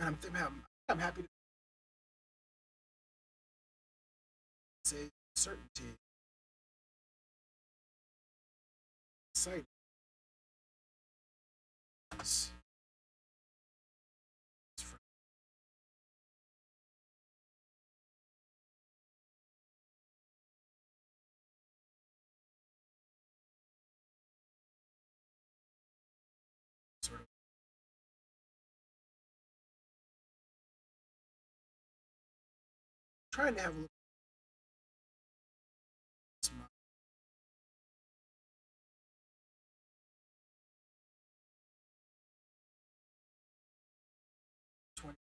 I'm happy to say certainty, sight is for sort of trying to have a little 20,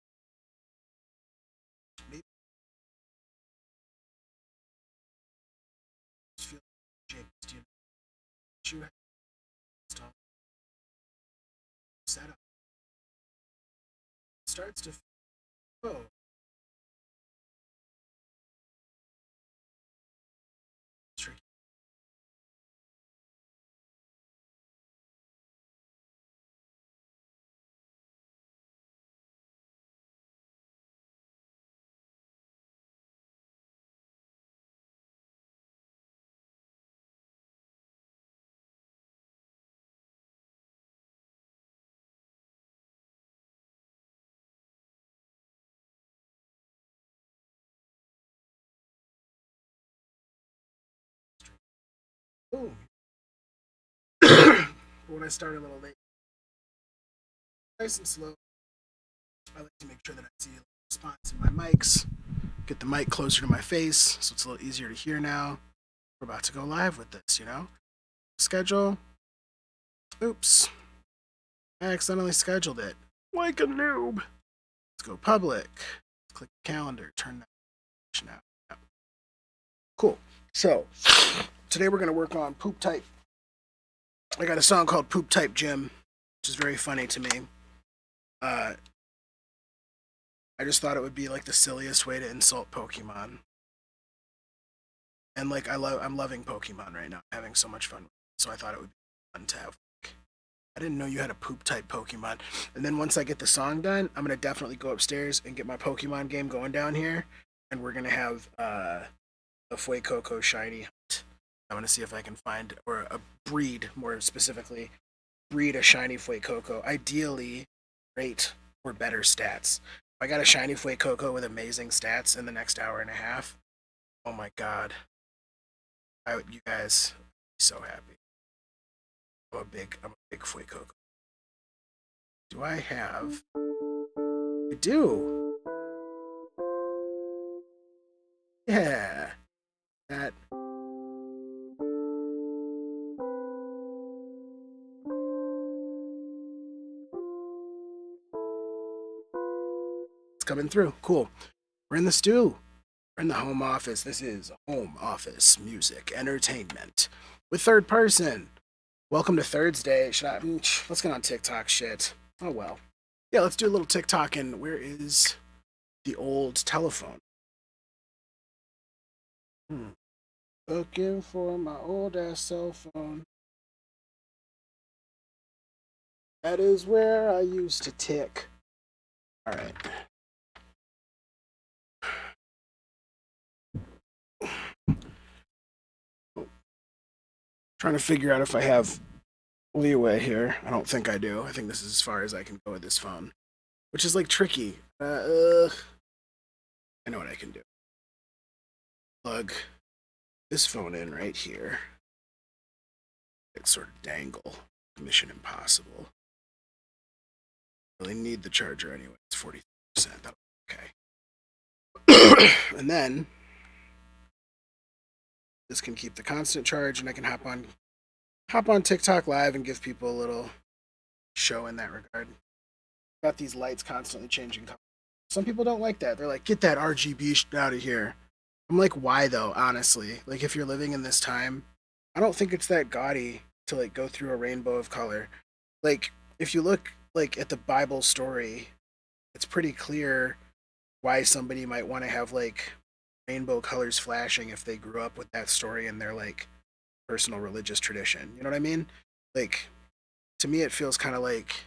maybe just feel like you know, you have stuff set up. It starts to feel, oh, it's tricky. Boom. When I start a little late, nice and slow, I like to make sure that I see a response in my mics. Get the mic closer to my face so it's a little easier to hear now. We're about to go live with this, you know? Schedule. Oops. I accidentally scheduled it. Like a noob. Let's go public. Click calendar. Turn that now. Yep. Cool. So, today we're going to work on poop type. I got a song called Poop Type Gym, which is very funny to me. I just thought it would be like the silliest way to insult Pokemon. And like I'm loving Pokemon right now. I'm having so much fun with it. So I thought it would be fun to have. I didn't know you had a poop type Pokemon. And then once I get the song done, I'm gonna definitely go upstairs and get my Pokemon game going down here. And we're gonna have a Fuecoco shiny hunt. I want to see if I can find, or a breed, more specifically, breed a shiny Fuecoco. Ideally, great or better stats. If I got a shiny Fuecoco with amazing stats in the next hour and a half, oh my god, you guys be so happy. I'm a big Fuecoco. Do I have? I do. Yeah, that. It's coming through. Cool. We're in the stew. We're in the home office. This is home office music entertainment with third person. Welcome to Thursday. Let's get on TikTok shit. Oh well. Yeah, let's do a little TikTok. And where is the old telephone? Looking for my old ass cell phone. That is where I used to tick. All right. Trying to figure out if I have leeway here. I don't think I do. I think this is as far as I can go with this phone, which is like tricky. I know what I can do. Plug this phone in right here. It sort of dangle. Mission impossible. Really need the charger anyway. It's 40%. Okay. And then this can keep the constant charge, and I can hop on TikTok live and give people a little show in that regard. Got these lights constantly changing color. Some people don't like that. They're like, get that RGB out of here. I'm like, why though? Honestly, like if you're living in this time, I don't think it's that gaudy to like go through a rainbow of color. Like if you look like at the Bible story, it's pretty clear why somebody might want to have like rainbow colors flashing if they grew up with that story in their like personal religious tradition. You know what I mean? Like to me, it feels kind of like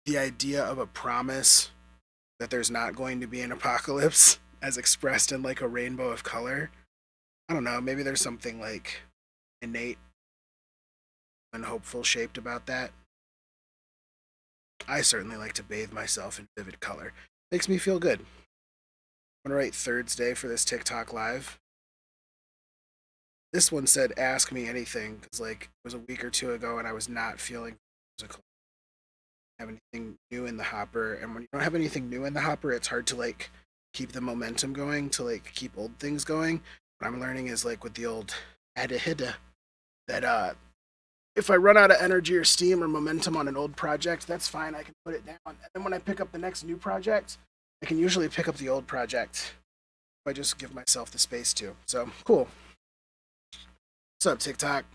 the idea of a promise that there's not going to be an apocalypse as expressed in like a rainbow of color. I don't know, maybe there's something like innate and hopeful shaped about that. I certainly like to bathe myself in vivid color. Makes me feel good. I'm gonna write thiiirsday for this TikTok live. This one said ask me anything because like it was a week or two ago and I was not feeling musical. Have anything new in the hopper, and when you don't have anything new in the hopper, it's hard to like keep the momentum going, to like keep old things going. What I'm learning is like with the old adahida that if I run out of energy or steam or momentum on an old project, that's fine. I can put it down. And then when I pick up the next new project, I can usually pick up the old project if I just give myself the space to. So cool. What's up, TikTok?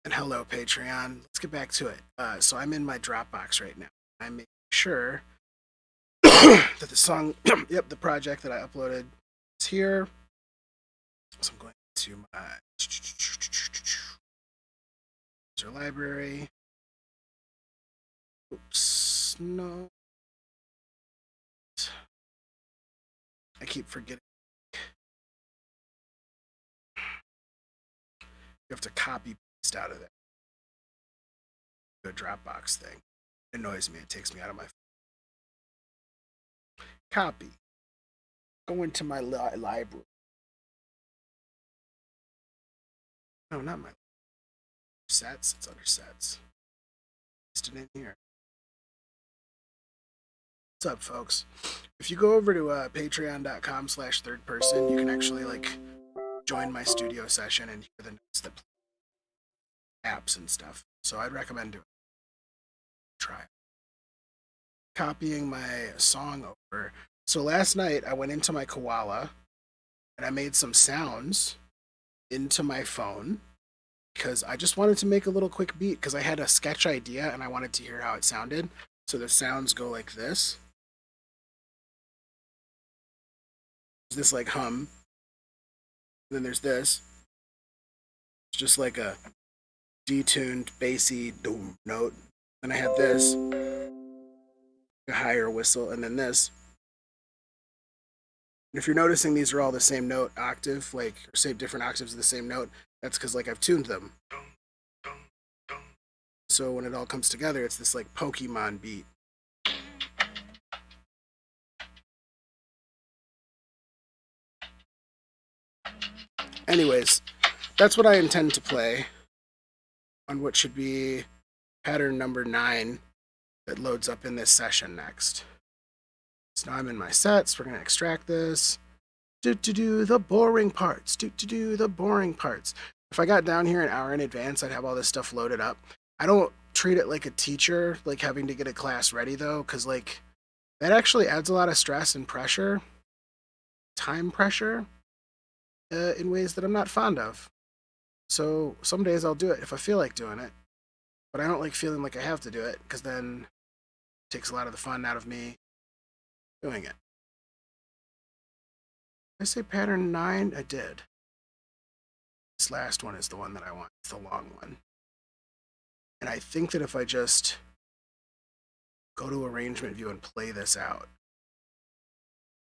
And hello, Patreon. Let's get back to it. So I'm in my Dropbox right now. I'm making sure that the song, yep, the project that I uploaded is here. So I'm going to my user library. Oops, no. I keep forgetting. You have to copy paste out of that. The Dropbox thing. It annoys me. It takes me out of my copy. Go into my library. No, not my sets. It's under sets. Paste it in here. What's up, folks? If you go over to patreon.com/thirdperson, you can actually like join my studio session and hear the notes that play apps and stuff. So I'd recommend doing it. Try it. Copying my song over. So last night I went into my koala and I made some sounds into my phone because I just wanted to make a little quick beat because I had a sketch idea and I wanted to hear how it sounded. So the sounds go like this. There's this like hum. And then there's this. It's just like a detuned, bassy note. Then I have this, a higher whistle, and then this. And if you're noticing these are all the same note octave, like, or say different octaves of the same note, that's because like I've tuned them. So when it all comes together, it's this like Pokemon beat. Anyways, that's what I intend to play on what should be pattern number 9 that loads up in this session next. So now I'm in my sets. We're going to extract this. Do the boring parts. Do the boring parts. If I got down here an hour in advance, I'd have all this stuff loaded up. I don't treat it like a teacher, like having to get a class ready though, because like that actually adds a lot of stress and pressure, time pressure, in ways that I'm not fond of. So some days I'll do it if I feel like doing it, but I don't like feeling like I have to do it because then it takes a lot of the fun out of me doing it. Did I say pattern 9? I did. This last one is the one that I want. It's the long one. And I think that if I just go to arrangement view and play this out.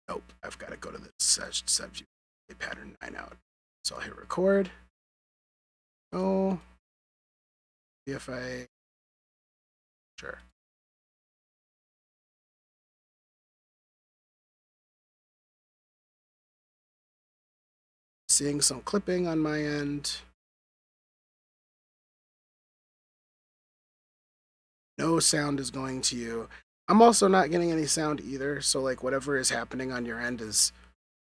Nope, I've got to go to the set view, play pattern 9 out. So I'll hit record. Oh, if I, sure. Seeing some clipping on my end. No sound is going to you. I'm also not getting any sound either, so like whatever is happening on your end is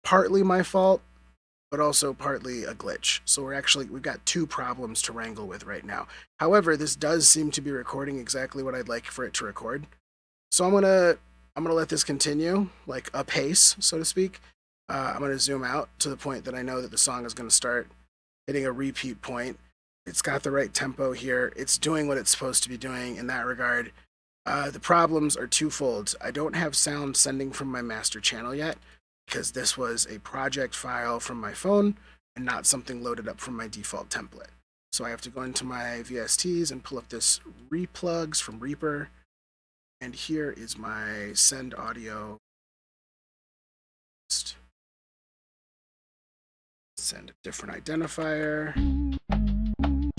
partly my fault, but also partly a glitch. So we've got 2 problems to wrangle with right now. However, this does seem to be recording exactly what I'd like for it to record. So I'm gonna let this continue, like a pace, so to speak. I'm gonna zoom out to the point that I know that the song is gonna start hitting a repeat point. It's got the right tempo here. It's doing what it's supposed to be doing in that regard. The problems are twofold. I don't have sound sending from my master channel yet because this was a project file from my phone and not something loaded up from my default template. So I have to go into my VSTs and pull up this replugs from Reaper. And here is my send audio. Send a different identifier.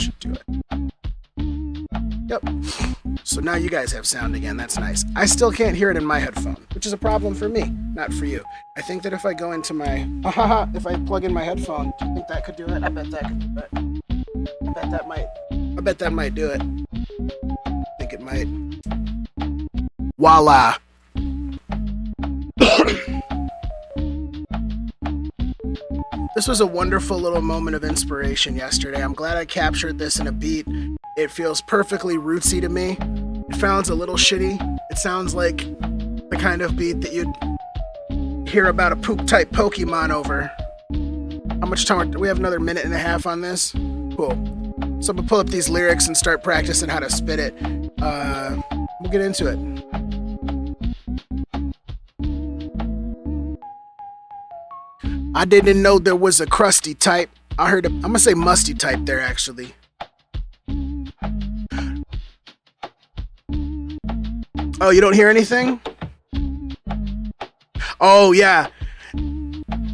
Should do it. Yep. So now you guys have sound again. That's nice. I still can't hear it in my headphone, which is a problem for me, not for you. I think that if I go into my, if I plug in my headphone, do you think that could do it? I bet that could do it. I bet that might do it. I think it might. Voila. This was a wonderful little moment of inspiration yesterday. I'm glad I captured this in a beat. It feels perfectly rootsy to me. It sounds a little shitty. It sounds like the kind of beat that you'd hear about a poop-type Pokemon over. How much time? We have another minute and a half on this? Cool. So I'm gonna pull up these lyrics and start practicing how to spit it. We'll get into it. I didn't know there was a crusty type. I'm gonna say musty type there, actually. Oh, you don't hear anything? Oh, yeah.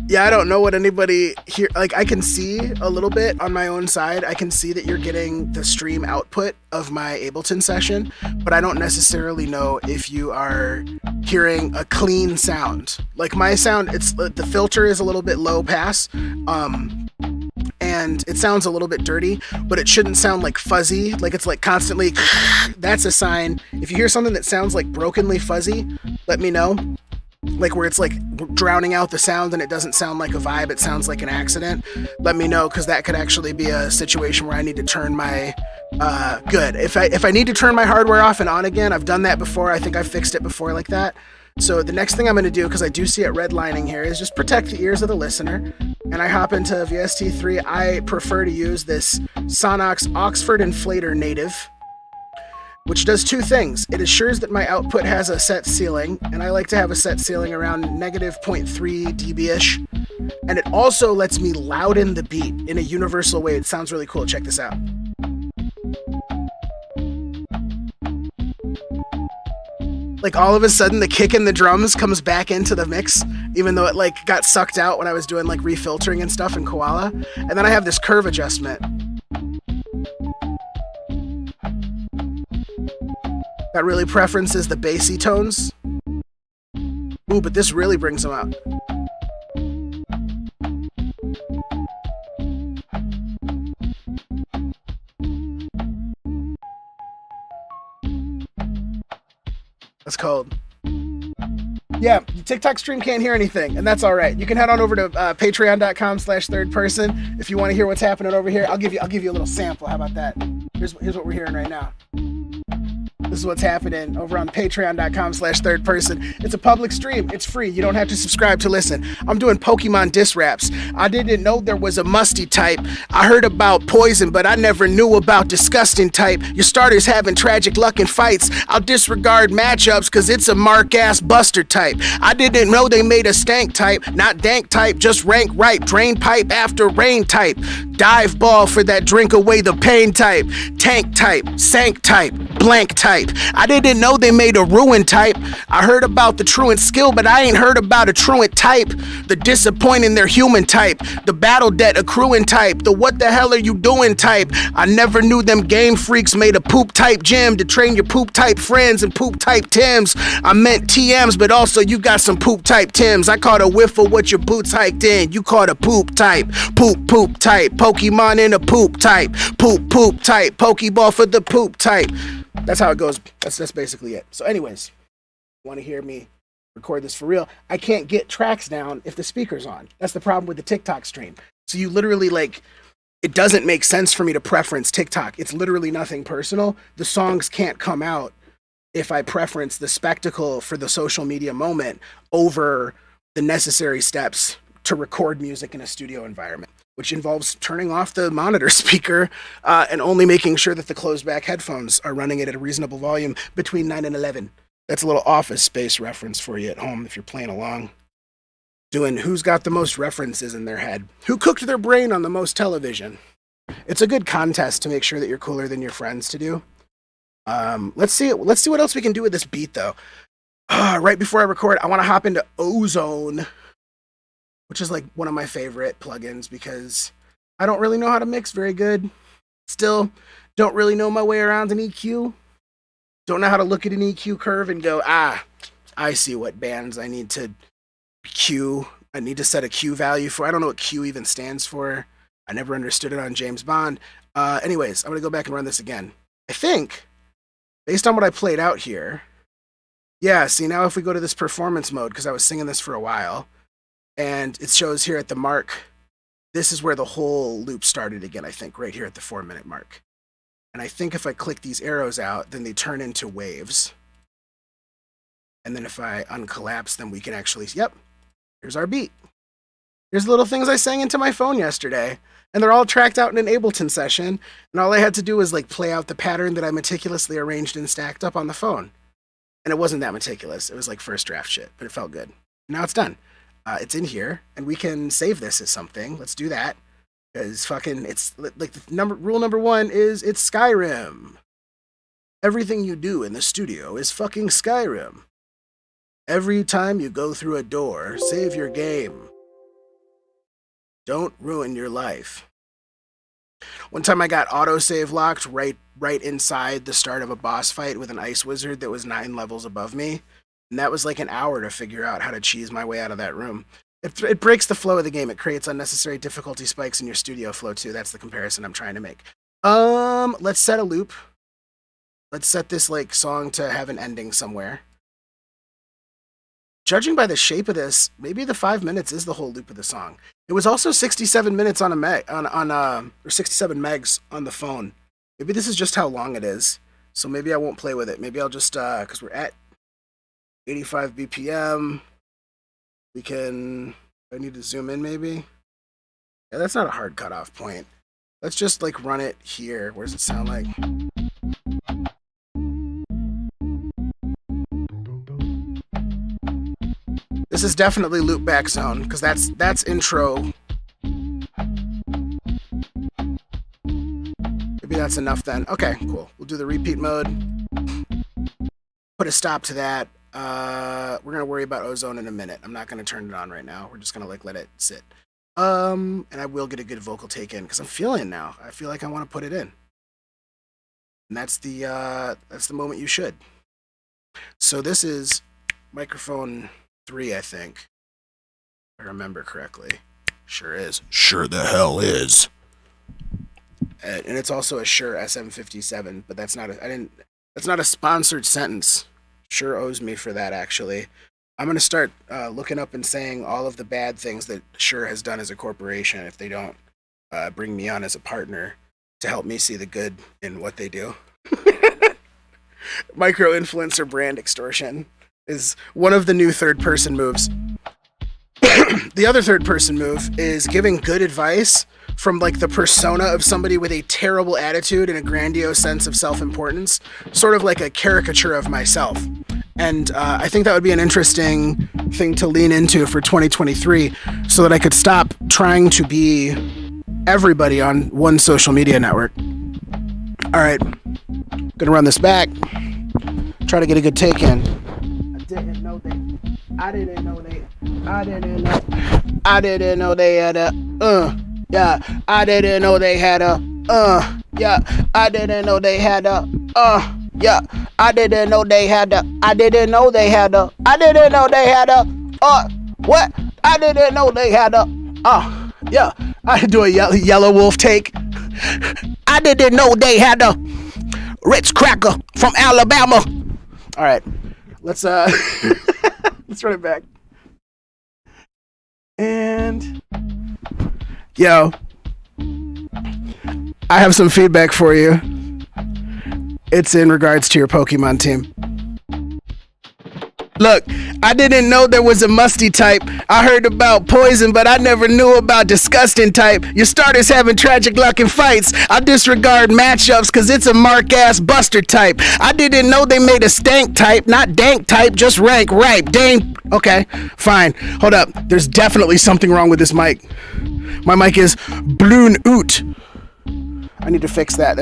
Yeah, I don't know what anybody here... Like, I can see a little bit on my own side. I can see that you're getting the stream output of my Ableton session, but I don't necessarily know if you are hearing a clean sound. Like, my sound, the filter is a little bit low pass, and it sounds a little bit dirty, but it shouldn't sound like fuzzy, like it's like constantly... That's a sign. If you hear something that sounds like brokenly fuzzy, let me know. Like where it's like drowning out the sound and it doesn't sound like a vibe, it sounds like an accident, let me know, because that could actually be a situation where I need to turn my good. If I need to turn my hardware off and on again, I've done that before. I think I've fixed it before like that. So the next thing I'm going to do, because I do see it redlining here, is just protect the ears of the listener. And I hop into VST3. I prefer to use this Sonox Oxford Inflator Native, which does two things. It assures that my output has a set ceiling, and I like to have a set ceiling around negative 0.3 dB-ish. And it also lets me louden the beat in a universal way. It sounds really cool. Check this out. Like all of a sudden the kick in the drums comes back into the mix, even though it like got sucked out when I was doing like refiltering and stuff in Koala. And then I have this curve adjustment. That really preferences the bassy tones. Ooh, but this really brings them out. That's cold. Yeah, the TikTok stream can't hear anything, and that's all right. You can head on over to patreon.com/thirdperson if you want to hear what's happening over here. I'll give you a little sample. How about that? Here's what we're hearing right now. This is what's happening over on patreon.com/thirdperson. It's a public stream. It's free. You don't have to subscribe to listen. I'm doing Pokemon diss raps. I didn't know there was a musty type. I heard about poison, but I never knew about disgusting type. Your starter's having tragic luck in fights. I'll disregard matchups because it's a mark-ass buster type. I didn't know they made a stank type, not dank type, just rank ripe. Drain pipe after rain type. Dive ball for that drink away the pain type. Tank type, sank type, blank type. I didn't know they made a ruin type. I heard about the truant skill, but I ain't heard about a truant type. The disappointing their human type. The battle debt accruing type. The what the hell are you doing type. I never knew them game freaks made a poop type gym to train your poop type friends and poop type Tims. I meant TMs, but also you got some poop type Tims. I caught a whiff of what your boots hiked in. You caught a poop type. Poop type. Pokemon in a poop type. Poop type. Pokeball for the poop type. That's how it goes. That's basically it. So anyways, want to hear me record this for real? I can't get tracks down if the speaker's on. That's the problem with the TikTok stream. So you literally like, it doesn't make sense for me to preference TikTok. It's literally nothing personal. The songs can't come out if I preference the spectacle for the social media moment over the necessary steps to record music in a studio environment, which involves turning off the monitor speaker and only making sure that the closed back headphones are running it at a reasonable volume between 9 and 11. That's a little Office Space reference for you at home if you're playing along. Doing who's got the most references in their head. Who cooked their brain on the most television? It's a good contest to make sure that you're cooler than your friends to do. Let's see what else we can do with this beat though. Right before I record, I want to hop into Ozone, which is like one of my favorite plugins because I don't really know how to mix very good. Still don't really know my way around an EQ. Don't know how to look at an EQ curve and go, I see what bands I need to Q. I need to set a Q value for. I don't know what Q even stands for. I never understood it on James Bond. Anyways, I'm going to go back and run this again. I think, based on what I played out here, yeah, see, now if we go to this performance mode, because I was singing this for a while, and it shows here at the mark, this is where the whole loop started again, I think, right here at the 4-minute mark. And I think if I click these arrows out, then they turn into waves. And then if I uncollapse them, we can actually, yep, here's our beat. Here's the little things I sang into my phone yesterday. And they're all tracked out in an Ableton session. And all I had to do was like play out the pattern that I meticulously arranged and stacked up on the phone. And it wasn't that meticulous. It was like first draft shit, but it felt good. Now it's done. It's in here, and we can save this as something. Let's do that. Because fucking, it's like rule number 1 is it's Skyrim. Everything you do in the studio is fucking Skyrim. Every time you go through a door, save your game. Don't ruin your life. One time I got autosave locked right inside the start of a boss fight with an ice wizard that was 9 levels above me. And that was like an hour to figure out how to cheese my way out of that room. It breaks the flow of the game. It creates unnecessary difficulty spikes in your studio flow too. That's the comparison I'm trying to make. Let's set a loop. Let's set this like song to have an ending somewhere. Judging by the shape of this, maybe the 5 minutes is the whole loop of the song. It was also 67 minutes on or 67 megs on the phone. Maybe this is just how long it is. So maybe I won't play with it. Maybe I'll just, because we're at 85 BPM. We can, I need to zoom in maybe. Yeah, that's not a hard cutoff point. Let's just like run it here. What does it sound like? This is definitely loop back zone, because that's intro. Maybe that's enough then. Okay, cool. We'll do the repeat mode. Put a stop to that. We're gonna worry about Ozone in a minute. I'm not gonna turn it on right now. We're just gonna like let it sit. And I will get a good vocal take in because I'm feeling it now. I feel like I want to put it in. And that's the moment you should. So this is microphone 3, I think. If I remember correctly. Sure is. Sure the hell is. And it's also a Shure SM57, but that's not a sponsored sentence. Shure owes me for that, actually. I'm going to start looking up and saying all of the bad things that Shure has done as a corporation if they don't bring me on as a partner to help me see the good in what they do. Micro-influencer brand extortion is one of the new third-person moves. The other third-person move is giving good advice from like the persona of somebody with a terrible attitude and a grandiose sense of self-importance, sort of like a caricature of myself. And I think that would be an interesting thing to lean into for 2023 so that I could stop trying to be everybody on one social media network. All right, gonna run this back, try to get a good take in. I didn't know they had a, yeah, I didn't know they had a, yeah, I didn't know they had a, yeah, I didn't know they had a, I didn't know they had a, I didn't know they had a, what? I didn't know they had a, yeah, I do a yellow wolf take. I didn't know they had a Ritz cracker from Alabama. All right, let's let's run it back. And yo, I have some feedback for you. It's in regards to your Pokemon team. Look, I didn't know there was a musty type. I heard about poison, but I never knew about disgusting type. Your starter's having tragic luck in fights. I disregard matchups cause it's a mark-ass buster type. I didn't know they made a stank type, not dank type, just rank ripe. Dang. Okay, fine. Hold up. There's definitely something wrong with this mic. My mic is bloon oot. I need to fix that.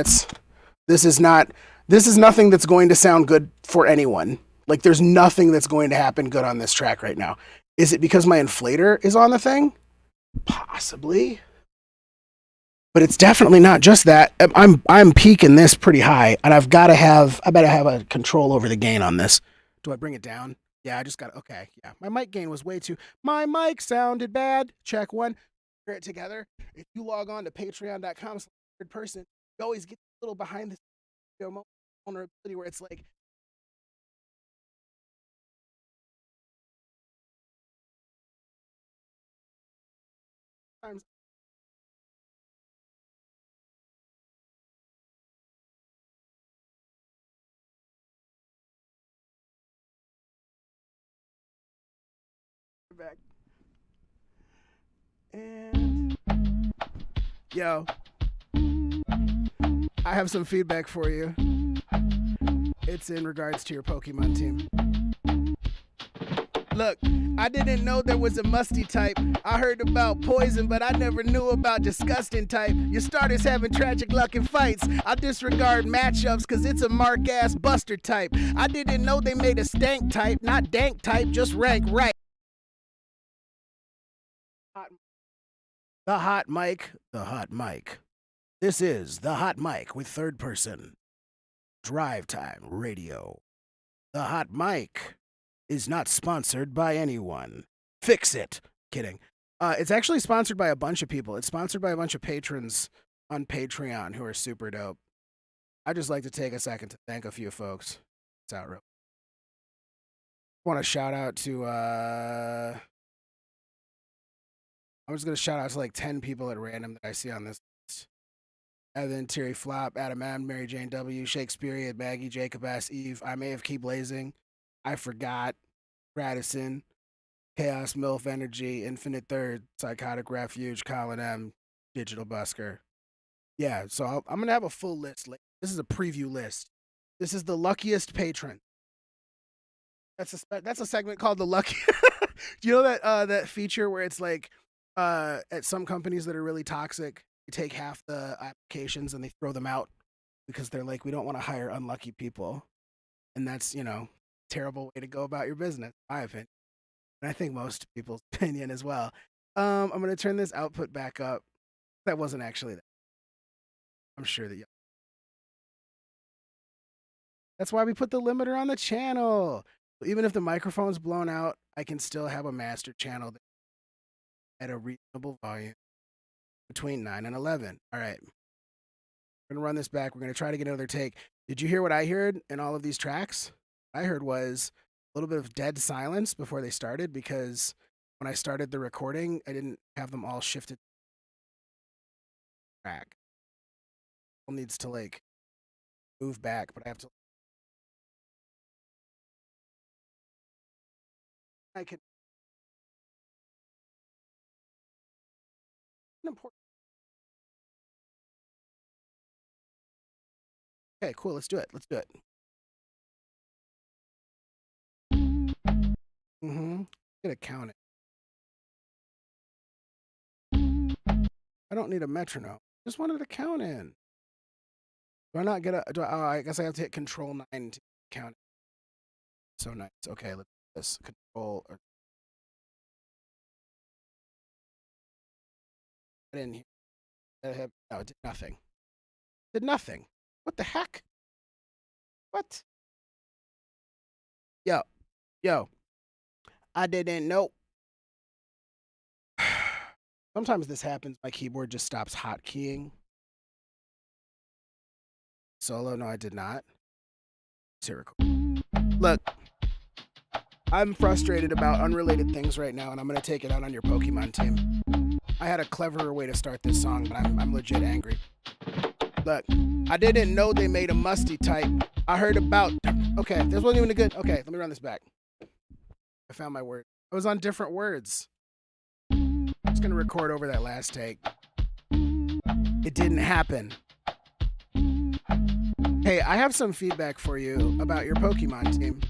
This is not This is nothing that's going to sound good for anyone. Like, there's nothing that's going to happen good on this track right now. Is it because my inflator is on the thing? Possibly. But it's definitely not just that. I'm peaking this pretty high, and I better have a control over the gain on this. Do I bring it down? Yeah, I just got okay. Yeah, my mic gain was way too. My mic sounded bad. Check one. Hear it together. If you log on to patreon.com/thiiirsday, you always get a little behind the vulnerability where it's like, times back. And yo, I have some feedback for you. It's in regards to your Pokemon team. Look, I didn't know there was a musty type. I heard about poison, but I never knew about disgusting type. Your starters having tragic luck in fights. I disregard matchups cause it's a mark-ass buster type. I didn't know they made a stank type, not dank type, just rank right. The hot mic. This is the hot mic with third person. Drive Time Radio. The hot mic is not sponsored by anyone. Fix it. Kidding. It's actually sponsored by a bunch of people. It's sponsored by a bunch of patrons on Patreon who are super dope. I'd just like to take a second to thank a few folks. It's out real. I want to shout out to I'm just going to shout out to like 10 people at random that I see on this list. Evan, Terry Flop, Adam M, Mary Jane W, Shakespeare, Maggie, Jacob S, Eve, I may have keep blazing. I forgot. Radisson, Chaos, MILF Energy, Infinite Third, Psychotic Refuge, Colin M, Digital Busker. Yeah, so I'm going to have a full list. This is a preview list. This is the luckiest patron. That's a segment called the lucky. Do you know that feature where it's like at some companies that are really toxic, they take half the applications and they throw them out because they're like, we don't want to hire unlucky people. And that's, terrible way to go about your business, in my opinion. And I think most people's opinion as well. I'm going to turn this output back up. That wasn't actually that. I'm sure that that's why we put the limiter on the channel. Even if the microphone's blown out, I can still have a master channel at a reasonable volume between 9 and 11. All right. We're going to run this back. We're going to try to get another take. Did you hear what I heard in all of these tracks? What I heard was a little bit of dead silence before they started because when I started the recording, I didn't have them all shifted back. It needs to like move back, but I have to. I can. Important. Okay, cool. Let's do it. Gonna count it. I don't need a metronome. Just wanted to count in. Do I not get I guess I have to hit Control 9 to count it. So nice. Okay, let's do this. Control. I didn't hear. No, it did nothing. Did nothing. What the heck? What? Yo. I didn't know. Sometimes this happens. My keyboard just stops hotkeying. Solo? No, I did not. Look, I'm frustrated about unrelated things right now, and I'm going to take it out on your Pokemon team. I had a cleverer way to start this song, but I'm legit angry. Look, I didn't know they made a musty type. I heard about... Okay, this wasn't even a good... Okay, let me run this back. I found my word. I was on different words. I'm just going to record over that last take. It didn't happen. Hey, I have some feedback for you about your Pokemon team.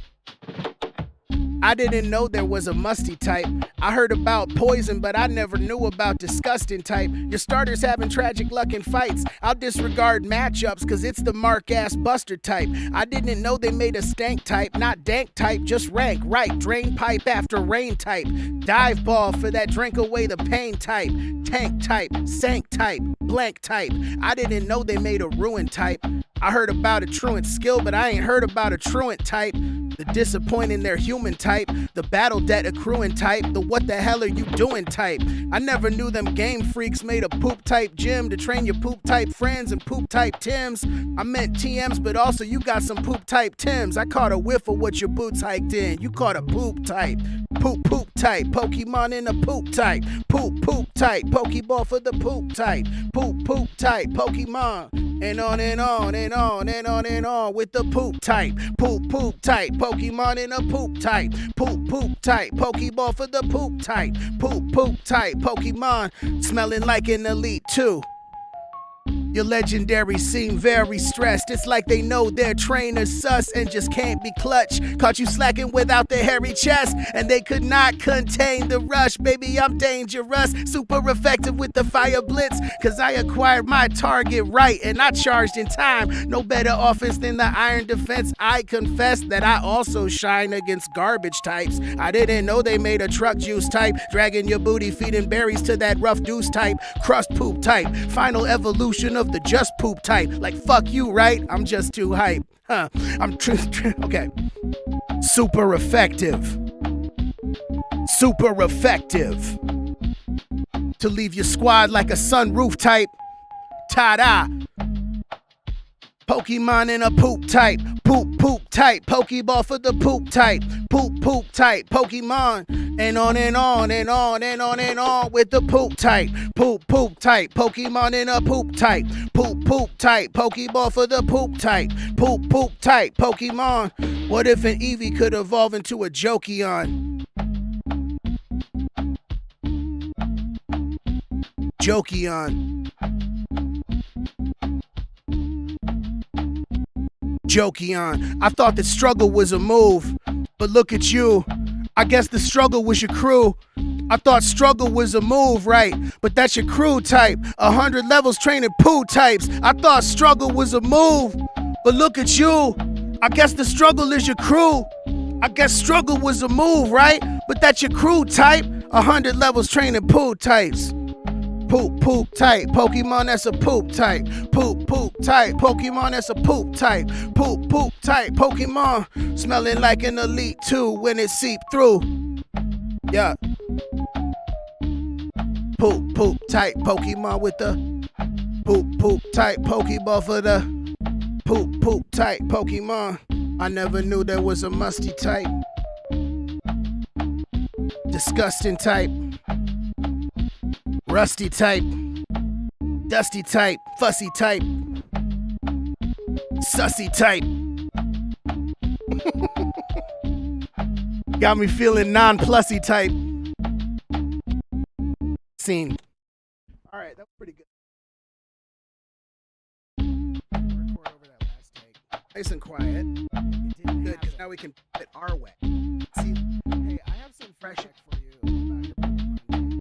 I didn't know there was a musty type. I heard about poison, but I never knew about disgusting type. Your starters having tragic luck in fights. I'll disregard matchups, cause it's the mark ass buster type. I didn't know they made a stank type, not dank type, just rank, right? Drain pipe after rain type. Dive ball for that drink away the pain type. Tank type, sank type, blank type. I didn't know they made a ruin type. I heard about a truant skill, but I ain't heard about a truant type. The disappointing their human type, the battle debt accruing type, the what the hell are you doing type. I never knew them game freaks made a poop type gym to train your poop type friends and poop type Tims. I meant TMs, but also you got some poop type Tims. I caught a whiff of what your boots hiked in. You caught a poop type. Poop type, Pokemon in a poop type. Poop type, Pokeball for the poop type. Poop type, Pokemon. And on and on and on and on and on with the poop type. Poop type, Pokemon in a poop type. Poop type, Pokeball for the poop type. Poop type, Pokemon smelling like an Elite 2. Your legendaries seem very stressed. It's like they know their trainer's sus and just can't be clutch. Caught you slacking without the hairy chest, and they could not contain the rush. Baby, I'm dangerous, super effective with the fire blitz, cause I acquired my target right and I charged in time. No better offense than the iron defense. I confess that I also shine against garbage types. I didn't know they made a truck juice type, dragging your booty, feeding berries to that rough deuce type. Crust poop type, final evolution of the just poop type. Like fuck you, right? I'm just too hype. I'm okay. Super effective. Super effective. To leave your squad like a sunroof type. Ta-da. Pokemon in a poop type. Poop type. Pokeball for the poop type. Poop type. Pokemon. And on and on and on and on and on with the poop type. Poop type. Pokemon in a poop type. Poop type. Pokeball for the poop type. Poop type. Pokemon. What if an Eevee could evolve into a Jokion? Jokion. I thought that struggle was a move, but look at you. I guess the struggle was your crew. I thought struggle was a move, right? But that's your crew type. 100 levels training poo types. I thought struggle was a move, but look at you. I guess the struggle is your crew. I guess struggle was a move, right? But that's your crew type. 100 levels training poo types. Poop type, Pokemon that's a poop type. Poop type, Pokemon that's a poop type. Poop type, Pokemon smelling like an Elite 2 when it seep through. Yeah. Poop type, Pokemon with the poop type, Pokeball for the poop type, Pokemon. I never knew there was a musty type. Disgusting type. Rusty type, dusty type, fussy type, sussy type. Got me feeling non-plussy type. Scene. All right, that was pretty good. Record over that last take. Nice and quiet. It did good because now we can put it our way. See, hey, I have some fresh for you about your Pokemon.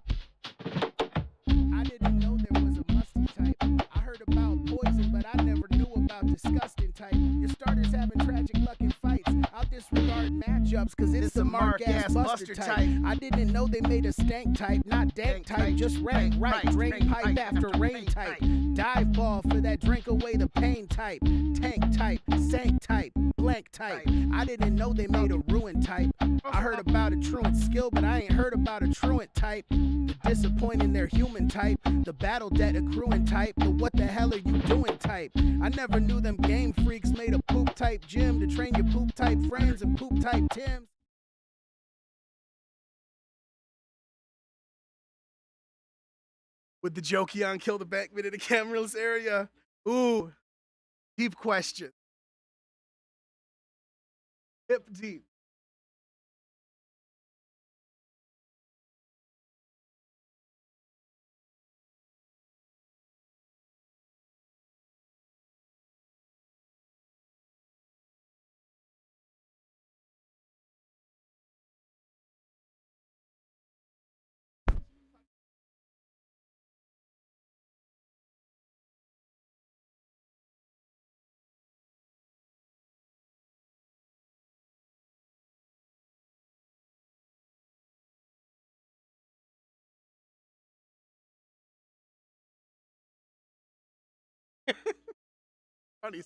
I didn't know there was a musty type. I heard about poison, but I never knew about disgusting type. Your starters having tragic luck in fights. I'll disregard matchups, cause it's the mark ass buster type. I didn't know they made a stank type, not dank type, just rank, right? Drain pipe after rain type. Dive ball for that drink away the pain type. Tank type, sank type, blank type. I didn't know they made a ruin type. I heard about a truant skill, but I ain't heard about a truant type. The disappointing their human type, the battle debt accruing type, the what the hell are you doing type. I never knew them game freaks made a poop type gym to train your poop type friends and poop type Tims. Would the Jokion kill the Backman in the Camarilla area? Ooh, deep question. Hip deep. Funny.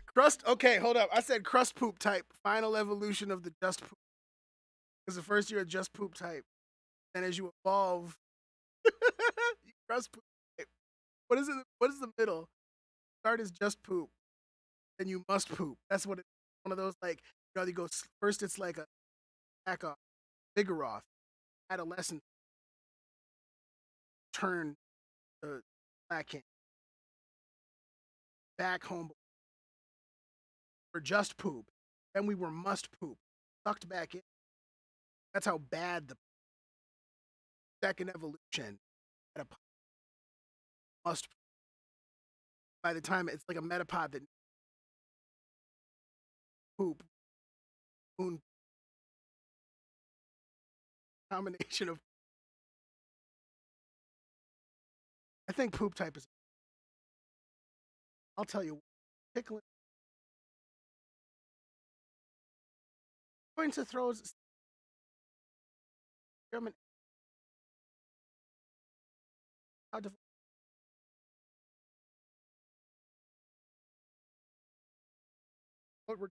Crust. Okay, hold up. I said crust poop type. Final evolution of the just poop. Because the first you're a just poop type, and as you evolve, you crust poop type. What is it? What is the middle? Start as just poop, then you must poop. That's what it's one of those like. You go first. It's like a back off, Vigoroth, adolescent turn to black hand, back home for just poop. Then we were must poop, sucked back in. That's how bad the second evolution had a must. By the time it's like a metapod that poop, moon combination of. I think poop type is. I'll tell you, tickling. Going to throw German. How to what we're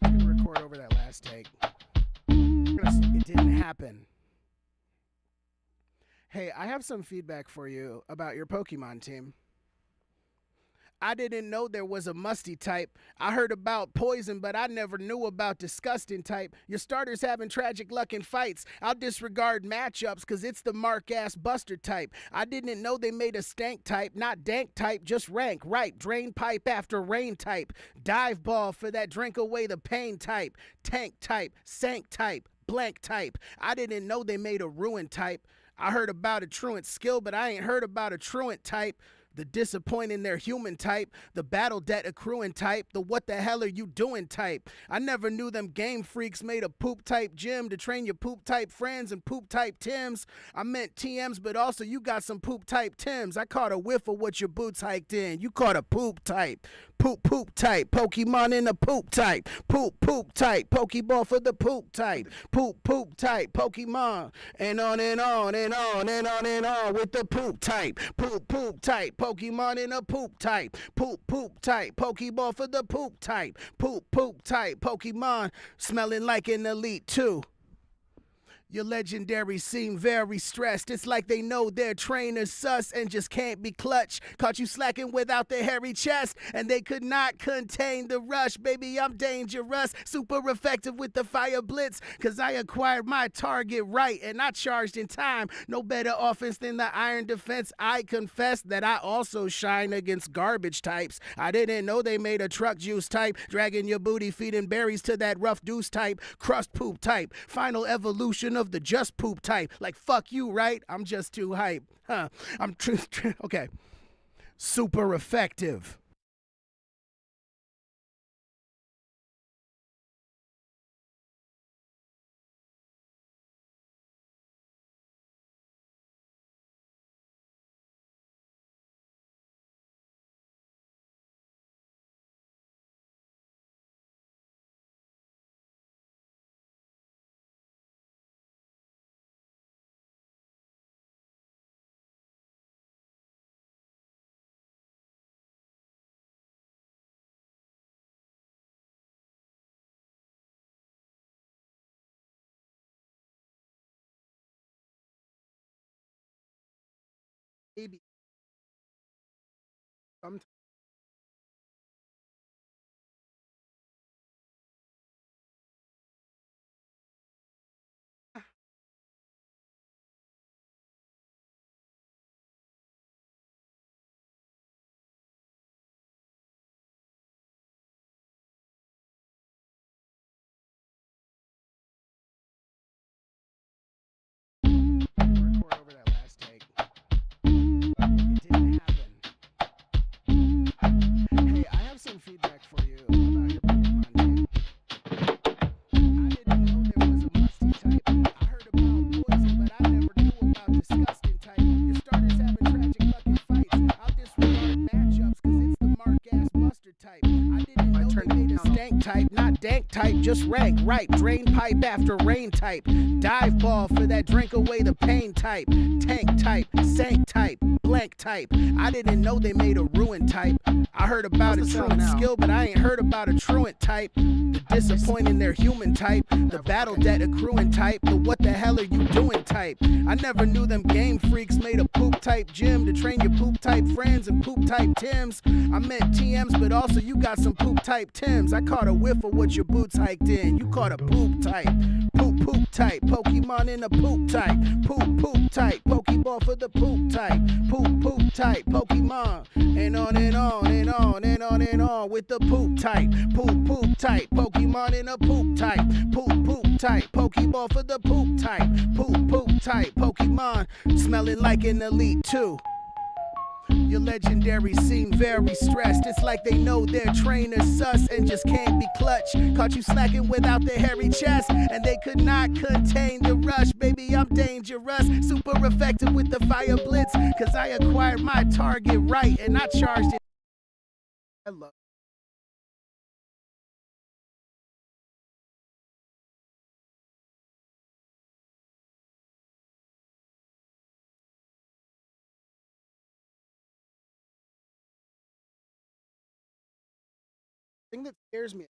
gonna record over that last take. It didn't happen. Hey, I have some feedback for you about your Pokemon team. I didn't know there was a musty type. I heard about poison, but I never knew about disgusting type. Your starter's having tragic luck in fights. I'll disregard matchups because it's the mark ass buster type. I didn't know they made a stank type, not dank type, just rank. Right, drain pipe after rain type. Dive ball for that drink away the pain type. Tank type, sank type, blank type. I didn't know they made a ruin type. I heard about a truant skill, but I ain't heard about a truant type. The disappointing their human type, the battle debt accruing type, the what the hell are you doing type. I never knew them game freaks made a poop type gym to train your poop type friends and poop type Tims. I meant TMs, but also you got some poop type Tims. I caught a whiff of what your boots hiked in. You caught a poop type. Poop type, Pokemon in the poop type. Poop type, Pokeball for the poop type. Poop type, Pokemon. And on and on and on and on and on with the poop type. Poop type, Pokemon in a poop type. Poop type, Pokeball for the poop type. Poop type, Pokemon smelling like an elite too. Your legendaries seem very stressed. It's like they know their trainer's sus and just can't be clutch. Caught you slacking without the hairy chest, and they could not contain the rush. Baby, I'm dangerous, super effective with the fire blitz, cause I acquired my target right and I charged in time. No better offense than the iron defense. I confess that I also shine against garbage types. I didn't know they made a truck juice type, dragging your booty, feeding berries to that rough deuce type, crust poop type, final evolution of the just poop type. Like, fuck you, right? I'm just too hype. Huh. I'm okay. Super effective. Maybe sometimes. Record over that last take. It didn't happen. dank type, just rank right. Drain pipe after rain type. Dive ball for that drink away the pain type. Tank type, sank type, blank type. I didn't know they made a ruin type. I heard about a truant skill, but I ain't heard about a truant type. The disappointing their human type. The battle debt accruing type. The what the hell are you doing type. I never knew them game freaks made a poop type gym to train your poop type friends and poop type Tims. I meant TMs, but also you got some poop type Tims. I caught a whiff of what your boots hiked in. You caught a poop type. Poop type. Pokemon in a poop type. Poop type. Pokeball for the poop type. Poop type. Pokemon. And on and on and on and on and on with the poop type. Poop type. Pokemon in a poop type. Poop type. Pokeball for the poop type. Poop type. Pokemon smelling like an elite too. Your legendary seem very stressed. It's like they know their trainer's sus and just can't be clutch. Caught you slacking without the hairy chest, and they could not contain the rush. Baby, I'm dangerous, super effective with the fire blitz. Cause I acquired my target right, and I charged it. I love the thing that scares me.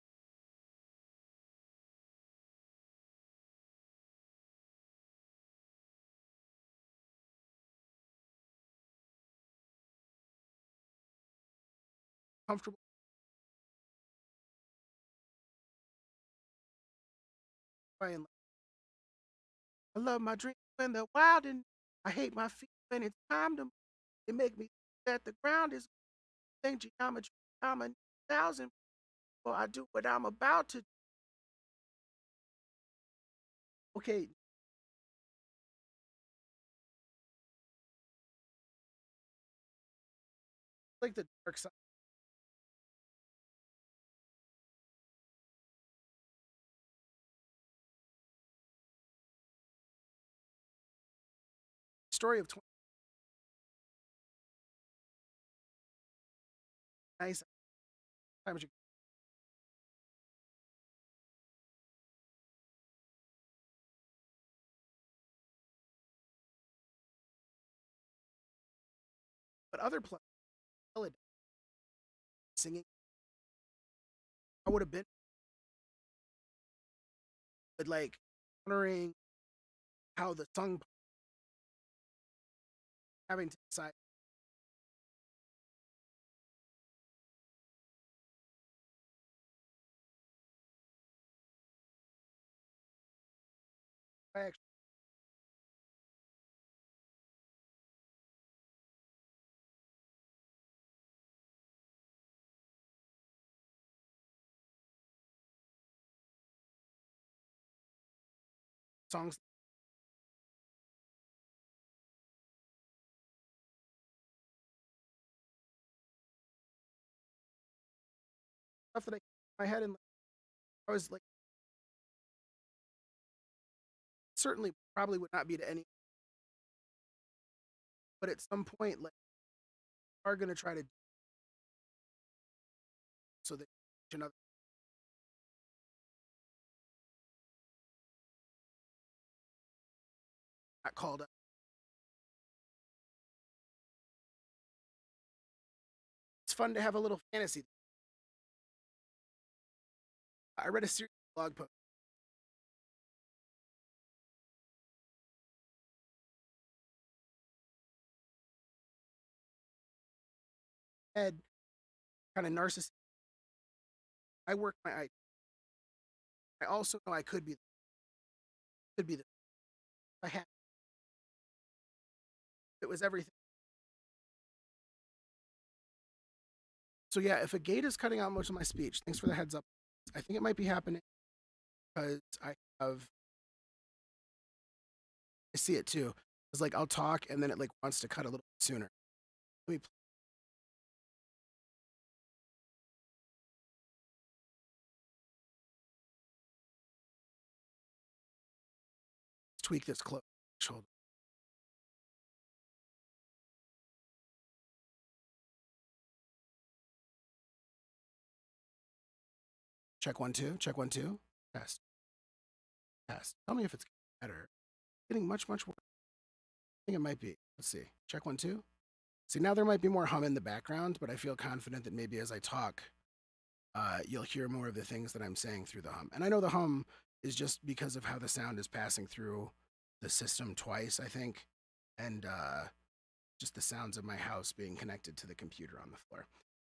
Comfortable. I love my drink when they're wild, and I hate my feet when it's time to. They make me that the ground is think geometry. I'm a thousand. Well, I do what I'm about to. Okay, like the dark side story of 20 nice times. But other players, singing, I would have been, but like wondering how the song having to decide. I actually songs stuff that I my head and like, I was like certainly probably would not be to any, but at some point like are gonna try to so that another not called up. It's fun to have a little fantasy. I read a series of blog post head kind of narcissist. I work my I also know I could be the I had it was everything. So yeah, if a gate is cutting out most of my speech, thanks for the heads up. I think it might be happening because I see it too. It's like I'll talk and then it like wants to cut a little sooner. Let me tweak this close. Hold Check 1 2. Check 1 2. Test. Test. Tell me if it's better. Getting much worse. I think it might be. Let's see. Check 1 2. See, now there might be more hum in the background, but I feel confident that maybe as I talk, you'll hear more of the things that I'm saying through the hum. And I know the hum is just because of how the sound is passing through the system twice, I think, and just the sounds of my house being connected to the computer on the floor.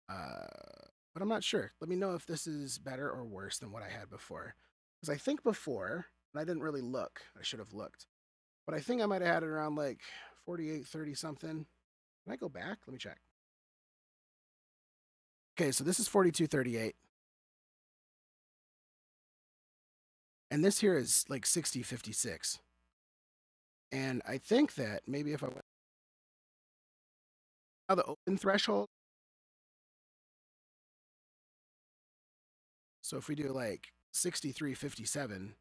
But I'm not sure. Let me know if this is better or worse than what I had before. Because I think before, and I didn't really look, I should have looked, but I think I might have had it around like 48, 30 something. Can I go back? Let me check. Okay, so this is 4238. And this here is like 6056. And I think that maybe if I went now the open threshold. So if we do like 6357,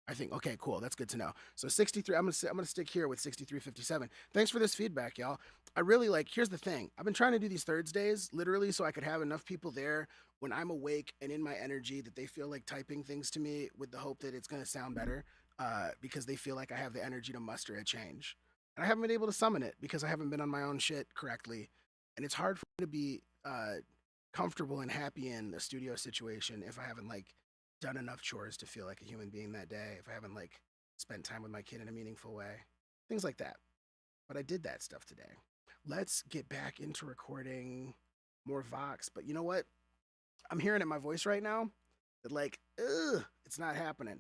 I think, okay, cool. That's good to know. So 63, I'm gonna stick here with 6357. Thanks for this feedback, y'all. I really like, here's the thing. I've been trying to do these Thursdays literally so I could have enough people there when I'm awake and in my energy that they feel like typing things to me with the hope that it's gonna sound better because they feel like I have the energy to muster a change. And I haven't been able to summon it because I haven't been on my own shit correctly. And it's hard for me to be comfortable and happy in a studio situation if I haven't like done enough chores to feel like a human being that day, if I haven't like spent time with my kid in a meaningful way, things like that. But I did that stuff today. Let's get back into recording more Vox. But you know what? I'm hearing it in my voice right now that like, it's not happening.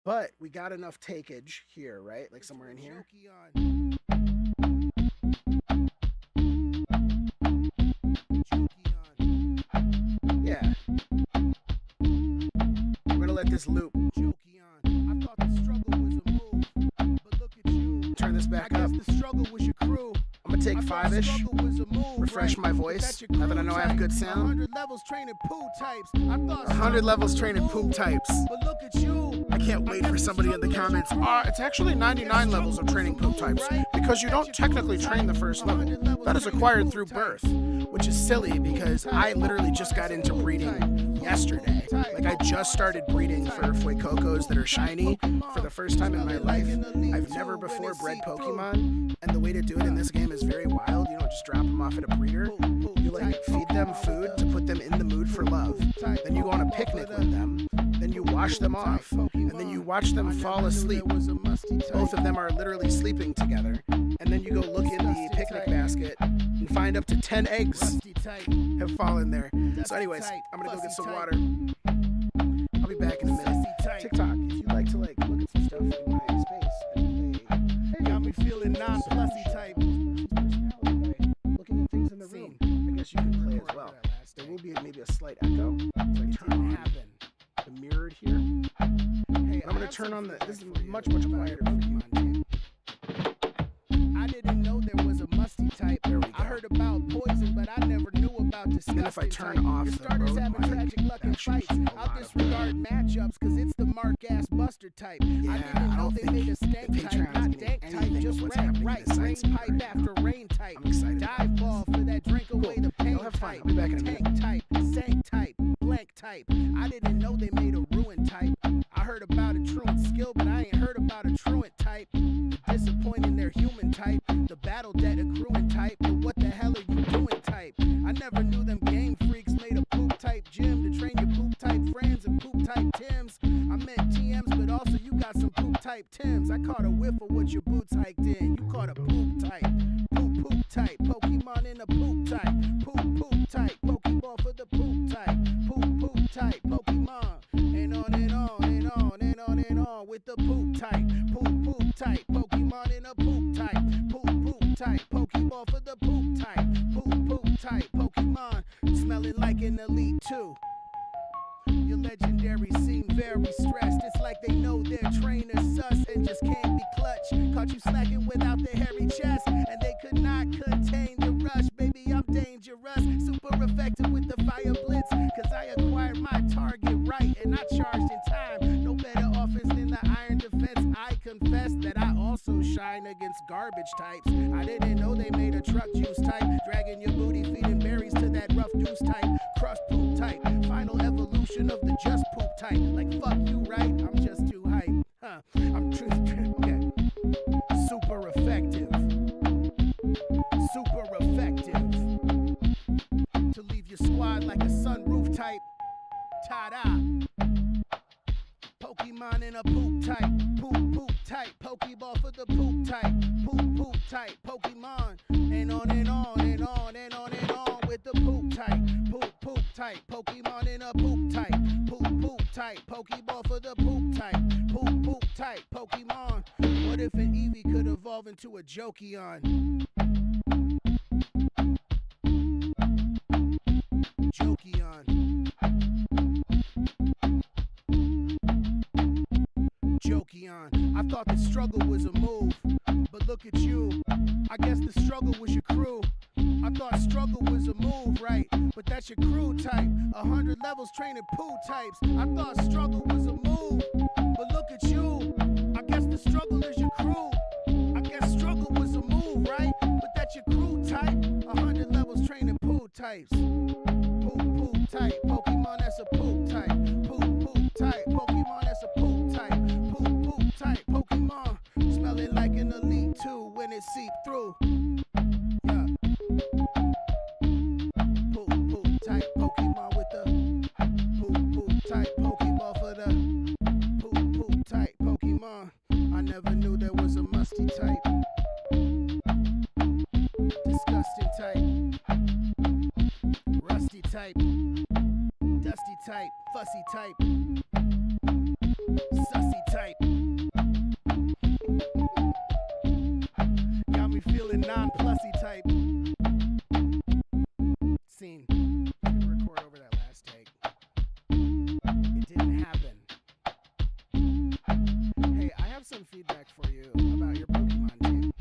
But we got enough takeage here, right? Like somewhere in here. Yeah. Let this loop. I thought the struggle was a move, but look at you. Turn this back up. The struggle was your crew. I'm gonna take 5-ish, refresh my voice, now that I know I have good sound. 100 levels training poop types. 100 levels training poop types. But look at you. I can't wait for somebody in the comments. It's actually 99 levels of training poop types because you don't technically train the first level. That is acquired through birth, which is silly because I literally just got into breeding yesterday. Like I just started breeding for Fuecocos that are shiny for the first time in my life. I've never before bred Pokemon, and the way to do it in this game is very wild. You don't just drop them off at a breeder. You like feed them food to put them in the mood for love. Then you go on a picnic with them. Then you wash them off, and then you watch them fall asleep. Both of them are literally sleeping together. And then you go look in the picnic basket and find up to 10 eggs have fallen there. So anyways, I'm gonna go get some water. I'll be back in a minute. TikTok, if you'd like to like look at some stuff in my space and play. Hey, got me feeling non-plussy type. Looking at things in the room. I guess you can play as well. There will be maybe a slight echo. So I turn on the mirrored here. Hey, I'm gonna turn on the. This is much quieter Pokemon game. I didn't know there was a musty type. There we go. I heard about poison, but I never knew about disgusting. And if I turn off the starters having tragic luck and fights. I'll disregard matchups because it's the mark-ass buster type. Yeah, I didn't know they made a stank type, not dank type, just rank right. Rain pipe after rain type. I'm excited. Dive ball for that drink away the pain type. I'll be back in a minute. Tank type, sank type, blank type. I didn't know they made a ruin type. I heard about a truant skill, but I ain't heard about a truant type. Disappointing their human type, the battle debt accruing type, but what the hell are you doing type? I never knew them game freaks made a poop type gym to train your poop type friends and poop type Tims. I meant TMs, but also you got some poop type Tims. I caught a whiff of what your boots hiked in. You caught a poop type, poop type, Pokemon in a poop type, poop type, Pokeball for the poop type, poop type, Pokemon, and on and on and on and on and on with the poop type, poop type, Pokemon in a poop type, poop type, Pokeball for the poop type, poop type, Pokemon, smelling like an elite too. Your legendary seem very stressed. It's like they know their trainer sus and just can't be clutch. Caught you slacking without the hairy chest, and they could not contain the rush. Baby, I'm dangerous, super effective with the fire blitz. Cause I acquired my target right, and I charged in time. No better offense than the iron defense. I confess that I also shine against garbage types. I didn't know they made a truck juice type, dragging your booty, feeding berries to that rough deuce type, crust poop type, final evolution of the just I'm truth. Okay. Super effective. Super effective. To leave your squad like a sunroof type. Ta-da. Pokemon in a poop type. Poop type. Pokeball for the poop type. Poop type. Pokemon. And on and on and on and on and on with the poop type. Poop type. Pokemon in a poop type. Poop type. Pokeball for the poop type. Poop type. Pokemon. What if an Eevee could evolve into a Jokeon? Jokeon. I thought the struggle was a move, but look at you. I guess the struggle was your crew. I thought struggle was a move, right? But that's your crew type. 100 levels training poo types. I thought struggle was a move, but look at you. I guess the struggle is your crew. I guess struggle was a move, right? But that's your crew type. 100 levels training poo types. Poop type. Pokemon that's a poop type. Poop type. Pokemon that's a poop type. Poop type. Pokemon smelling like an elite too when it seep through. Yeah. Poop type. Pokemon with the poop type. Pokeball for the poop type. Pokemon. I never knew there was a musty type. Disgusting type. Rusty type. Dusty type. Fussy type. Sussy type. Got me feeling non-plussy type. Scene. Didn't record over that last take. It didn't happen. Hey, I have some feedback for you about your Pokemon team.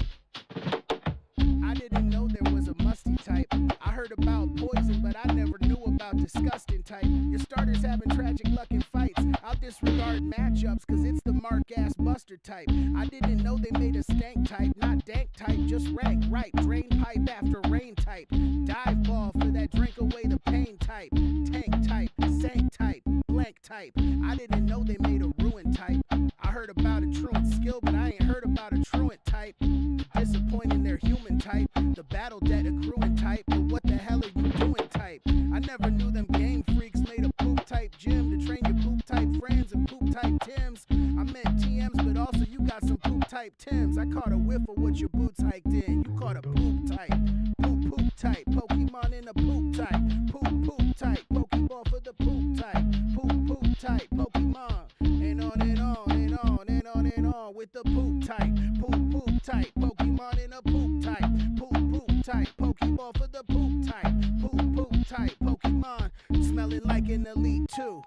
I didn't know there was a musty type. I heard about poison, but I never knew about disgusting type. Your starters having tragic luck in fights. I'll disregard matchups, cause it's the mark-ass buster type. I didn't know they made a stank type, not dank type, just rank, right. Drain pipe after rain type. Dive ball for that drink away the pain type. Tank type, sank type, blank type. I didn't know they made a ruin type. I heard about a truant skill, but I ain't heard about a truant type. Disappointing their human type. The battle debt accruing type. But what the hell are you doing type? I never knew them game freaks made a poop type gym to train your poop type friends and poop type Tims. I meant TMs, but also you got some poop type Tims. I caught a whiff of what your boots hiked in. You caught a poop type. Poop type. Pokemon in a poop type. Poop type. Pokeball for the poop type. Poop type. Pokemon. And on and on and on and on and on with the poop type. Poop type. Pokemon in a poop type. Poop type. Pokeball for the poop type. Poop type. Pokemon smelling like an elite too.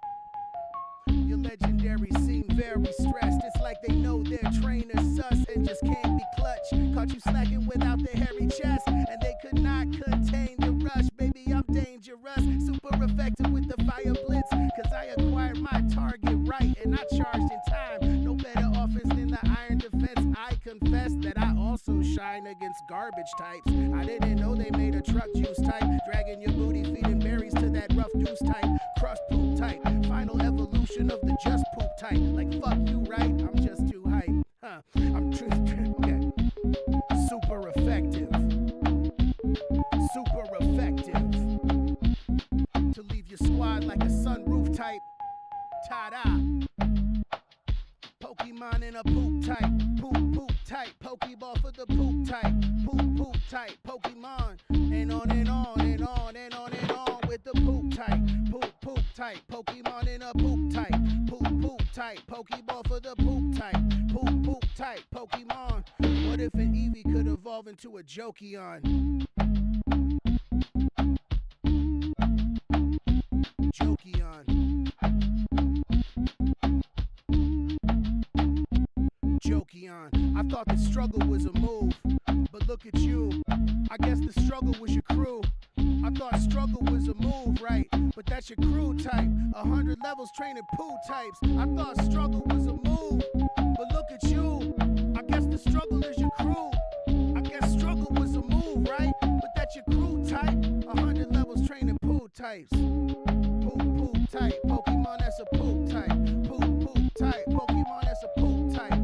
Your legendary seem very stressed. It's like they know their trainers sus and just can't be clutch. Caught you slacking without the hairy chest, and they could not contain the rush. Baby, I'm dangerous, super effective with the fire blitz. Cause I acquired my target right, and I charged in time. No better offense than the iron defense. I confess that I also shine against garbage types. I didn't know they made a truck juice type. Dragging your booty, feeding berries to that rough deuce type. Crust poop type, final evolution of the just poop type. Like fuck you, right? I'm just too hype. Huh? I'm truth. Okay. Super effective. Super effective. To leave your squad like a sunroof type. Ta-da. Pokemon in a poop type. Poop type. Pokeball for the poop type. Poop type. Pokemon. And on and on and on and on and on with the poop type. Poop type. Pokemon in a poop type. Poop type. Pokeball for the poop type. Poop type. Pokemon. What if an Eevee could evolve into a Jokeon? Jokeon. I thought the struggle was a move, but look at you. I guess the struggle was your crew. I thought struggle was a move, right? But that's your crew type. 100 levels training poo types. I thought struggle was a move, but look at you. I guess the struggle is your crew. I guess struggle was a move, right? But that's your crew type. 100 levels training poo types. Poop type. Pokemon that's a poop type. Poop type. Pokemon that's a poop type.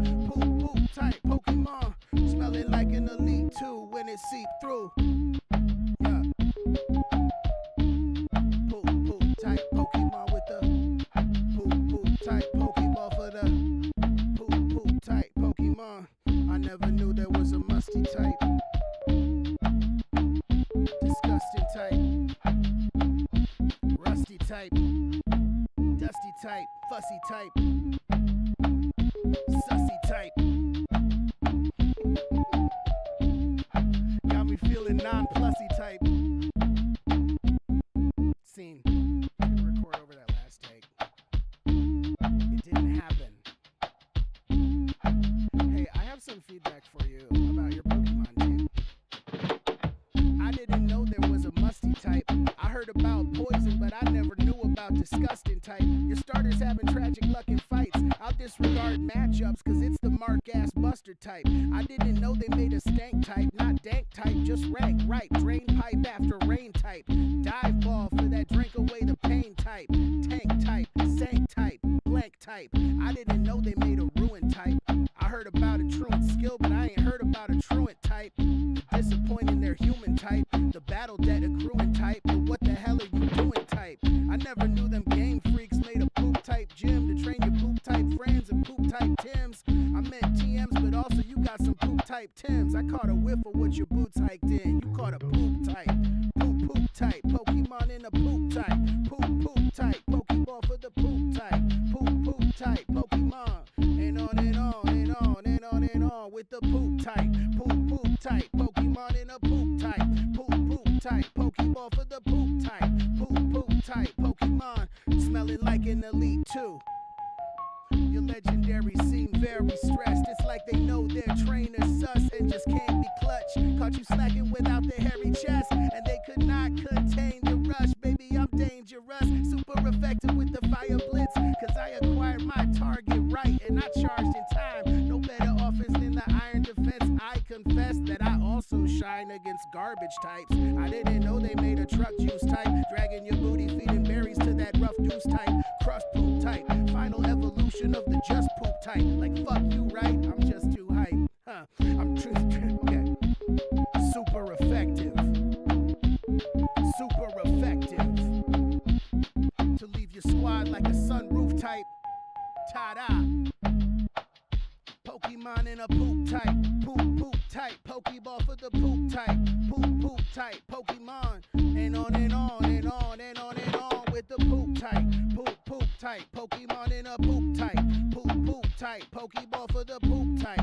disregard matchups, cause it's the mark-ass buster type. I didn't know they made a stank type, not dank type, just rank, right, drain pipe after rain type, dive ball for that drink away the pain type, tank type, sank type, blank type. I didn't know they made a ruin type. I heard about a truant skill, but I ain't heard about a truant type. The disappointing their human type, the battle debt accruing type, but what the hell are you doing type? I never knew them game freaks made a poop type gym to train your poop type friends and poop type Tims. I meant TMs, but also you got some poop type Tims. I caught a whiff of what your boots hiked in. You caught a poop type, poop type, Pokemon in a poop type, poop type, Pokeball for the poop type, poop type, Pokemon, and on and on and on and on and on with the poop type, poop type, Pokemon in a poop type, poop type, Pokeball for the poop type, poop type, Pokemon, smelling like an elite too. Your legendary seem very stressed. It's like they know their trainer's sus and just can't be clutch. Caught you slacking without the hairy chest, and they could not contain the rush. Baby, I'm dangerous, super effective with the fire blitz, cause I acquired my target right and I charged in time. No better offense than the iron defense. I confess that I also shine against garbage types. I didn't know they made a truck juice type, dragging your booty, feeding berries to that rough deuce type, crust poop type, final evolution of the just poop type. Like fuck you, right? I'm just too hype. Huh? I'm truth. Okay. Super effective. Super effective. To leave your squad like a sunroof type. Ta-da. Pokemon in a poop type, poop type, Pokeball for the poop type, poop type, Pokemon, and on and on and on and on and on with the poop type, poop type, Pokemon in a poop type, poop type, Pokeball for the poop type,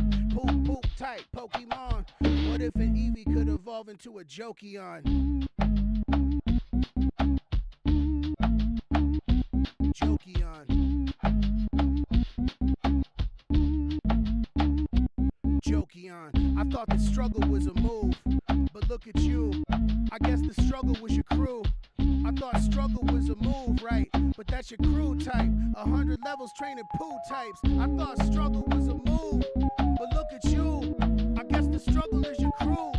poop type, Pokemon. What if an Eevee could evolve into a Jokion? Jokion. I thought the struggle was a move, but look at you. I guess the struggle was your crew. I thought struggle was a move, right? But that's your crew type. 100 levels training poo types. I thought struggle was a move, but look at you. I guess the struggle is your crew.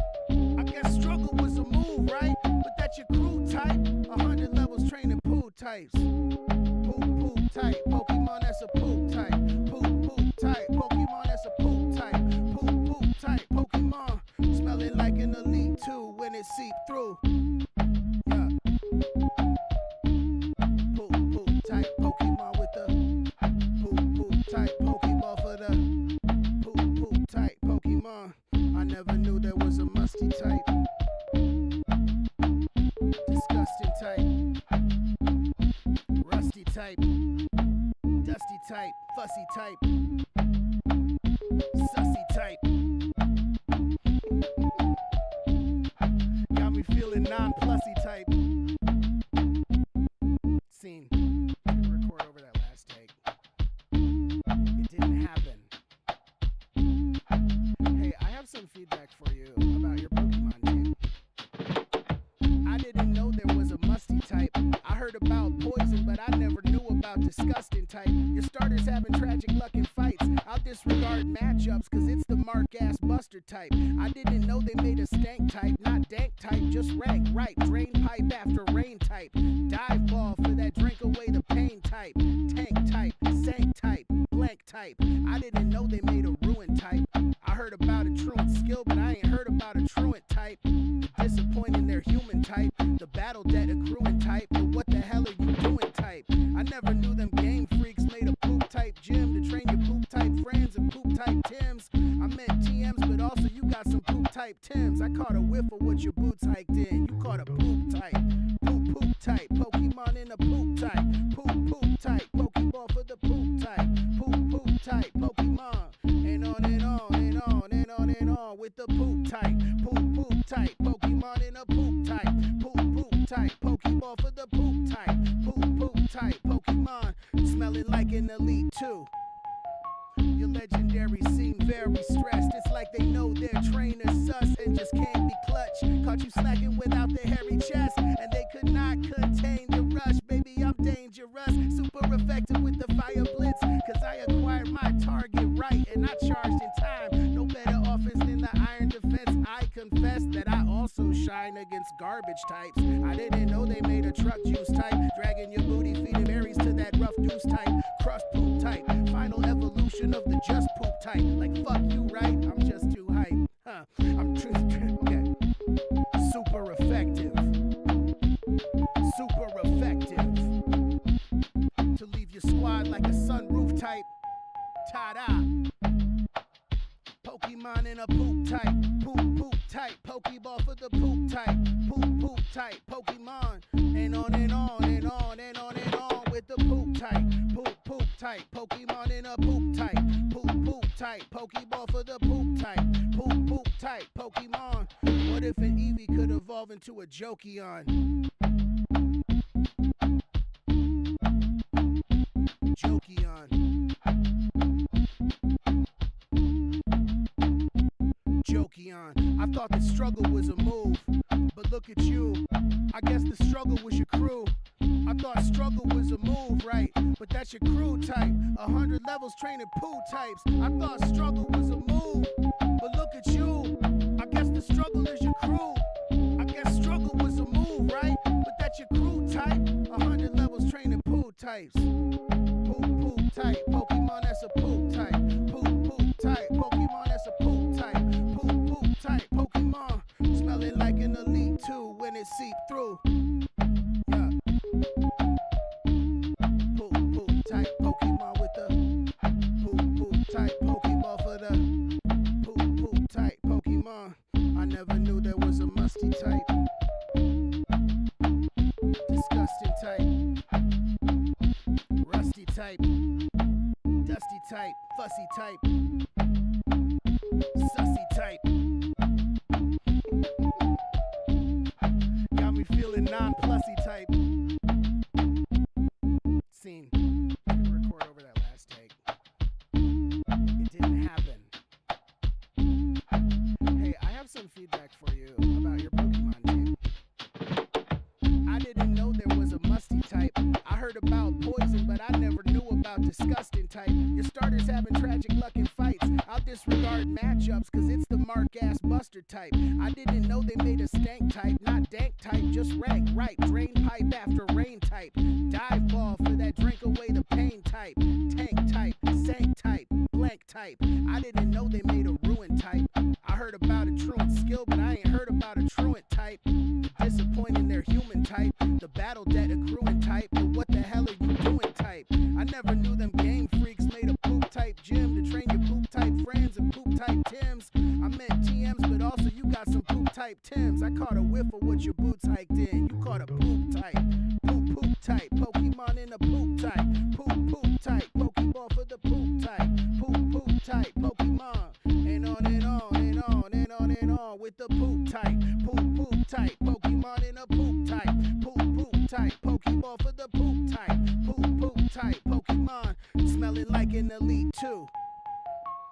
I guess struggle was a move, right? But that's your crew type. 100 levels training poo types. Poop type. Pokemon that's a poop type. Poop type. Pokemon that's a poop type. Poop type. Pokemon smelling like an elite too when it seep through. Yeah. Poop type. Pokemon with the poop type. Pokeball for the poop type. Pokemon. I never knew there was a musty type. Disgusting type. Rusty type. Dusty type. Fussy type. Sussy type. Got me feeling non-plussy type. Scene. I can record over that last take. It didn't happen. Hey, I have some feedback for you about your Pokemon team. I didn't know there was a musty type. I heard about poison, but I never knew about disgusting type. Your starters having tragic luck in fights. I'll disregard matchups, cause it's the mark-ass buster type. I didn't know they made a stank type, not dank type, just rank, right, drain pipe after rain type, dive ball for that drink away the pain type, tank type, sank type, blank type. I didn't know they made a ruin type. I heard about a truant skill, but I ain't heard about a truant type. The disappointing their human type, the battle debt accruing type, but what the hell are you doing type? I never knew them game freaks made a poop type gym to train your poop type friends and poop type Tims. I meant TMs, but also you got some poop type Tims. I caught a whiff of what your boots hiked in. You caught a poop type, poop type, Pokemon in a poop type, poop type, Pokeball for the poop type, poop type, Pokemon, and on and on and on and on and on with the poop type, poop type, Pokemon in a poop type, poop type, Pokeball for the poop type, poop type, Pokemon smelling like an elite too. Your legendary seem very stressed. It's like they know their trainer's sus and just can't be clutch. Caught you slacking without the hairy chest, and they could not contain the rush. Baby, I'm dangerous, super effective with the fire blitz, cause I acquired my not charged in time. No better offense than the iron defense. I confess that I also shine against garbage types. I didn't know they made a truck juice type, dragging your booty, feeding berries to that rough deuce type, crust poop type, final evolution of the just poop type. Like fuck you, right? I'm just too hype. I'm truth. Okay. Super effective. Super effective. To leave your squad like a sunroof type. Ta-da. Pokemon in a poop type. Poop type. Pokeball for the poop type. Poop type. Pokemon. And on and on and on and on and on with the poop type. Poop type. Pokemon in a poop type. Poop type. Pokeball for the poop type. Poop type. Pokemon. What if an Eevee could evolve into a Jokeon? Jokeon. I thought that struggle was a move, but look at you. I guess the struggle was your crew. I thought struggle was a move, right? But that's your crew type. 100 levels training poo types. I thought struggle was a move, but look at you. I guess the struggle is your crew. I guess struggle was a move, right? But that's your crew type. 100 levels training poo types. Poop type. Pokemon that's a poop type. Poop type. Pokemon that's a poop type. Poop type. Pokemon smelling like an elite too when it seep through. Yeah. Poop type. Pokemon with the poop type. Pokeball for the poop type. Pokemon. I never knew there was a musty type. Disgusting type. Rusty type. Dusty type. Fussy type. Sussy type. Got me feeling non-plussy type. Scene. I can record over that last take. It didn't happen. Hey, I have some feedback for you about your Pokemon team. I didn't know there was a musty type. I heard about poison, but I never knew about disgusting type. Your starters having tragic luck in fights. I'll disregard matchups, cause it's the mark-ass buster type. I didn't know they made a stank type, not dank type, just rank, right, drain pipe after rain type. Dive ball for that drink away the pain type. Tank type, sank type, blank type. I didn't know they made a ruin type. I heard about a truant skill, but I ain't heard about a truant type. The disappointing their human type, the battle debt accruing type, but what the hell are you doing type? I never knew them game freaks made a poop type gym to train your poop type friends and poop type Tims. I meant TMs, but also you got some poop type Tims. I caught a whiff of what your boots hiked in. You caught a poop type. Poop type. Pokemon in a poop type. Poop type. Pokeball for the poop type. Poop type. Pokemon. And on and on and on and on and on with the poop type. Poop type. Pokemon in a poop type. Poop type. Pokeball for the poop type. Poop type. Pokemon smelling like an elite too.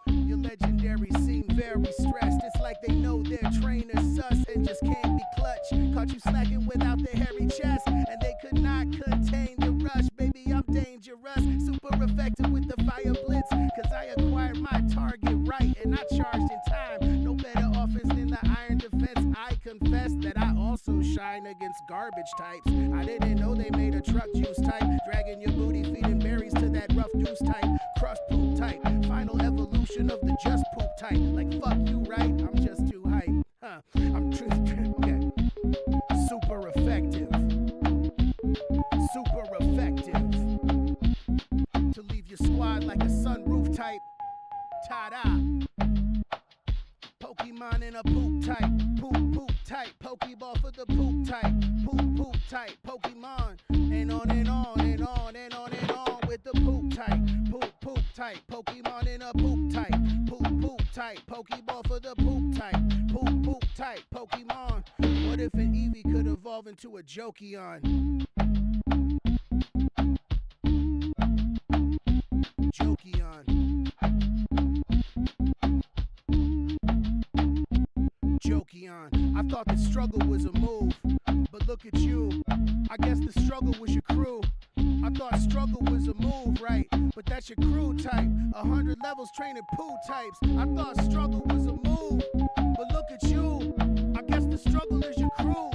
Your legendary seem very stressed. It's like they know their trainer's sus and just can't be clutch. Caught you slacking without the hairy chest, and they could not contain the rush. Baby, I'm dangerous, super effective with the fire blitz. Cause I acquired my target right, and I charged in time. No better offense than the iron defense. I confess that I also shine against garbage types. I didn't know they made a truck juice type, dragging your booty, feeding berries to that rough deuce type, crust poop type, final evolution of the just poop type. Like fuck you, right? I'm just too hype. I'm truth. Okay. Super effective. Super effective. To leave your squad like a sunroof type. Ta-da. Pokemon in a poop type. Poop type. Pokeball for the poop type. Poop type. Pokemon. And on and on and on and on and on with the poop type. Poop type. Pokemon in a poop type. Poop type. Pokeball for the poop type. Poop type. Pokemon. What if an Eevee could evolve into a Jokeon? Jokeon. I thought the struggle was a move, but look at you. I guess the struggle was your crew. I thought struggle was a move, right? But that's your crew type. 100 levels training poo types. I thought struggle was a move, but look at you. I guess the struggle is your crew.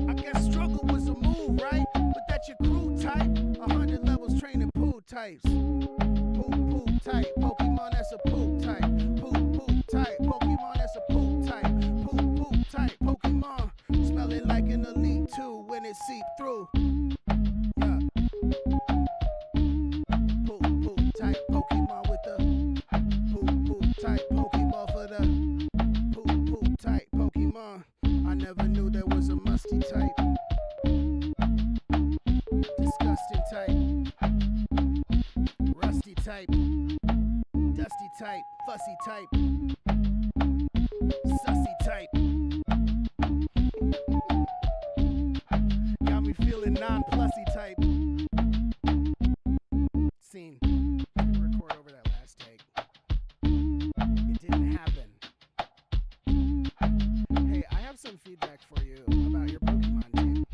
I guess struggle was a move, right? But that's your crew type. 100 levels training poo types. Poop type. Pokemon, that's a poop type. Poop type. Pokemon, that's a poop type. Poop type. Pokemon, smelling like an elite two when it seep through. Yeah. Poop type. Pokemon with the poop type. Pokeball for the poop type. Pokemon, I never knew there was a musty type. Disgusting type. Rusty type. Dusty type. Fussy type. Sussy type. Got me feeling non-plussy type. Scene. Record over that last take. It didn't happen. Hey, I have some feedback for you about your Pokemon team.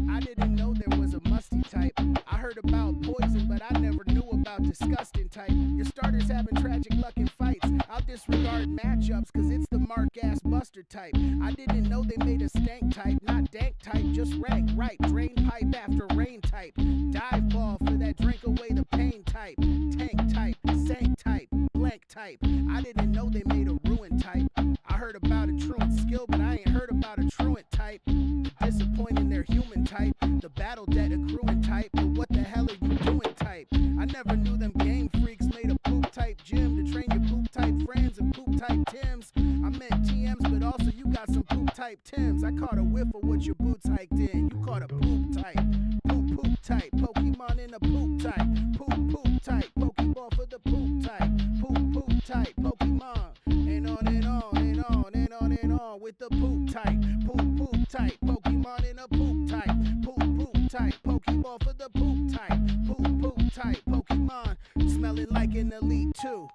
I didn't know there was a musty type. I heard about poison, but I never knew about disgusting type. Your starters having tragic luck in fights. I'll disregard matchups, cause it's the mark-ass buster type. I didn't know they made a stank type, not dank type, just rank, right, drain pipe after rain type. Dive ball for that drink away the pain type. Tank type, sank type, blank type. I didn't know they made a ruin type. I heard about a truant skill, but I ain't heard about a truant type. The disappointing their human type, the battle debt accruing type, but what the hell are you doing type? I never knew them game freaks made a poop type gym to train your poop type friends and poop type Tims. I meant TMs, but also you got some poop type Tims. I caught a whiff of what your boots hiked in. You caught a poop type. Poop type. Pokemon in a poop type. Poop type. Pokeball for the poop type. Poop type. Pokemon. And on and on and on and on and on with the poop type. Poop type. Pokemon in a poop type. Poop type. Pokeball for the poop type. Poop type. Pokemon smelling like an elite two.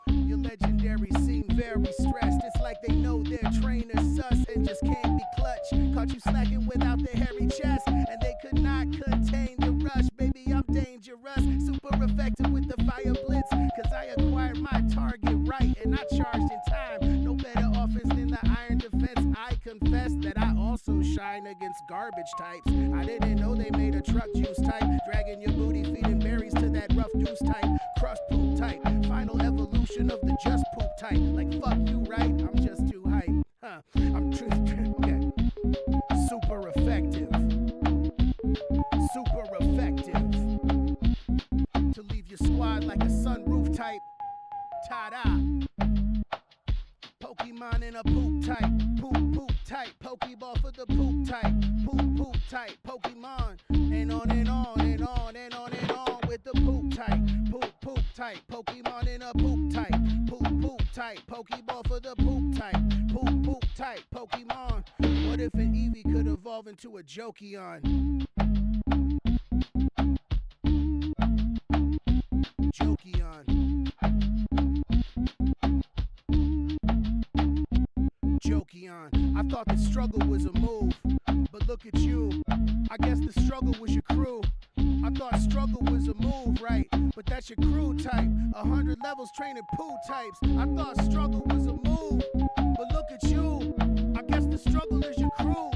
Your legendary seem very stressed. It's like they know their trainer's sus and just can't be clutch. Caught you slacking without the hairy chest, and they could not contain the rush. Baby, I'm dangerous, super effective with the fire blitz, cause I acquired my target right and I charged in time. No better offense than the iron defense. I confess that I also shine against garbage types. I didn't know they made a truck juice type, dragging your booty, feeding berries to that rough deuce type. Crust poop type, final evolution of the just poop type. Like fuck you, right? I'm just too hype. Huh? I'm okay. Super effective. Super effective. To leave your squad like a sunroof type. Ta-da. Pokemon in a poop type. Poop type. Pokeball for the poop type. Poop type. Pokemon. And on and on and on and on and on with the poop type. Poop type. Pokemon in a poop type. Poop type. Pokeball for the poop type. Poop type. Pokemon. What if an Eevee could evolve into a Jokion? Jokion. I thought the struggle was a move, but look at you. I guess the struggle was your crew. I thought struggle was a move, right? But that's your crew type. 100 levels training poo types. I thought struggle was a move, but look at you. I guess the struggle is your crew.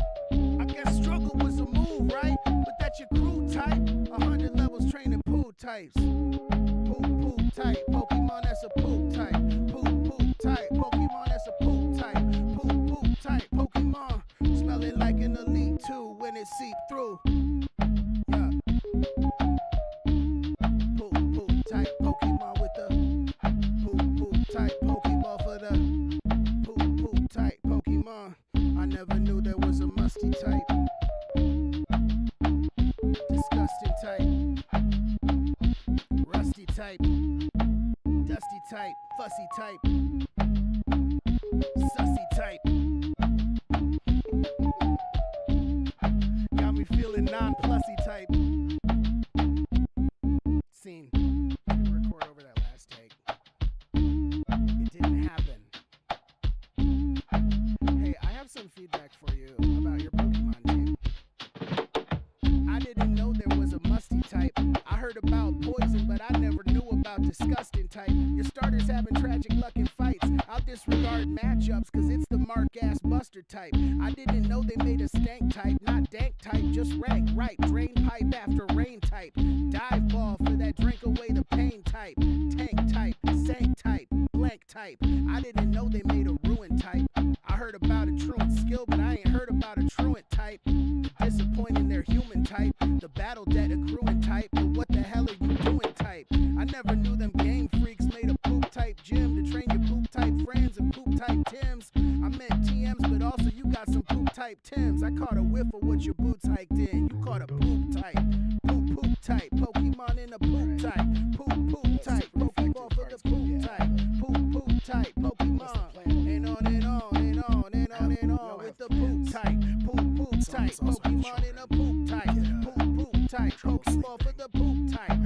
I guess struggle was a move, right? But that's your crew type. 100 levels training poo types. Poop type. Pokemon, that's a poop type. Poop type. Pokemon, that's a poop type. Poop type. Pokemon smelling like an elite two when it seep through. Yeah. Poop type. Pokemon with the poop type. Pokeball for the poop type. Pokemon. I never knew there was a musty type. Disgusting type. Rusty type. Dusty type. Fussy type. Sussy type. Got me feeling non-plussy type. Scene. Record over that last take. It didn't happen. Hey, I have some feedback for you about your Pokemon team. I didn't know there was a musty type. I heard about poison, but I disgusting type. Your starters having tragic luck in fights. I'll disregard matchups, cause it's the mark-ass buster type. I didn't know they made a stank type, not dank type, just rank, right, drain pipe after rain type. Dive ball for that drink away the pain type. Tank type, sank type, blank type. I didn't know they made a ruin type. I heard about a truant skill, but I ain't heard about a truant type. The disappointing their human type, the battle debt accruing type, the what the hell are you doing type. I never knew them game freaks made a poop type gym to train your poop type friends and poop type Tims. I meant TMs, but also you got some poop type Tims. I caught a whiff of what your boots hiked in. You caught a poop type, poop type, Pokemon in a poop type, poop type, Pokeball for the poop type, poop type, Pokemon, and on and on and on and on and on with the poop type, poop type, Pokemon in a poop type, poop type, Pokeball for the poop type,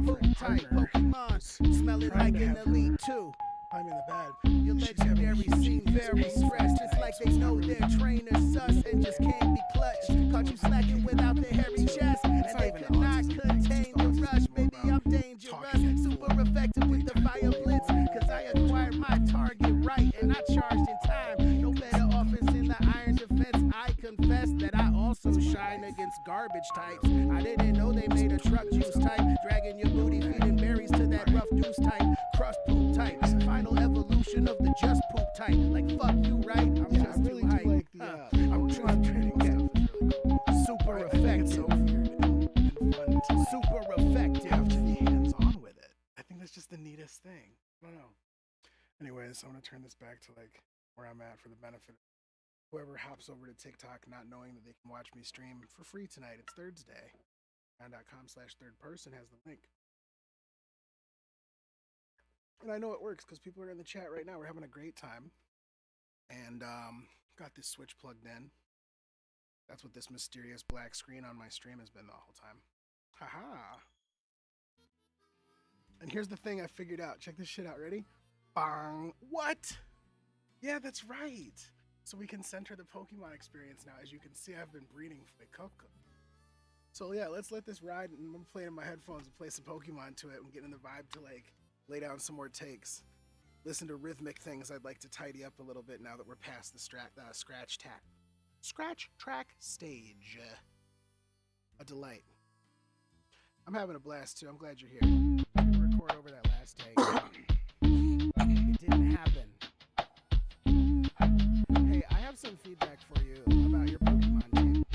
poop type, Pokemon, smelling like an Elite 2. I'm in the bed. Your legendary seem very stressed. It's like they know their trainer's sus and just can't be clutched. Caught you slacking without the hairy chest, and they could not contain the rush. Baby, I'm dangerous, super effective with the fire blitz. Cause I acquired my target right, and I charged in time. No better offense in the iron defense. I confess that I also shine against garbage types. I didn't know they made a truck juice type, dragging your booty, feeding berries to that rough deuce type, crust poop type. Final evolution of the just poop type. Like fuck you, right? I'm just I really too hype. Like the I'm trying to get super effective. So weird and fun to like, super effective. You have to be hands on with it. I think that's just the neatest thing. I don't know. Anyways, I'm gonna turn this back to like where I'm at for the benefit of whoever hops over to TikTok not knowing that they can watch me stream for free tonight. It's Thursday. .com/thirdperson has the link. And I know it works because people are in the chat right now. We're having a great time. And got this switch plugged in. That's what this mysterious black screen on my stream has been the whole time. Haha. And here's the thing I figured out. Check this shit out. Ready? Bang. What? Yeah, that's right. So we can center the Pokemon experience now. As you can see, I've been breeding Fuecoco. So yeah, let's let this ride. And I'm playing in my headphones and play some Pokemon to it and get in the vibe to like lay down some more takes. Listen to rhythmic things I'd like to tidy up a little bit now that we're past the scratch track stage. A delight. I'm having a blast too. I'm glad you're here. I'm gonna record over that last take. It didn't happen. Hey, I have some feedback for you about your Pokemon team.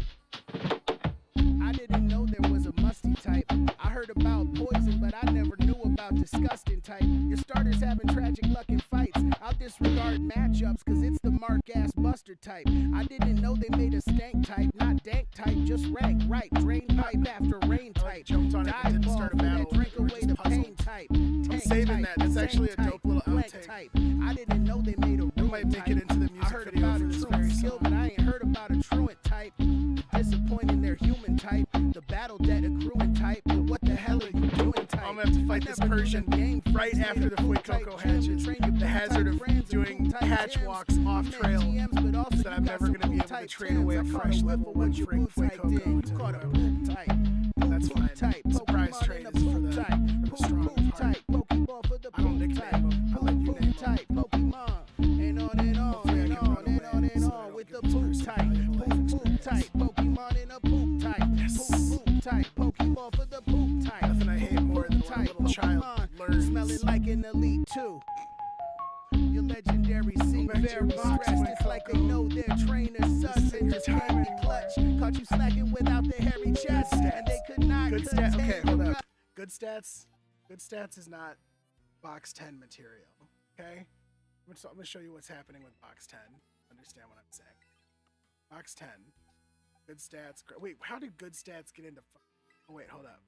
I didn't know there was a musty type. I heard about poison, but I never knew about disgusting type. Your starters having tragic luck in fights. I'll disregard matchups, cause it's the mark-ass buster type. I didn't know they made a stank type, not dank type, just rank, right, drain pipe after rain type. Jumped on it, didn't start a battle. Drink away the pain type. I'm saving that. That's actually a dope little outtake. I didn't know they made a ruin might make it into the music video for this very skill, but I ain't heard about a truant type. Disappointing their human type, the battle debt accruing type, but what the hell are you doing type? I'm gonna have to fight this Persian right after the Fuecoco hatches. The hazard of doing hatch walks off trail, so that I'm never gonna be able to trade away a fresh level 1 Fuecoco to that's fine. Surprise trade is for the strong type. I don't nickname them. I'll let you name them. Pokemon, and on and on and on and on and on with the poop type. Poop type. Pokemon in a poop type. Poop type. Pokeball for the poop type. Nothing I hate more than when a little child learns. Smelling like an Elite 2. Your legendary seem very stressed. It's like they know their trainer's sus and just can't be clutch. Caught you slacking without the hairy chest, and they could not contain. Okay, hold up. Good stats is not box 10 material. Okay, I'm gonna show you what's happening with box 10. Understand what I'm saying? Box 10. Good stats. Wait, how did good stats get into? Oh wait, hold up.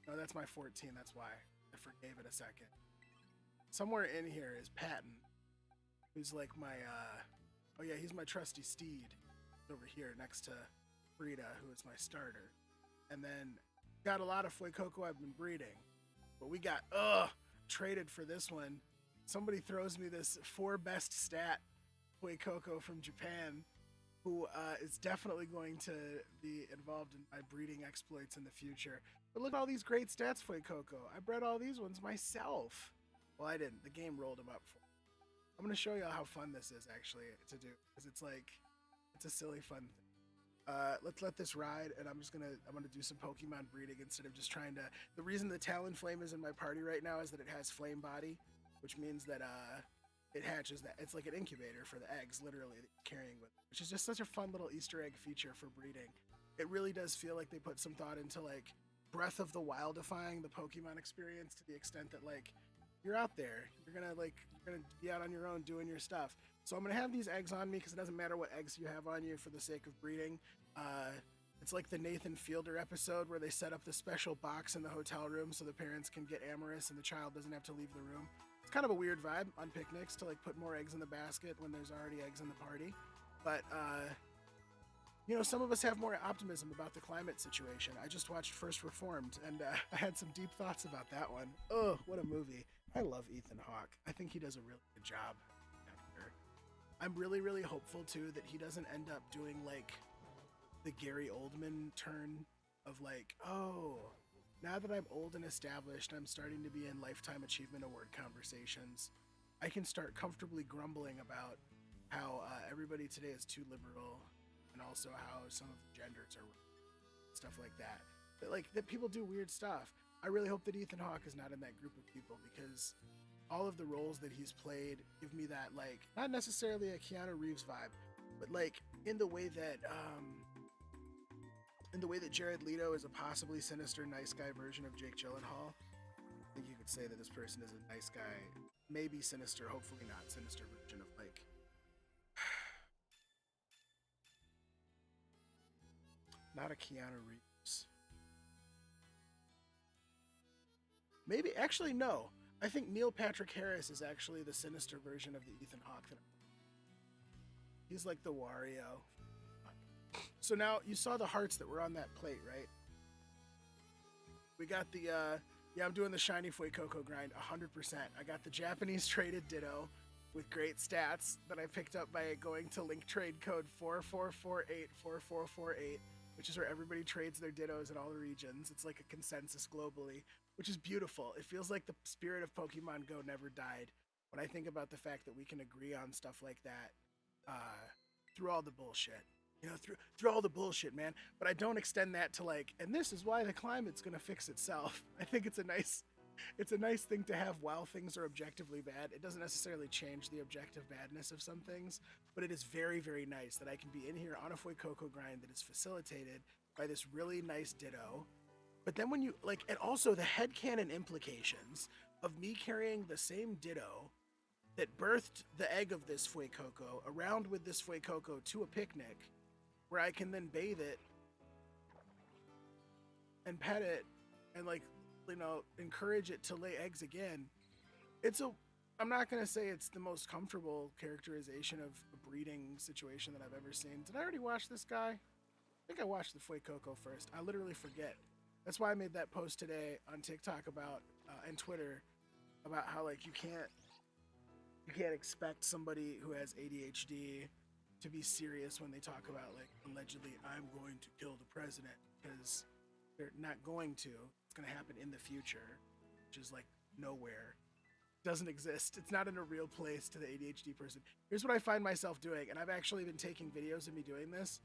No, that's my 14. That's why I forgave it a second. Somewhere in here is Patton, who's like my, oh yeah, he's my trusty steed over here next to Frida, who is my starter. And then got a lot of Fuecoco I've been breeding, but we got, traded for this one. Somebody throws me this 4 best stat Fuecoco from Japan, who is definitely going to be involved in my breeding exploits in the future. But look at all these great stats, Fuecoco. I bred all these ones myself. Well, I didn't. The game rolled them up for me. I'm going to show you how fun this is, actually, to do. Because it's like, it's a silly, fun thing. Let's let this ride, and I'm gonna do some Pokemon breeding instead of just trying to. The reason the Talonflame is in my party right now is that it has Flame Body, which means that it hatches that. It's like an incubator for the eggs, literally, that you're carrying with it, which is just such a fun little Easter egg feature for breeding. It really does feel like they put some thought into like Breath of the Wildifying the Pokemon experience to the extent that like you're out there, you're gonna be out on your own doing your stuff. So I'm gonna have these eggs on me because it doesn't matter what eggs you have on you for the sake of breeding. It's like the Nathan Fielder episode where they set up the special box in the hotel room so the parents can get amorous and the child doesn't have to leave the room. It's kind of a weird vibe on picnics to like put more eggs in the basket when there's already eggs in the party. But you know, some of us have more optimism about the climate situation. I just watched First Reformed, and I had some deep thoughts about that one. Oh, what a movie. I love Ethan Hawke. I think he does a really good job. I'm really, really hopeful, too, that he doesn't end up doing, like, the Gary Oldman turn of, like, oh, now that I'm old and established, I'm starting to be in Lifetime Achievement Award conversations. I can start comfortably grumbling about how everybody today is too liberal, and also how some of the genders are stuff like that. But like that people do weird stuff. I really hope that Ethan Hawke is not in that group of people because all of the roles that he's played give me that like not necessarily a Keanu Reeves vibe, but like in the way that Jared Leto is a possibly sinister nice guy version of Jake Gyllenhaal. I think you could say that this person is a nice guy, maybe sinister, hopefully not sinister version of like not a Keanu Reeves. Maybe, actually, no. I think Neil Patrick Harris is actually the sinister version of the Ethan Hawke. He's like the Wario. So now, you saw the hearts that were on that plate, right? We got the, yeah, I'm doing the shiny Fuecoco grind 100%. I got the Japanese traded Ditto with great stats that I picked up by going to link trade code 44484448. Which is where everybody trades their Dittos in all the regions. It's like a consensus globally, which is beautiful. It feels like the spirit of Pokemon Go never died when I think about the fact that we can agree on stuff like that through all the bullshit. You know, through all the bullshit, man. But I don't extend that to like, and this is why the climate's gonna fix itself. I think it's a nice thing to have while things are objectively bad. It doesn't necessarily change the objective badness of some things, but it is very, very nice that I can be in here on a Fuecoco grind that is facilitated by this really nice Ditto. But then when you, like, and also the headcanon implications of me carrying the same Ditto that birthed the egg of this Fuecoco around with this Fuecoco to a picnic where I can then bathe it and pet it and, like, you know, encourage it to lay eggs again. I'm not going to say it's the most comfortable characterization of a breeding situation that I've ever seen. Did I already watch this guy? I think I watched the Fuecoco first. I literally forget. That's why I made that post today on TikTok about, and Twitter, about how, like, you can't expect somebody who has ADHD to be serious when they talk about, like, allegedly, I'm going to kill the president, because they're not going to. It's going to happen in the future, which is like nowhere. It doesn't exist. It's not in a real place to the ADHD person. Here's what I find myself doing, and I've actually been taking videos of me doing this,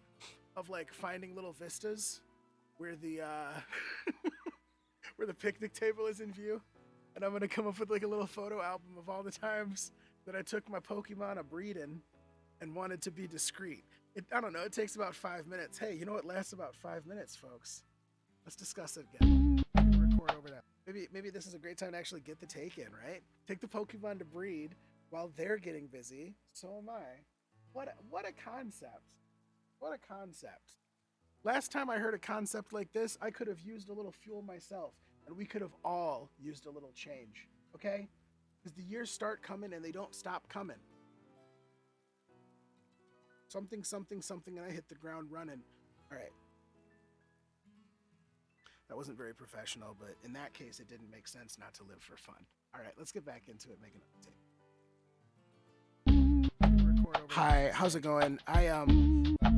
of like finding little vistas where the where the picnic table is in view, and I'm gonna come up with like a little photo album of all the times that I took my Pokemon a breeding and wanted to be discreet. I don't know. It takes about 5 minutes. Hey, you know what lasts about 5 minutes, folks? Let's discuss it again. Record over that. Maybe this is a great time to actually get the take in, right? Take the Pokemon to breed while they're getting busy. So am I. What a concept. What a concept. Last time I heard a concept like this, I could have used a little fuel myself, and we could have all used a little change, okay? Because the years start coming and they don't stop coming. Something, and I hit the ground running. All right. That wasn't very professional, but in that case, it didn't make sense not to live for fun. All right, let's get back into it, make an update. Hi, how's it going?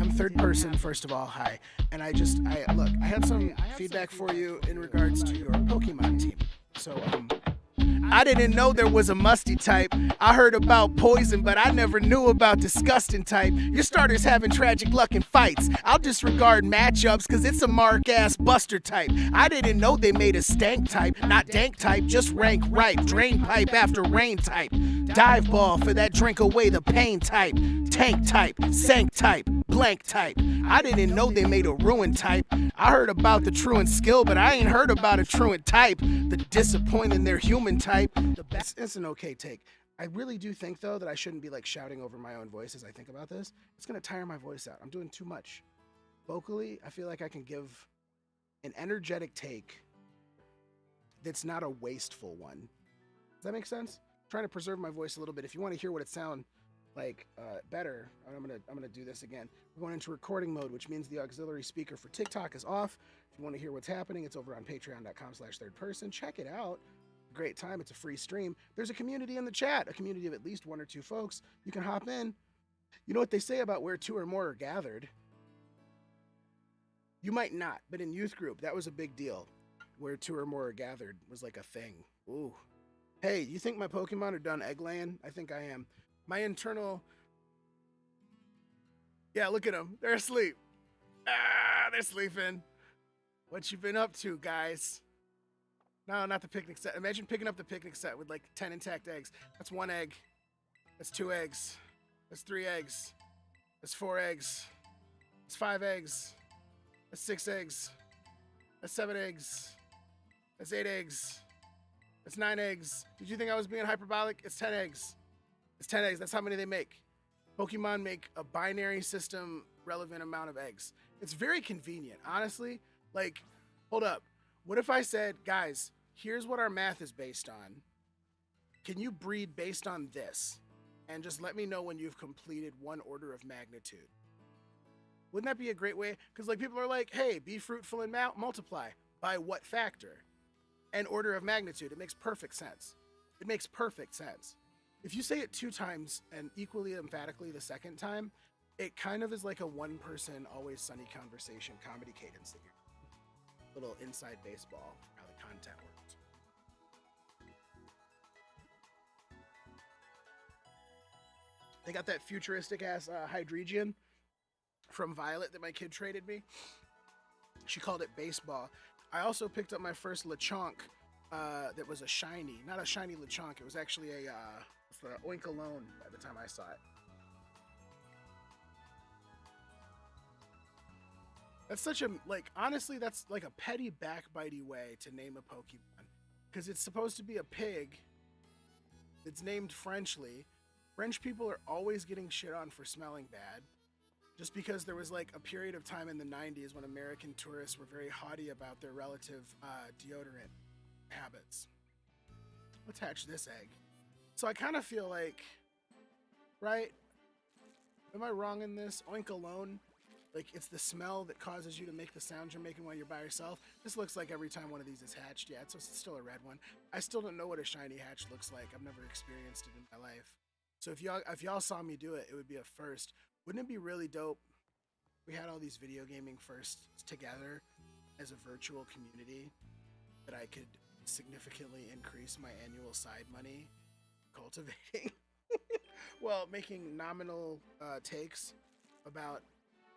I'm third person, first of all. Hi. And I look, I had some feedback for you in regards to your Pokemon team. So, I didn't know there was a musty type. I heard about poison, but I never knew about disgusting type. Your starter's having tragic luck in fights. I'll disregard matchups, cause it's a mark-ass buster type. I didn't know they made a stank type, not dank type, just rank ripe. Drain pipe after rain type. Dive ball for that drink away the pain type. Tank type, sank type, blank type. I didn't know they made a ruin type. I heard about the truant skill, but I ain't heard about a truant type. The disappointing their human type. It's an okay take. I really do think, though, that I shouldn't be like shouting over my own voice as I think about this. It's going to tire my voice out. I'm doing too much. Vocally, I feel like I can give an energetic take that's not a wasteful one. Does that make sense? I'm trying to preserve my voice a little bit. If you want to hear what it sounds like better, I'm gonna do this again. We're going into recording mode, which means the auxiliary speaker for TikTok is off. If you want to hear what's happening, it's over on patreon.com/thirdperson. Check it out. Great time. It's a free stream. There's a community in the chat, a community of at least 1 or 2 folks. You can hop in. You know what they say about where 2 or more are gathered? You might not, but in youth group, that was a big deal. Where 2 or more are gathered was like a thing. Ooh. Hey, you think my Pokemon are done egg laying? I think I am. My internal... Yeah, look at them. They're asleep. They're sleeping. What you been up to, guys? No, not the picnic set. Imagine picking up the picnic set with like 10 intact eggs. That's 1 egg. That's 2 eggs. That's 3 eggs. That's 4 eggs. That's 5 eggs. That's 6 eggs. That's 7 eggs. That's 8 eggs. That's 9 eggs. Did you think I was being hyperbolic? It's 10 eggs. It's 10 eggs. That's how many they make. Pokemon make a binary system relevant amount of eggs. It's very convenient, honestly. Like, hold up. What if I said, guys, here's what our math is based on. Can you breed based on this? And just let me know when you've completed 1 order of magnitude. Wouldn't that be a great way? Because like people are like, hey, be fruitful and multiply. By what factor? And order of magnitude. It makes perfect sense. It makes perfect sense. If you say it 2 times and equally emphatically the second time, it kind of is like a one-person, always sunny conversation comedy cadence that you're little inside baseball, how the content works. They got that futuristic ass Hydreigon from Violet that my kid traded me. She called it baseball. I also picked up my first Lechonk that was a shiny. Not a shiny Lechonk. It was actually a Oinkalone by the time I saw it. That's such a, like, honestly, that's like a petty backbitey way to name a Pokemon. Because it's supposed to be a pig that's named Frenchly. French people are always getting shit on for smelling bad. Just because there was like a period of time in the 90s when American tourists were very haughty about their relative deodorant habits. Let's hatch this egg. So I kind of feel like, right? Am I wrong in this? Oinkalone? Like, it's the smell that causes you to make the sounds you're making while you're by yourself. This looks like every time one of these is hatched. Yeah, it's still a red one. I still don't know what a shiny hatch looks like. I've never experienced it in my life. So if y'all saw me do it, it would be a first. Wouldn't it be really dope? We had all these video gaming firsts together as a virtual community that I could significantly increase my annual side money cultivating. Well, making nominal takes about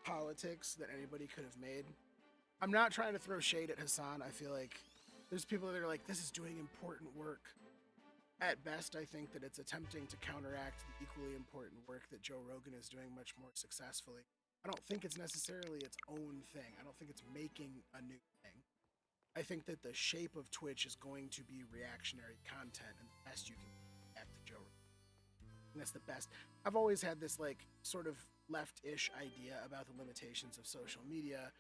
politics that anybody could have made. I'm not trying to throw shade at Hassan. I feel like there's people that are like, this is doing important work. At best, I think that it's attempting to counteract the equally important work that Joe Rogan is doing much more successfully. I don't think it's necessarily its own thing. I don't think it's making a new thing. I think that the shape of Twitch is going to be reactionary content, and the best you can react to Joe Rogan. And that's the best. I've always had this like sort of left-ish idea about the limitations of social media.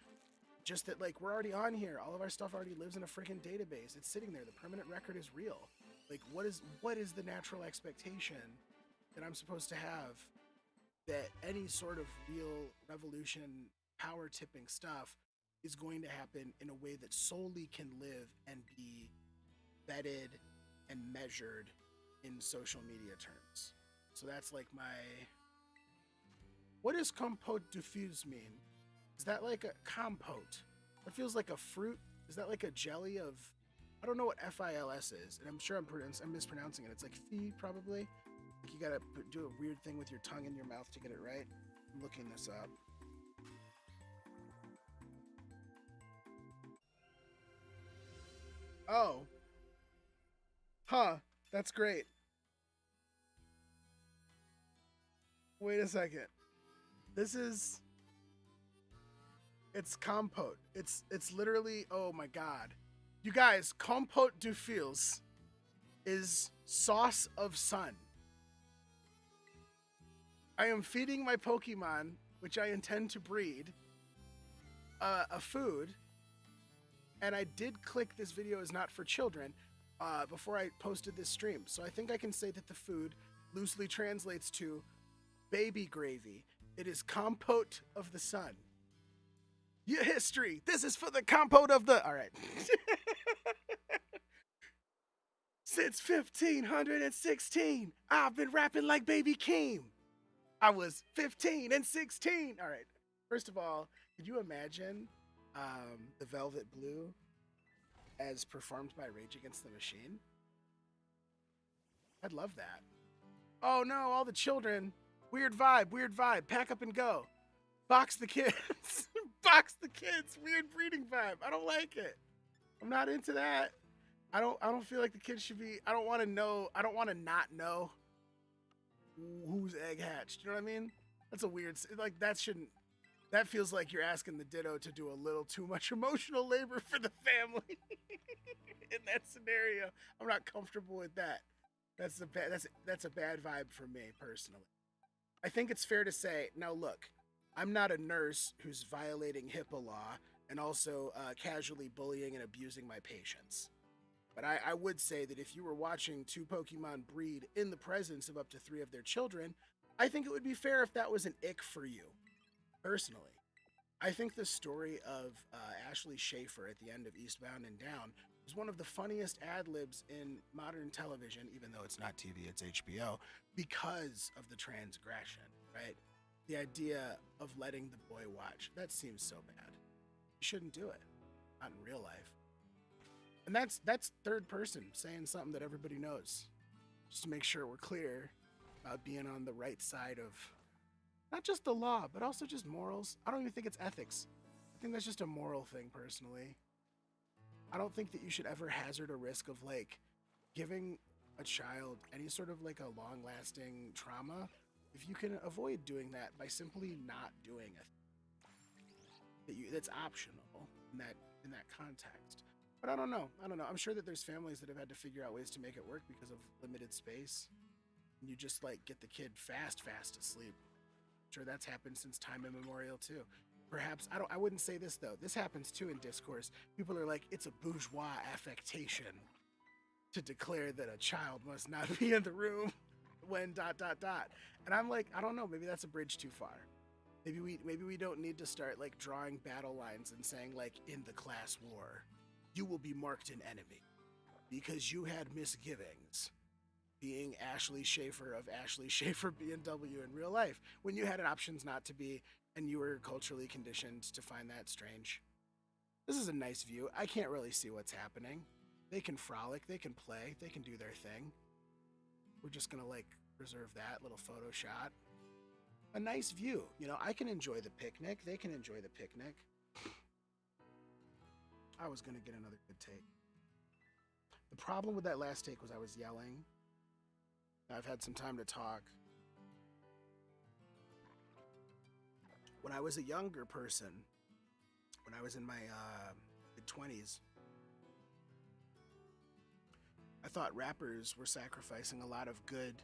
Just that like we're already on here. All of our stuff already lives in a freaking database. It's sitting there. The permanent record is real. Like, what is the natural expectation that I'm supposed to have that any sort of real revolution, power-tipping stuff is going to happen in a way that solely can live and be vetted and measured in social media terms? So that's like my... What does compote diffuse mean? Is that like a compote? That feels like a fruit. Is that like a jelly of? I don't know what FILS is, and I'm sure I'm mispronouncing it. It's like fee probably. Like you gotta do a weird thing with your tongue in your mouth to get it right. I'm looking this up. Oh. Huh. That's great. Wait a second. This is it's compote. It's literally, oh my god. You guys, compote du fils is sauce of sun. I am feeding my Pokemon, which I intend to breed, a food, and I did click this video is not for children before I posted this stream. So I think I can say that the food loosely translates to baby gravy. It is compote of the sun. Your history. This is for the compote of the. All right. Since 1516, I've been rapping like Baby Keem. I was 15 and 16. All right. First of all, could you imagine the Velvet Blue as performed by Rage Against the Machine? I'd love that. Oh no, all the children. Weird vibe. Pack up and go. Box the kids. Box the kids. Weird breeding vibe. I don't like it. I'm not into that. I don't feel like the kids should be. I don't want to know. I don't want to not know who's egg hatched. You know what I mean? That's a weird. Like that shouldn't. That feels like you're asking the Ditto to do a little too much emotional labor for the family in that scenario. I'm not comfortable with that. That's a bad vibe for me personally. I think it's fair to say, now look, I'm not a nurse who's violating HIPAA law and also casually bullying and abusing my patients. But I would say that if you were watching two Pokemon breed in the presence of up to 3 of their children, I think it would be fair if that was an ick for you, personally. I think the story of Ashley Schaefer at the end of Eastbound and Down is one of the funniest ad-libs in modern television, even though it's not TV, it's HBO, because of the transgression, right? The idea of letting the boy watch, that seems so bad. You shouldn't do it, not in real life. And that's third person saying something that everybody knows, just to make sure we're clear about being on the right side of not just the law, but also just morals. I don't even think it's ethics. I think that's just a moral thing, personally. I don't think that you should ever hazard a risk of like giving a child any sort of like a long-lasting trauma if you can avoid doing that by simply not doing it. That's optional in that context. But I don't know. I'm sure that there's families that have had to figure out ways to make it work because of limited space. And you just like get the kid fast asleep. I'm sure that's happened since time immemorial too. Perhaps I wouldn't say this though. This happens too in discourse. People are like, it's a bourgeois affectation to declare that a child must not be in the room when ... And I'm like, I don't know. Maybe that's a bridge too far. Maybe we don't need to start like drawing battle lines and saying like in the class war, you will be marked an enemy because you had misgivings being Ashley Schaefer of Ashley Schaefer B&W in real life when you had options not to be and you were culturally conditioned to find that strange. This is a nice view. I can't really see what's happening. They can frolic, they can play, they can do their thing. We're just gonna like reserve that little photo shot. A nice view. You know, I can enjoy the picnic. They can enjoy the picnic. I was gonna get another good take. The problem with that last take was I was yelling. I've had some time to talk. When I was a younger person, when I was in my mid-20s, I thought rappers were sacrificing a lot of good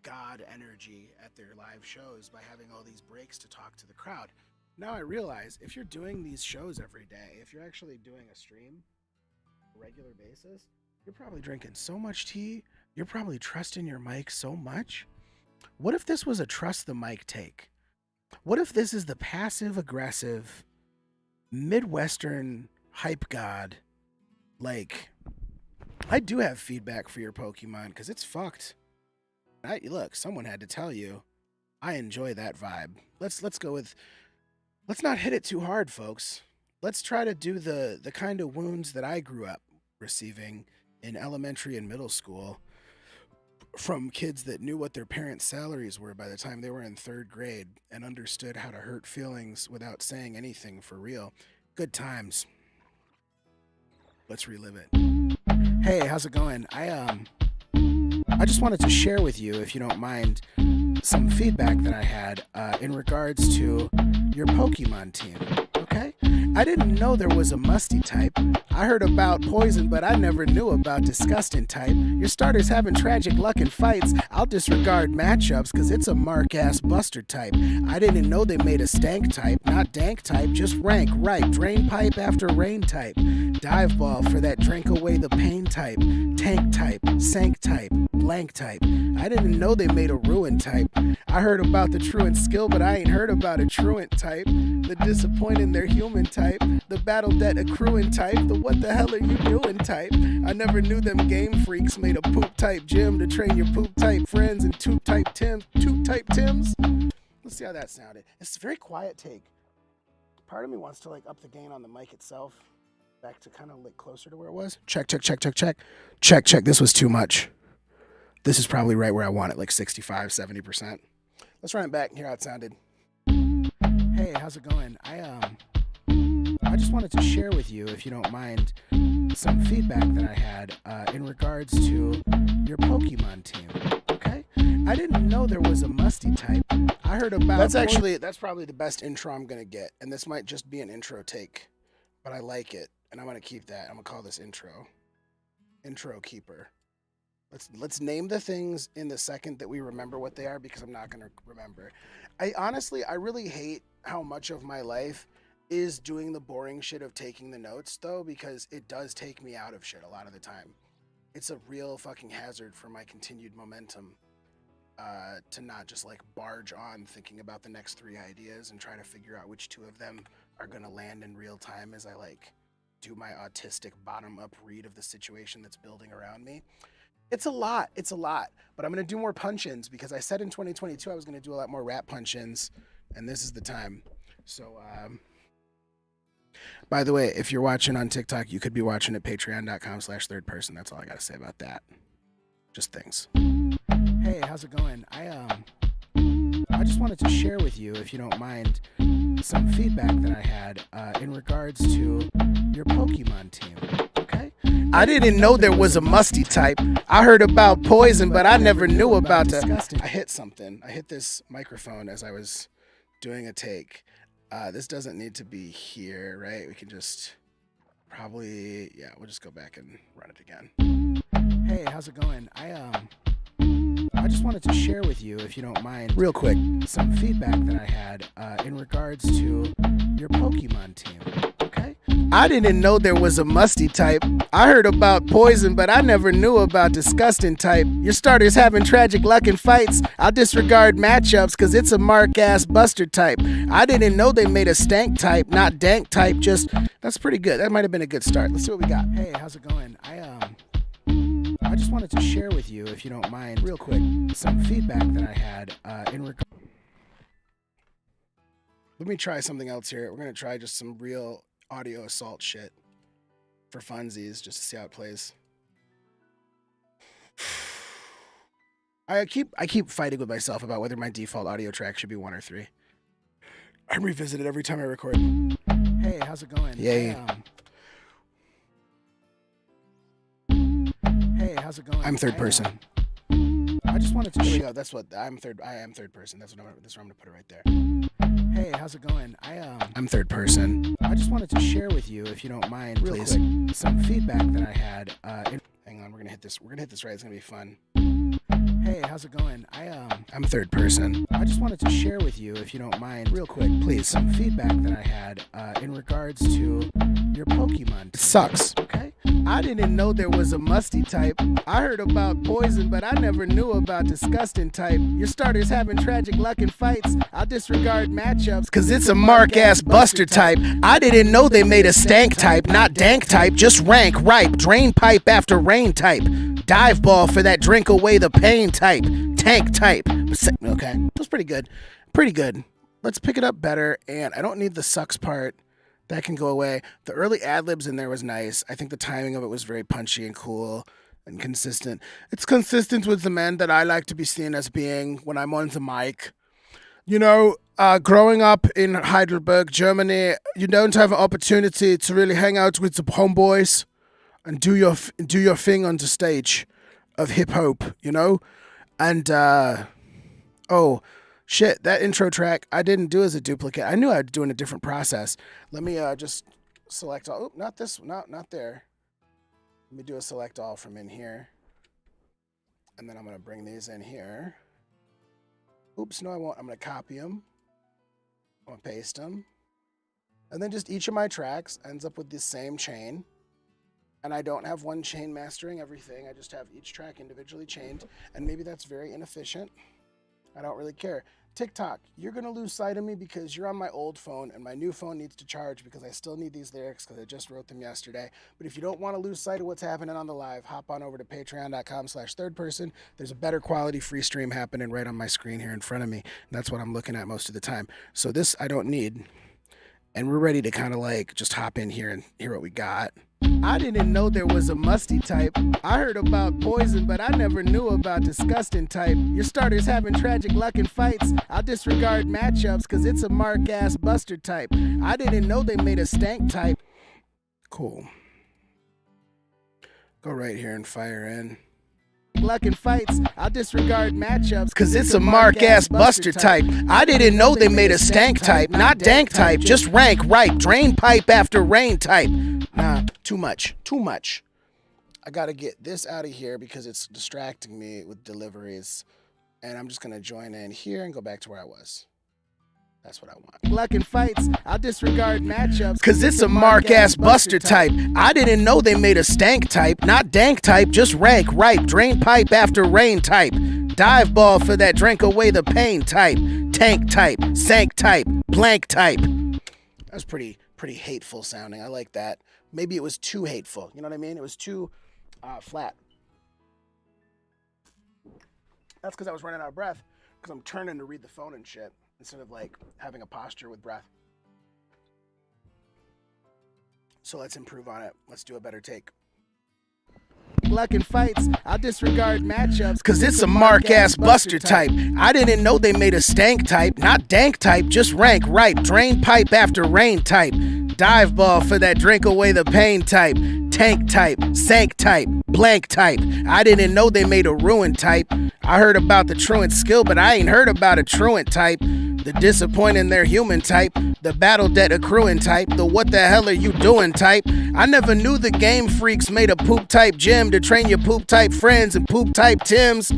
God energy at their live shows by having all these breaks to talk to the crowd. Now I realize if you're doing these shows every day, if you're actually doing a stream on a regular basis, you're probably drinking so much tea, you're probably trusting your mic so much. What if this was a trust the mic take? What if this is the passive aggressive Midwestern hype god? Like, I do have feedback for your Pokemon because it's fucked. Look, someone had to tell you. I enjoy that vibe. Let's go with let's not hit it too hard, folks. Let's try to do the kind of wounds that I grew up receiving in elementary and middle school from kids that knew what their parents' salaries were by the time they were in third grade and understood how to hurt feelings without saying anything for real. Good times. Let's relive it. Hey, how's it going? I just wanted to share with you, if you don't mind, some feedback that I had in regards to your Pokemon team. Okay? I didn't know there was a musty type. I heard about poison, but I never knew about disgusting type. Your starter's having tragic luck in fights. I'll disregard matchups, cause it's a mark-ass buster type. I didn't know they made a stank type, not dank type, just rank, right, drain pipe after rain type. Dive ball for that drink away the pain type. Tank type, sank type, blank type. I didn't know they made a ruin type. I heard about the truant skill, but I ain't heard about a truant type. The disappointing their human type. The battle debt accruing type. The what the hell are you doing type. I never knew them game freaks made a poop type gym to train your poop type friends and toot type Tims. Let's see how that sounded. It's a very quiet take. Part of me wants to like up the gain on the mic itself. Back to kind of like closer to where it was. Check. This was too much. This is probably right where I want it, like 65, 70%. Let's run it back and hear how it sounded. Hey, how's it going? I just wanted to share with you, if you don't mind, some feedback that I had in regards to your Pokemon team. Okay? I didn't know there was a musty type. I heard about that's probably the best intro I'm gonna get, and this might just be an intro take, but I like it, and I'm gonna keep that. I'm gonna call this intro keeper. Let's name the things in the second that we remember what they are, because I'm not gonna remember. I really hate how much of my life is doing the boring shit of taking the notes, though, because it does take me out of shit a lot of the time. It's a real fucking hazard for my continued momentum to not just like barge on thinking about the next three ideas and try to figure out which two of them are gonna land in real time as I like do my autistic bottom-up read of the situation that's building around me. It's a lot, but I'm gonna do more punch-ins because I said in 2022 I was gonna do a lot more rap punch-ins, and this is the time. So, by the way, if you're watching on TikTok, you could be watching at patreon.com/thirdperson. That's all I gotta say about that. Just things. Hey, how's it going? I just wanted to share with you, if you don't mind, some feedback that I had in regards to your Pokemon team. Okay? I didn't know there was a musty type. I heard about poison, but I never knew about disgusting. I hit something. I hit this microphone as I was doing a take. This doesn't need to be here, right? We can just probably, we'll just go back and run it again. Hey, how's it going? I just wanted to share with you, if you don't mind, real quick, some feedback that I had in regards to your Pokemon team. Okay? I didn't know there was a musty type. I heard about poison, but I never knew about disgusting type. Your starter's having tragic luck in fights. I'll disregard matchups, cause it's a mark-ass buster type. I didn't know they made a stank type, not dank type, that's pretty good. That might have been a good start. Let's see what we got. Hey, how's it going? I just wanted to share with you, if you don't mind, real quick, some feedback that I had in regard. Let me try something else here. We're gonna try just some real audio assault shit for funsies, just to see how it plays. I keep fighting with myself about whether my default audio track should be 1 or 3. I revisit it every time I record. Hey, how's it going? Yay. Hey, how's it going? I'm third person. I just wanted to. There we go. That's what I am third person. That's where I'm gonna put it right there. Hey, how's it going? I'm third person. I just wanted to share with you, if you don't mind, real please, quick, some feedback that I had. Hang on, we're gonna hit this right. It's gonna be fun. Hey, how's it going? I'm third person. I just wanted to share with you, if you don't mind, real quick, please, some feedback that I had in regards to your Pokemon. It sucks. Okay? I didn't know there was a musty type. I heard about poison, but I never knew about disgusting type. Your starter's having tragic luck in fights. I'll disregard matchups, cause it's a mark-ass buster type. I didn't know they made a stank type, not dank type, just rank, ripe, drain pipe after rain type. Dive ball for that drink away the pain type. Tank type, Okay, it was pretty good. Pretty good. Let's pick it up better, and I don't need the sucks part. That can go away. The early ad-libs in there was nice. I think the timing of it was very punchy and cool and consistent. It's consistent with the man that I like to be seen as being when I'm on the mic. You know, growing up in Heidelberg, Germany, you don't have an opportunity to really hang out with the homeboys and do your thing on the stage of hip hop, you know? And oh shit, that intro track I didn't do as a duplicate. I knew I'd do in a different process. Let me just select all. Oh, not this, not there. Let me do a select all from in here. And then I'm gonna bring these in here. Oops, no I won't. I'm gonna copy them. I'm gonna paste them. And then just each of my tracks ends up with the same chain. And I don't have one chain mastering everything. I just have each track individually chained. And maybe that's very inefficient. I don't really care. TikTok, you're going to lose sight of me because you're on my old phone and my new phone needs to charge because I still need these lyrics because I just wrote them yesterday. But if you don't want to lose sight of what's happening on the live, hop on over to patreon.com/thirdperson. There's a better quality free stream happening right on my screen here in front of me. And that's what I'm looking at most of the time. So this I don't need. And we're ready to kind of like just hop in here and hear what we got. I didn't know there was a musty type. I heard about poison, but I never knew about disgusting type. Your starters having tragic luck in fights. I'll disregard matchups, cause it's a mark-ass buster type. I didn't know they made a stank type. Cool. Go right here and fire in. Luck in fights, I'll disregard matchups, cause it's a mark-ass buster type. I didn't know they made a stank type, not dank type, just rank right, drain pipe after rain type. Nah, too much. I gotta get this out of here because it's distracting me with deliveries. And I'm just gonna join in here and go back to where I was. That's what I want. Luck in fights, I'll disregard matchups, cause it's a mark-ass buster type. I didn't know they made a stank type, not dank type, just rank right, drain pipe after rain type. Dive ball for that drink away the pain type. Tank type, sank type, blank type. That's pretty hateful sounding. I like that. Maybe it was too hateful. You know what I mean? It was too flat. That's because I was running out of breath because I'm turning to read the phone and shit instead of like having a posture with breath. So let's improve on it. Let's do a better take. Luck in fights, I'll disregard matchups, cause it's a mark-ass buster type. I didn't know they made a stank type, not dank type, just rank right, drain pipe after rain type. Dive ball for that drink away the pain type. Tank type, sank type, blank type. I didn't know they made a ruin type. I heard about the truant skill, but I ain't heard about a truant type. The disappointing their human type. The battle debt accruing type. The what the hell are you doing type. I never knew the game freaks made a poop type gym to train your poop type friends and poop type Tims.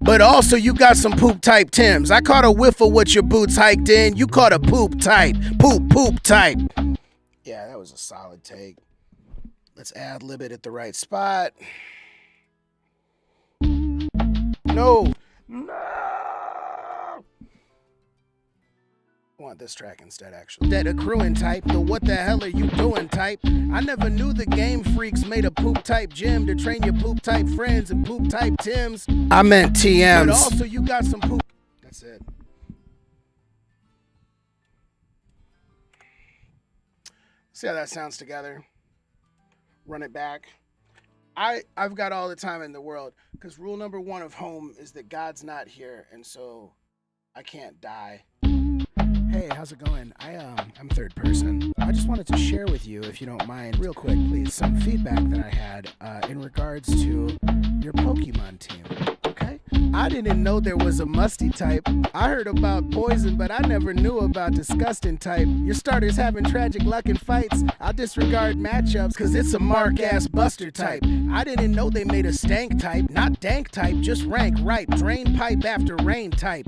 But also you got some poop type Tims. I caught a whiff of what your boots hiked in. You caught a poop type. Poop type. Yeah, that was a solid take. Let's ad-lib it at the right spot. No. I want this track instead, actually. That accruing type, the what the hell are you doing type. I never knew the game freaks made a poop type gym to train your poop type friends and poop type Tims. I meant TMs. But also you got some poop. That's it. See how that sounds together. Run it back. I've got all the time in the world because rule number one of home is that God's not here, and so I can't die. Hey, how's it going? I'm third person. I just wanted to share with you, if you don't mind, real quick, please, some feedback that I had in regards to your Pokemon team. Okay? I didn't know there was a musty type. I heard about poison, but I never knew about disgusting type. Your starters having tragic luck in fights. I'll disregard matchups, cause it's a mark-ass buster type. I didn't know they made a stank type, not dank type, just rank right, drain pipe after rain type.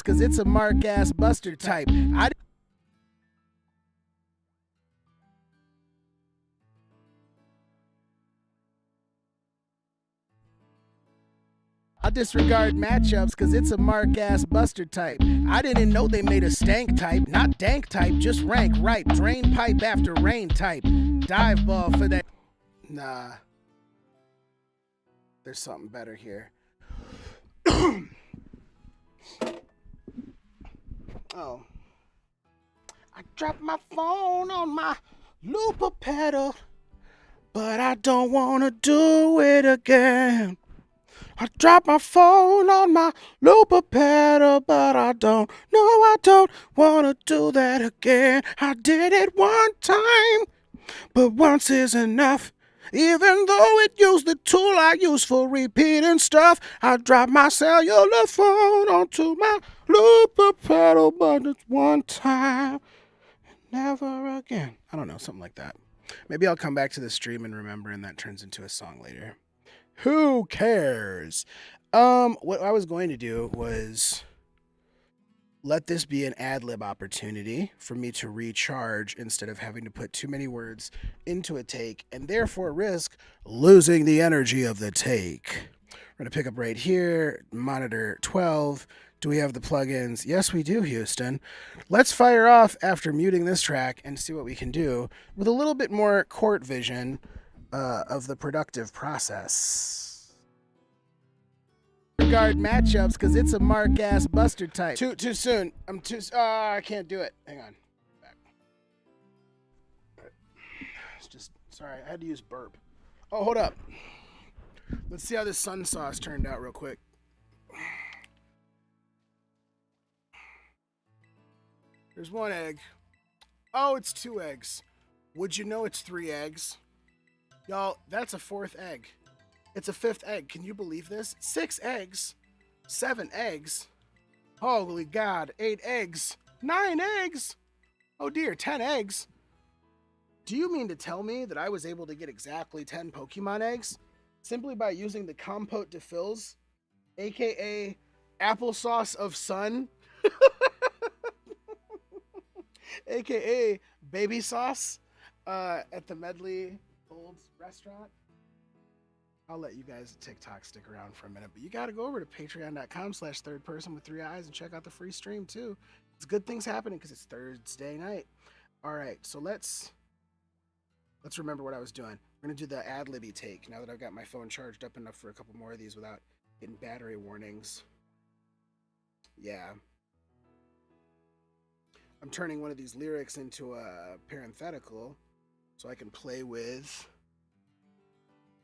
Cause it's a mark-ass buster type. I'll disregard matchups cause it's a mark-ass buster type. I didn't know they made a stank type, not dank type, just rank right. Drain pipe after rain type. Dive ball for that. Nah. There's something better here. Oh. I dropped my phone on my looper pedal, but I don't want to do it again. I dropped my phone on my looper pedal, but I don't want to do that again. I did it one time, but once is enough. Even though it used the tool I use for repeating stuff, I dropped my cellular phone onto my looper pedal, but it's one time, never again. I don't know, something like that. Maybe I'll come back to the stream and remember, and that turns into a song later. Who cares? What I was going to do was let this be an ad-lib opportunity for me to recharge instead of having to put too many words into a take and therefore risk losing the energy of the take. We're going to pick up right here, monitor 12. Do we have the plugins? Yes, we do, Houston. Let's fire off after muting this track and see what we can do with a little bit more court vision of the productive process. Regard matchups because it's a mark-ass buster type. Too soon. I can't do it. Hang on. Back. It's just, sorry, I had to use burp. Oh, hold up. Let's see how this sun sauce turned out real quick. There's one egg. Oh, it's 2 eggs. Would you know it's 3 eggs? Y'all, that's a 4th egg. It's a 5th egg. Can you believe this? 6 eggs. 7 eggs. Holy God. 8 eggs. 9 eggs. Oh dear, 10 eggs. Do you mean to tell me that I was able to get exactly 10 Pokemon eggs simply by using the Compote de Fills, aka applesauce of sun, aka baby sauce, at the Medley Olds restaurant? I'll let you guys TikTok stick around for a minute, but you got to go over to patreon.com/thirdpersonwith3eyes and check out the free stream too. It's good things happening because it's Thursday night. All right, so let's remember what I was doing. We're gonna do the ad-libby take now that I've got my phone charged up enough for a couple more of these without getting battery warnings. Yeah. I'm turning one of these lyrics into a parenthetical so I can play with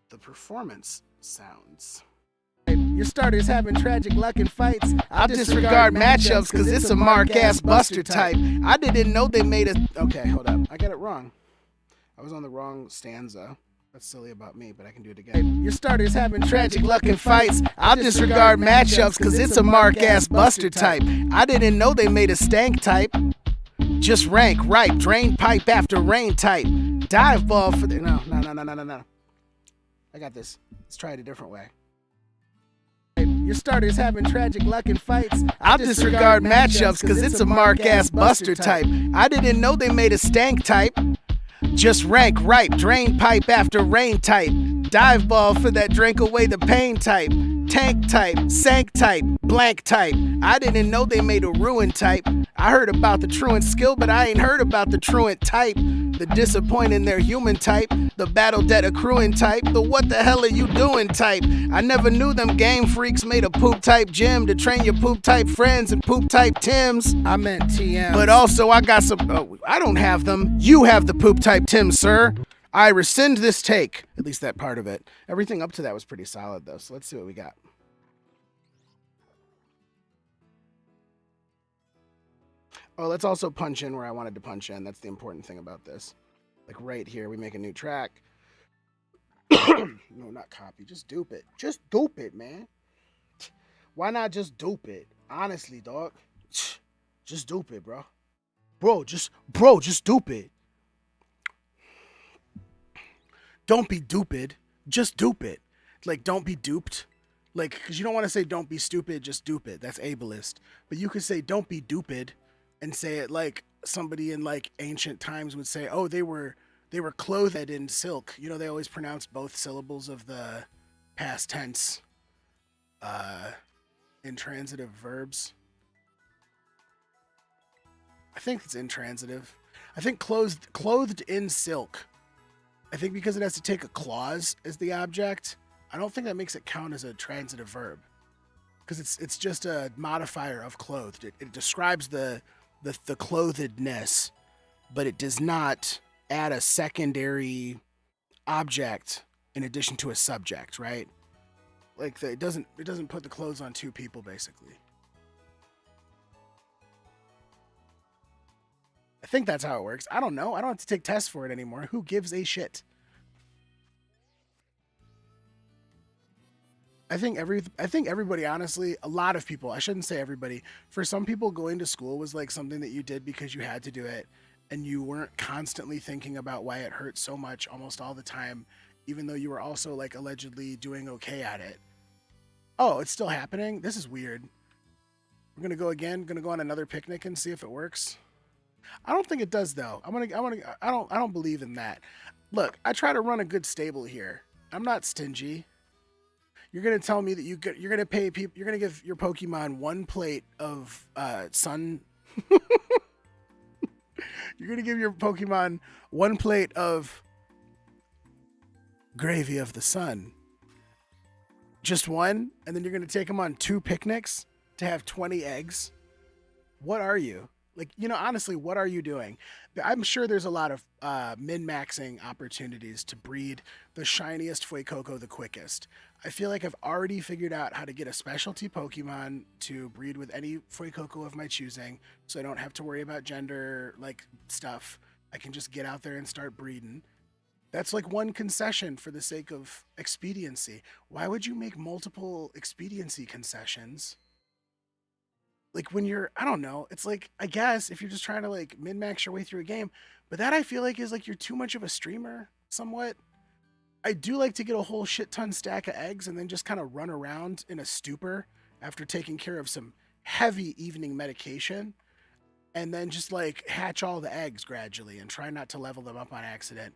the performance sounds. Your starter's having tragic luck in fights. I'll disregard matchups because it's a mark-ass buster type. I didn't know they made a... Okay, hold up. I got it wrong. I was on the wrong stanza. That's silly about me, but I can do it again. Your starter's having tragic luck in fights. I'll disregard matchups because it's a mark-ass buster type. I didn't know they made a stank type. Just rank right. Drain pipe after rain type. Dive ball for the... No. I got this. Let's try it a different way. Your starter's having tragic luck in fights. I'll disregard matchups because it's a mark-ass buster type. I didn't know they made a stank type. Just rank right. Drain pipe after rain type. Dive ball for that drink away the pain type. Tank type. Sank type. Blank type. I didn't know they made a ruin type. I heard about the truant skill, but I ain't heard about the truant type. The disappointing their human type. The battle debt accruing type. The what the hell are you doing type. I never knew them game freaks made a poop type gym to train your poop type friends and poop type Tims. I meant TM. But also I got some... Oh, I don't have them. You have the poop type Tim, sir. I rescind this take. At least that part of it. Everything up to that was pretty solid though, so let's see what we got. Oh, let's also punch in where I wanted to punch in. That's the important thing about this. Like right here, we make a new track. No, not copy. Just dupe it. Just dupe it, man. Why not just dupe it? Honestly, dog. Just dupe it, bro. Just dupe it. Don't be duped. Just dupe it. Like, don't be duped. Like, because you don't want to say don't be stupid, just dupe it. That's ableist. But you could say don't be duped and say it like somebody in like ancient times would say, oh, they were clothed in silk. You know, they always pronounce both syllables of the past tense. intransitive verbs. I think it's intransitive. I think clothed in silk. I think because it has to take a clause as the object, I don't think that makes it count as a transitive verb. Because it's just a modifier of clothed. It describes the clothedness, but it does not add a secondary object in addition to a subject, right? Like it doesn't put the clothes on two people, basically. I think that's how it works. I don't know. I don't have to take tests for it anymore. Who gives a shit? I think everybody, honestly, a lot of people, I shouldn't say everybody, for some people going to school was like something that you did because you had to do it and you weren't constantly thinking about why it hurt so much almost all the time, even though you were also like allegedly doing okay at it. Oh, it's still happening? This is weird. We're gonna go again, gonna go on another picnic and see if it works. I don't think it does though. I don't believe in that. Look, I try to run a good stable here. I'm not stingy. You're gonna tell me that you're gonna pay people. You're gonna give your Pokemon one plate of sun. You're gonna give your Pokemon one plate of gravy of the sun. Just one, and then you're gonna take them on 2 picnics to have 20 eggs. What are you? Like, honestly, what are you doing? I'm sure there's a lot of min-maxing opportunities to breed the shiniest Fuecoco the quickest. I feel like I've already figured out how to get a specialty Pokemon to breed with any Fuecoco of my choosing, so I don't have to worry about gender, like, stuff. I can just get out there and start breeding. That's like one concession for the sake of expediency. Why would you make multiple expediency concessions? Like when I don't know, it's like, I guess if you're just trying to like min-max your way through a game, but that I feel like is like you're too much of a streamer somewhat. I do like to get a whole shit ton stack of eggs and then just kind of run around in a stupor after taking care of some heavy evening medication and then just like hatch all the eggs gradually and try not to level them up on accident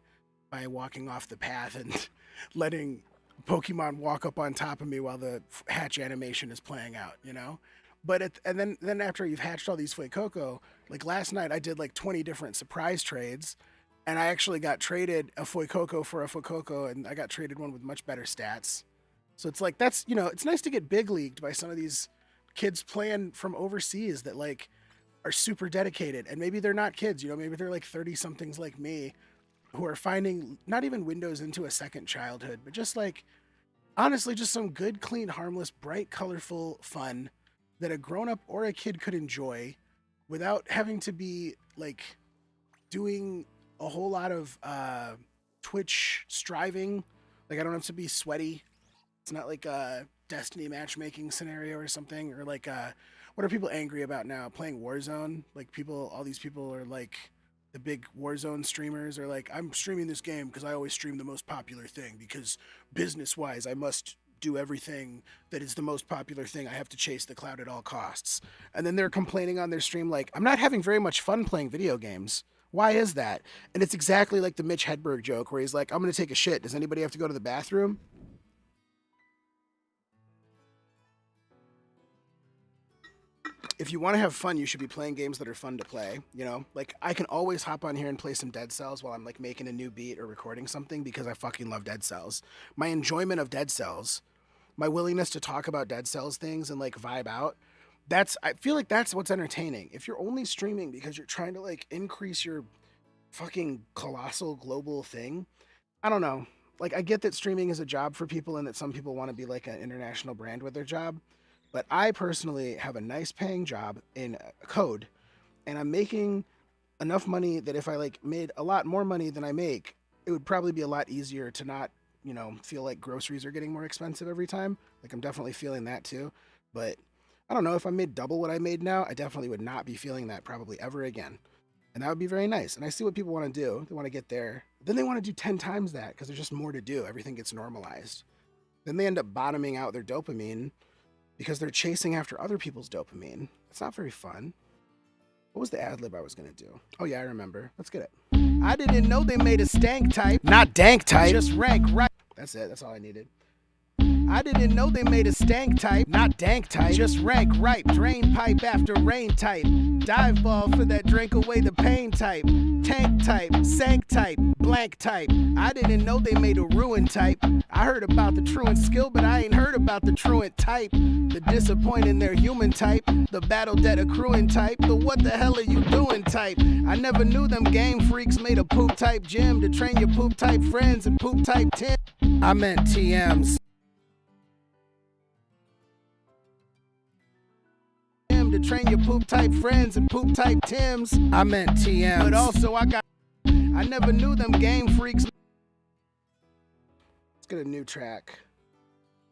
by walking off the path and letting Pokemon walk up on top of me while the hatch animation is playing out, But and then after you've hatched all these Fuecoco, like last night I did like 20 different surprise trades, and I actually got traded a Fuecoco for a Fuecoco, and I got traded one with much better stats. So it's like that's it's nice to get big leagued by some of these kids playing from overseas that like are super dedicated, and maybe they're not kids, maybe they're like 30 somethings like me, who are finding not even windows into a second childhood, but just like honestly just some good, clean, harmless, bright, colorful fun that a grown-up or a kid could enjoy without having to be like doing a whole lot of Twitch striving. Like I don't have to be sweaty. It's not like a Destiny matchmaking scenario or something, or like what are people angry about now? Playing Warzone? Like all these people are like the big Warzone streamers are like, I'm streaming this game because I always stream the most popular thing because business-wise I must do everything that is the most popular thing. I have to chase the cloud at all costs. And then they're complaining on their stream like, I'm not having very much fun playing video games. Why is that? And it's exactly like the Mitch Hedberg joke where he's like, I'm going to take a shit. Does anybody have to go to the bathroom? If you want to have fun, you should be playing games that are fun to play, Like, I can always hop on here and play some Dead Cells while I'm, like, making a new beat or recording something because I fucking love Dead Cells. My enjoyment of Dead Cells, my willingness to talk about Dead Cells things and, like, vibe out, I feel like that's what's entertaining. If you're only streaming because you're trying to, like, increase your fucking colossal global thing, I don't know. Like, I get that streaming is a job for people and that some people want to be, like, an international brand with their job. But I personally have a nice paying job in code, and I'm making enough money that if I like made a lot more money than I make, it would probably be a lot easier to not, feel like groceries are getting more expensive every time. Like I'm definitely feeling that too. But I don't know, if I made double what I made now, I definitely would not be feeling that probably ever again. And that would be very nice. And I see what people want to do. They want to get there. Then they want to do 10 times that because there's just more to do. Everything gets normalized. Then they end up bottoming out their dopamine because they're chasing after other people's dopamine. It's not very fun. What was the ad lib I was going to do? Oh, yeah, I remember. Let's get it. I didn't know they made a stank type. Not dank type. Just rank right. That's it. That's all I needed. I didn't know they made a stank type, not dank type. Just rank ripe, drain pipe after rain type. Dive ball for that drink away the pain type. Tank type, sank type, blank type. I didn't know they made a ruin type. I heard about the truant skill, but I ain't heard about the truant type. The disappointing their human type. The battle debt accruing type. The what the hell are you doing type. I never knew them game freaks made a poop type gym to train your poop type friends and poop type Tim. I meant TMs. To train your poop type friends and poop type Tims. I meant TMs. But also I never knew them game freaks. Let's get a new track.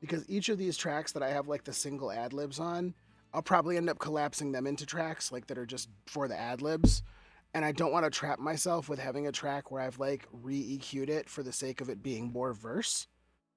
Because each of these tracks that I have like the single ad-libs on, I'll probably end up collapsing them into tracks like that are just for the ad-libs. And I don't want to trap myself with having a track where I've like re-EQ'd it for the sake of it being more verse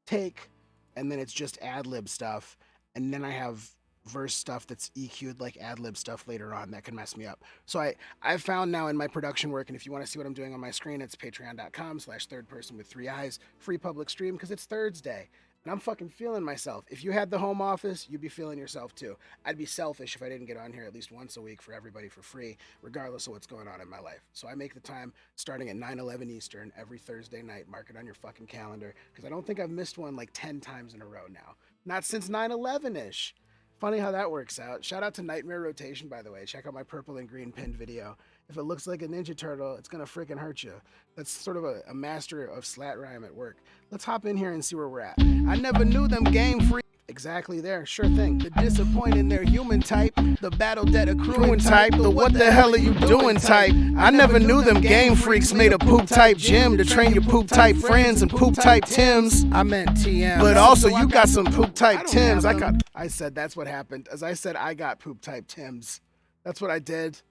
take, and then it's just ad-lib stuff, and then I have verse stuff that's EQ'd like ad-lib stuff later on. That can mess me up. So I've found now in my production work, and if you want to see what I'm doing on my screen, it's patreon.com/thirdpersonwith3eyes, free public stream, because it's Thursday and I'm fucking feeling myself. If you had the home office, you'd be feeling yourself too. I'd be selfish if I didn't get on here at least once a week for everybody for free, regardless of what's going on in my life. So I make the time starting at 9/11 Eastern every Thursday night. Mark it on your fucking calendar, because I don't think I've missed one like 10 times in a row now. Not since 9/11-ish. Funny how that works out. Shout out to Nightmare Rotation, by the way. Check out my purple and green pinned video. If it looks like a Ninja Turtle, it's gonna freaking hurt you. That's sort of a master of slat rhyme at work. Let's hop in here and see where we're at. I never knew them game free. Exactly there, sure thing. The disappointing their human type, the battle debt accruing type, the what the hell are you doing type. I never knew them game freaks made a poop type gym to train your poop type friends and poop type Tims. I meant TM. But also you got some poop type Tims. I said that's what happened. As I said, I got poop type Tims. That's what I did.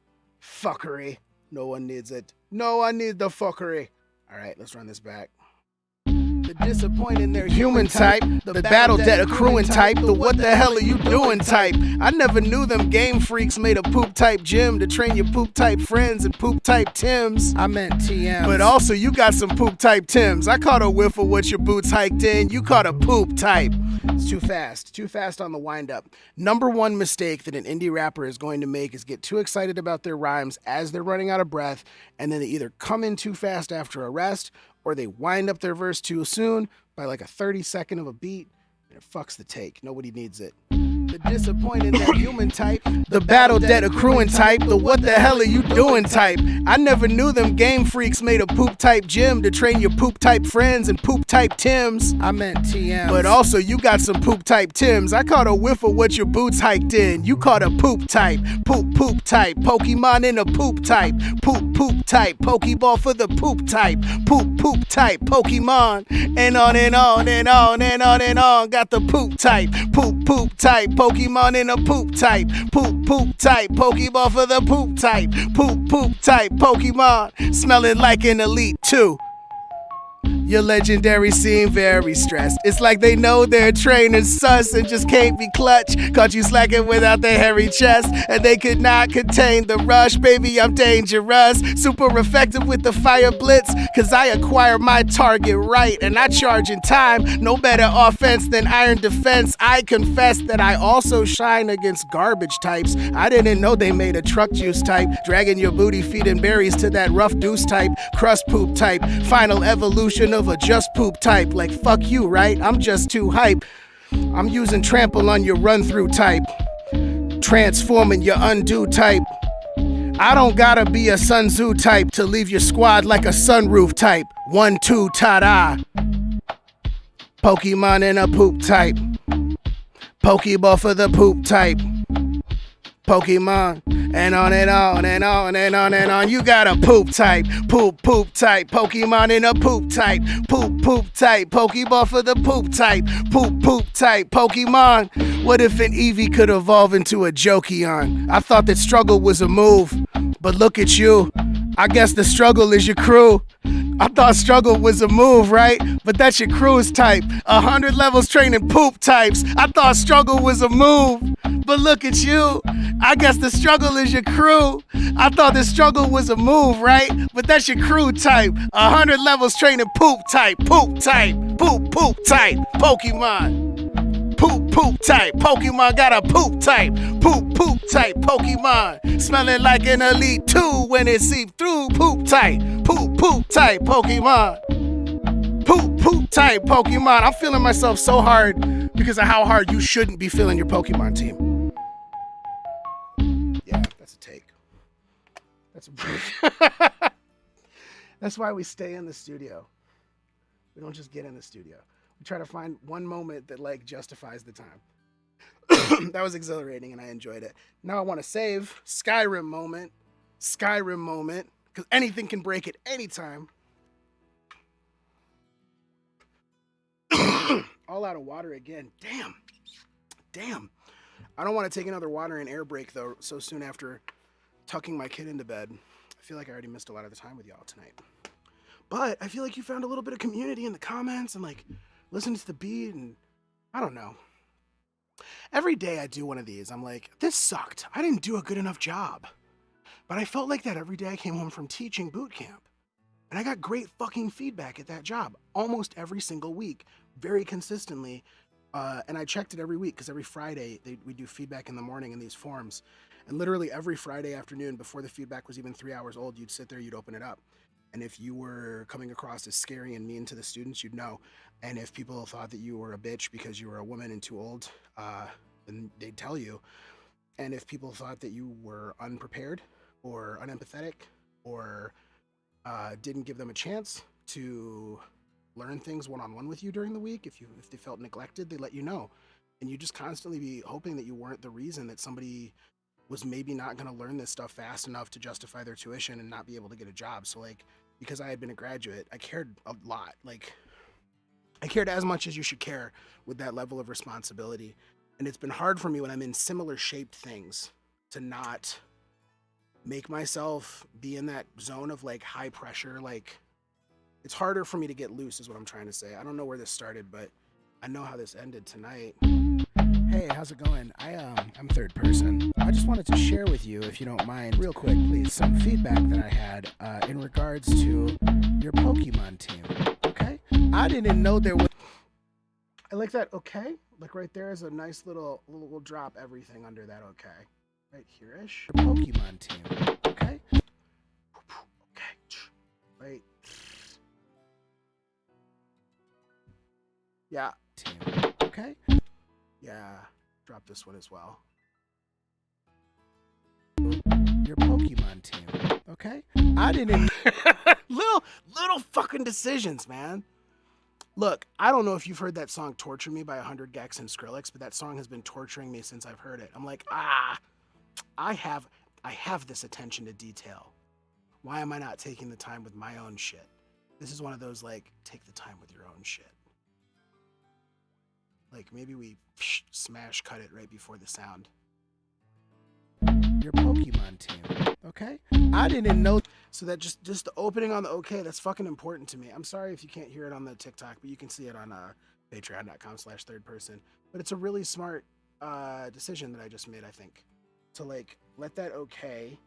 Fuckery. No one needs it. No one needs the fuckery. All right, let's run this back. The disappointing their human type, the battle debt accruing type, the what the hell are you doing type. I never knew them game freaks made a poop type gym to train your poop type friends and poop type Tims. I meant TM. But also you got some poop type Tims. I caught a whiff of what your boots hiked in. You caught a poop type. It's too fast on the wind up. Number one mistake that an indie rapper is going to make is get too excited about their rhymes as they're running out of breath, and then they either come in too fast after a rest, or they wind up their verse too soon by like a 30-second of a beat, and it fucks the take. Nobody needs it. The disappointing that human type, the battle debt accruing type, the what the hell are you doing type. I never knew them game freaks made a poop type gym to train your poop type friends and poop type Tims. I meant TM. But also you got some poop type Tims. I caught a whiff of what your boots hiked in. You caught a poop type, poop type, Pokemon in a poop type, poop type, Pokeball for the poop type, poop type, Pokemon, and on and on and on and on and on. Got the poop type, poop type, Pokemon in a poop type, poop type, Pokeball for the poop type, poop type, Pokemon, smelling like an elite too. Your legendary seem very stressed. It's like they know their trainer's sus and just can't be clutch. Caught you slacking without the hairy chest, and they could not contain the rush. Baby, I'm dangerous. Super effective with the fire blitz, cause I acquire my target right, and I charge in time. No better offense than iron defense. I confess that I also shine against garbage types. I didn't know they made a truck juice type, dragging your booty, feeding berries to that rough deuce type, crust poop type, final evolution of a just poop type. Like fuck you, right? I'm just too hype. I'm using trample on your run through type, transforming your undo type. I don't gotta be a Sun Tzu type to leave your squad like a sunroof type. 1, 2, ta-da. Pokemon in a poop type, Pokeball for the poop type, Pokemon, and on and on and on and on and on. You got a poop type, poop type, Pokemon in a poop type, poop type, Pokeball for the poop type, poop type, Pokemon. What if an Eevee could evolve into a Jokion? I thought that struggle was a move, but look at you. I guess the struggle is your crew. I thought struggle was a move, right? But that's your crew's type. 100 levels training poop types. I thought struggle was a move, but look at you. I guess the struggle is your crew. I thought the struggle was a move, right? But that's your crew type. 100 levels training poop type, poop type, poop type, Pokemon. Poop poop type Pokemon got a poop type. Poop poop type Pokemon. Smelling like an Elite 2 when it seep through. Poop type. Poop poop type Pokemon. Poop poop type Pokemon. I'm feeling myself so hard because of how hard you shouldn't be feeling your Pokemon team. Yeah, that's a take. That's why we stay in the studio. We don't just get in the studio. We try to find one moment that like justifies the time. That was exhilarating and I enjoyed it. Now I want to save Skyrim moment, because anything can break at any time. All out of water again. Damn. I don't want to take another water and air break though so soon after tucking my kid into bed. I feel like I already missed a lot of the time with y'all tonight. But I feel like you found a little bit of community in the comments and like listening to the beat, and I don't know. Every day I do one of these, I'm like, this sucked. I didn't do a good enough job. But I felt like that every day I came home from teaching boot camp. And I got great fucking feedback at that job almost every single week, very consistently. And I checked it every week because every Friday we do feedback in the morning in these forums. And literally every Friday afternoon before the feedback was even 3 hours old, you'd sit there, you'd open it up. And if you were coming across as scary and mean to the students, you'd know. And if people thought that you were a bitch because you were a woman and too old, then they'd tell you. And if people thought that you were unprepared or unempathetic or didn't give them a chance to learn things one-on-one with you during the week, if they felt neglected, they let you know. And you just constantly be hoping that you weren't the reason that somebody was maybe not going to learn this stuff fast enough to justify their tuition and not be able to get a job. So like, because I had been a graduate, I cared a lot. Like, I cared as much as you should care with that level of responsibility. And it's been hard for me when I'm in similar shaped things to not make myself be in that zone of like high pressure. Like, it's harder for me to get loose is what I'm trying to say. I don't know where this started, but I know how this ended tonight. Hey, how's it going? I'm third person. I just wanted to share with you, if you don't mind, real quick, please, some feedback that I had in regards to your Pokemon team. Okay? I didn't know there was. I like that. Okay, like right there is a nice little. We'll drop everything under that. Okay, right here-ish. Your Pokemon team. Okay. Okay. Right. Yeah. Team. Okay. Yeah, drop this one as well. Your Pokemon team, okay? I didn't. little fucking decisions, man. Look, I don't know if you've heard that song "Torture Me" by 100 Gex and Skrillex, but that song has been torturing me since I've heard it. I'm like, I have this attention to detail. Why am I not taking the time with my own shit? This is one of those like, take the time with your own shit. Like maybe we smash cut it right before the sound. Your Pokemon team, okay? I didn't know. So that just the opening on the okay, that's fucking important to me. I'm sorry if you can't hear it on the TikTok, but you can see it on patreon.com/thirdperson. But it's a really smart decision that I just made, I think. To like let that okay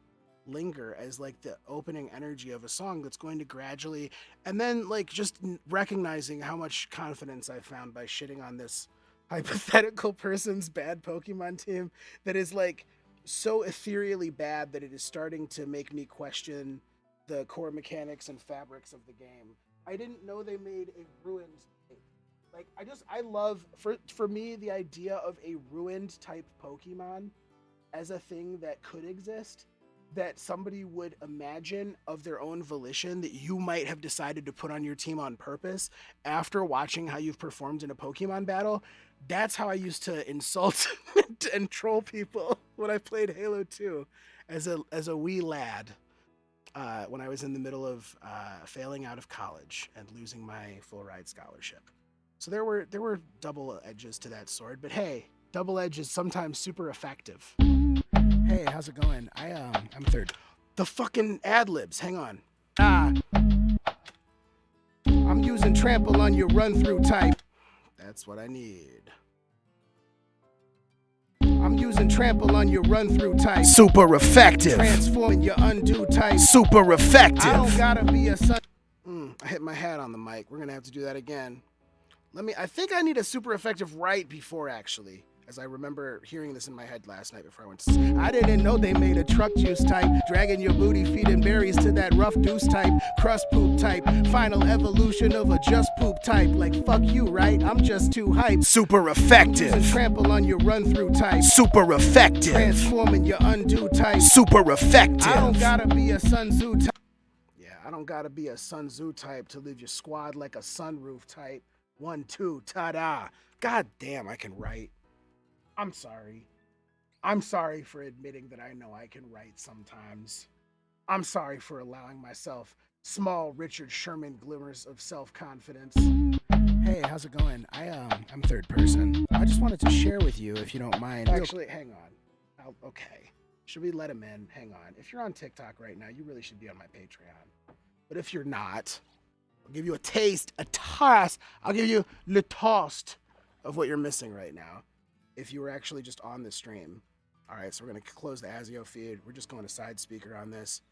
linger as like the opening energy of a song that's going to gradually, and then like just recognizing how much confidence I found by shitting on this hypothetical person's bad Pokemon team that is like so ethereally bad that it is starting to make me question the core mechanics and fabrics of the game. I didn't know they made a ruined state. Like I love for me the idea of a ruined type Pokemon as a thing that could exist, that somebody would imagine of their own volition, that you might have decided to put on your team on purpose after watching how you've performed in a Pokemon battle. That's how I used to insult and troll people when I played Halo 2 as a wee lad, when I was in the middle of failing out of college and losing my full ride scholarship. So there were double edges to that sword, but hey, double edge is sometimes super effective. Hey, how's it going? I'm third. The fucking ad-libs, hang on. I'm using trample on your run-through type. That's what I need. I'm using trample on your run-through type. Super effective. Transforming your undo type. Super effective. I don't gotta be a son. I hit my hat on the mic. We're gonna have to do that again. I think I need a super effective right before, actually. As I remember hearing this in my head last night before I went to sleep. I didn't know they made a truck juice type, dragging your booty, feeding berries to that rough deuce type, crust poop type, final evolution of a just poop type. Like, fuck you, right? I'm just too hype. Super effective. And trample on your run through type. Super effective. Transforming your undo type. Super effective. I don't gotta be a Sun Tzu type. Yeah, I don't gotta be a Sun Tzu type to leave your squad like a sunroof type. 1, 2, ta-da. God damn, I can write. I'm sorry. I'm sorry for admitting that I know I can write sometimes. I'm sorry for allowing myself small Richard Sherman glimmers of self-confidence. Hey, how's it going? I'm third person. I just wanted to share with you, if you don't mind. Actually, hang on. Okay. Should we let him in? Hang on. If you're on TikTok right now, you really should be on my Patreon. But if you're not, I'll give you a taste, a toss. I'll give you le toast of what you're missing right now. If you were actually just on the stream. All right, so we're going to close the ASIO feed. We're just going to side speaker on this.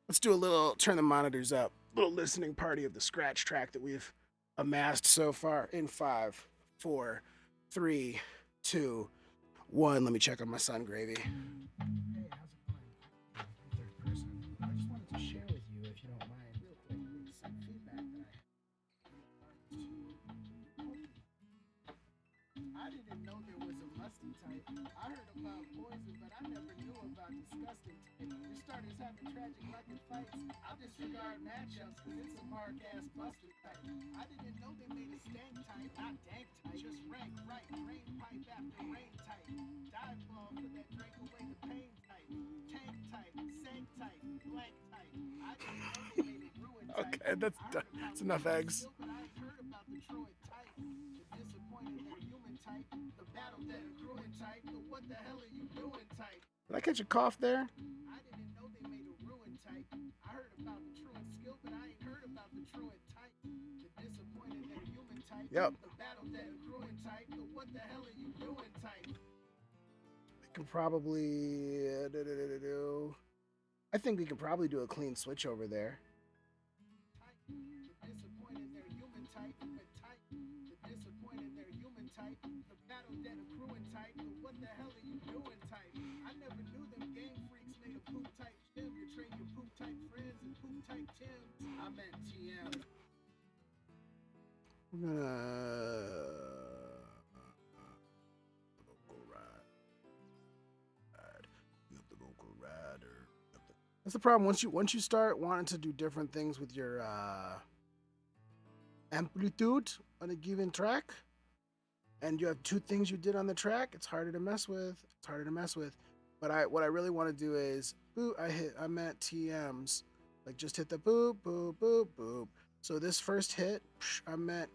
Let's do a little, turn the monitors up, little listening party of the scratch track that we've amassed so far in 5, 4, 3, 2, 1. Let me check on my son, Gravy. Hey, how's it going? I'm third person. I just wanted to share with you, if you don't mind, real quick, some feedback that I didn't know there was a musty type. I heard about poison, but I never knew about disgusting type. Your starters having tragic rugged fights. I'll disregard matchups because it's a mark-ass buster type. I didn't know they made a stank type, not dank type. Just rank right, rain pipe after rain type. Dive ball for that drink away the pain type. Tank type, sank type, blank type. I didn't know they made it ruin type. Okay, that's enough eggs. But I heard about the Troy type. The disappointed that human type. The battle that accruing type. The what the hell are you doing type. Did I catch a cough there? I didn't know they made a ruin type. I heard about the truant skill, but I ain't heard about the truant type. The disappointed that human type. Yep. The battle that accruing type. The what the hell are you doing type. We can probably I think we can probably do a clean switch over there. The disappointed that human type. The disappointed that human type. The battle that accruing type. The what the hell are you doing type. I never knew them game freaks made a poop type gym to train your poop type friends and poop type Tims. I meant TM. We're gonna vocal ride. You have the vocal rider. That's the problem. Once you start wanting to do different things with your amplitude on a given track, and you have two things you did on the track, it's harder to mess with. But what I really want to do is I meant TMs. Like just hit the boop, boop, boop, boop. So this first hit, I meant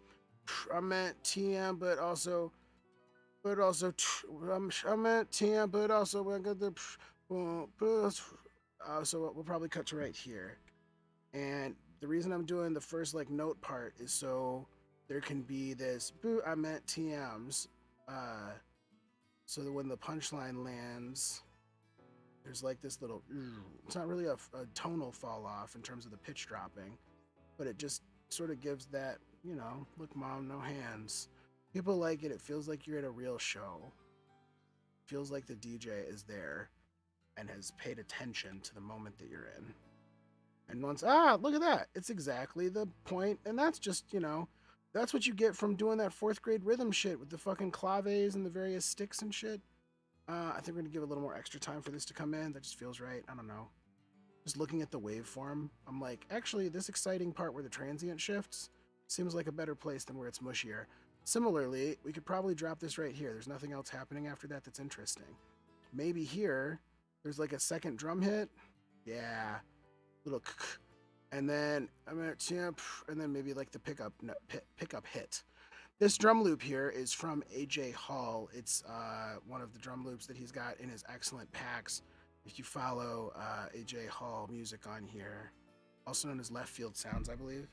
TM, but also I meant TM, but also I got the so we'll probably cut to right here. And the reason I'm doing the first like note part is so there can be this I meant TMs, so that when the punchline lands, there's like this little, it's not really a tonal fall off in terms of the pitch dropping, but it just sort of gives that, look mom, no hands. People like it. It feels like you're at a real show. It feels like the DJ is there and has paid attention to the moment that you're in. And once, look at that. It's exactly the point. And that's just, that's what you get from doing that 4th grade rhythm shit with the fucking claves and the various sticks and shit. I think we're going to give a little more extra time for this to come in. That just feels right. I don't know. Just looking at the waveform, I'm like, actually, this exciting part where the transient shifts seems like a better place than where it's mushier. Similarly, we could probably drop this right here. There's nothing else happening after that that's interesting. Maybe here, there's like a second drum hit. Yeah. Little and then I'm at champ, and then maybe like the pickup hit. This drum loop here is from AJ Hall. It's one of the drum loops that he's got in his excellent packs. If you follow AJ Hall music on here, also known as Left Field Sounds, I believe.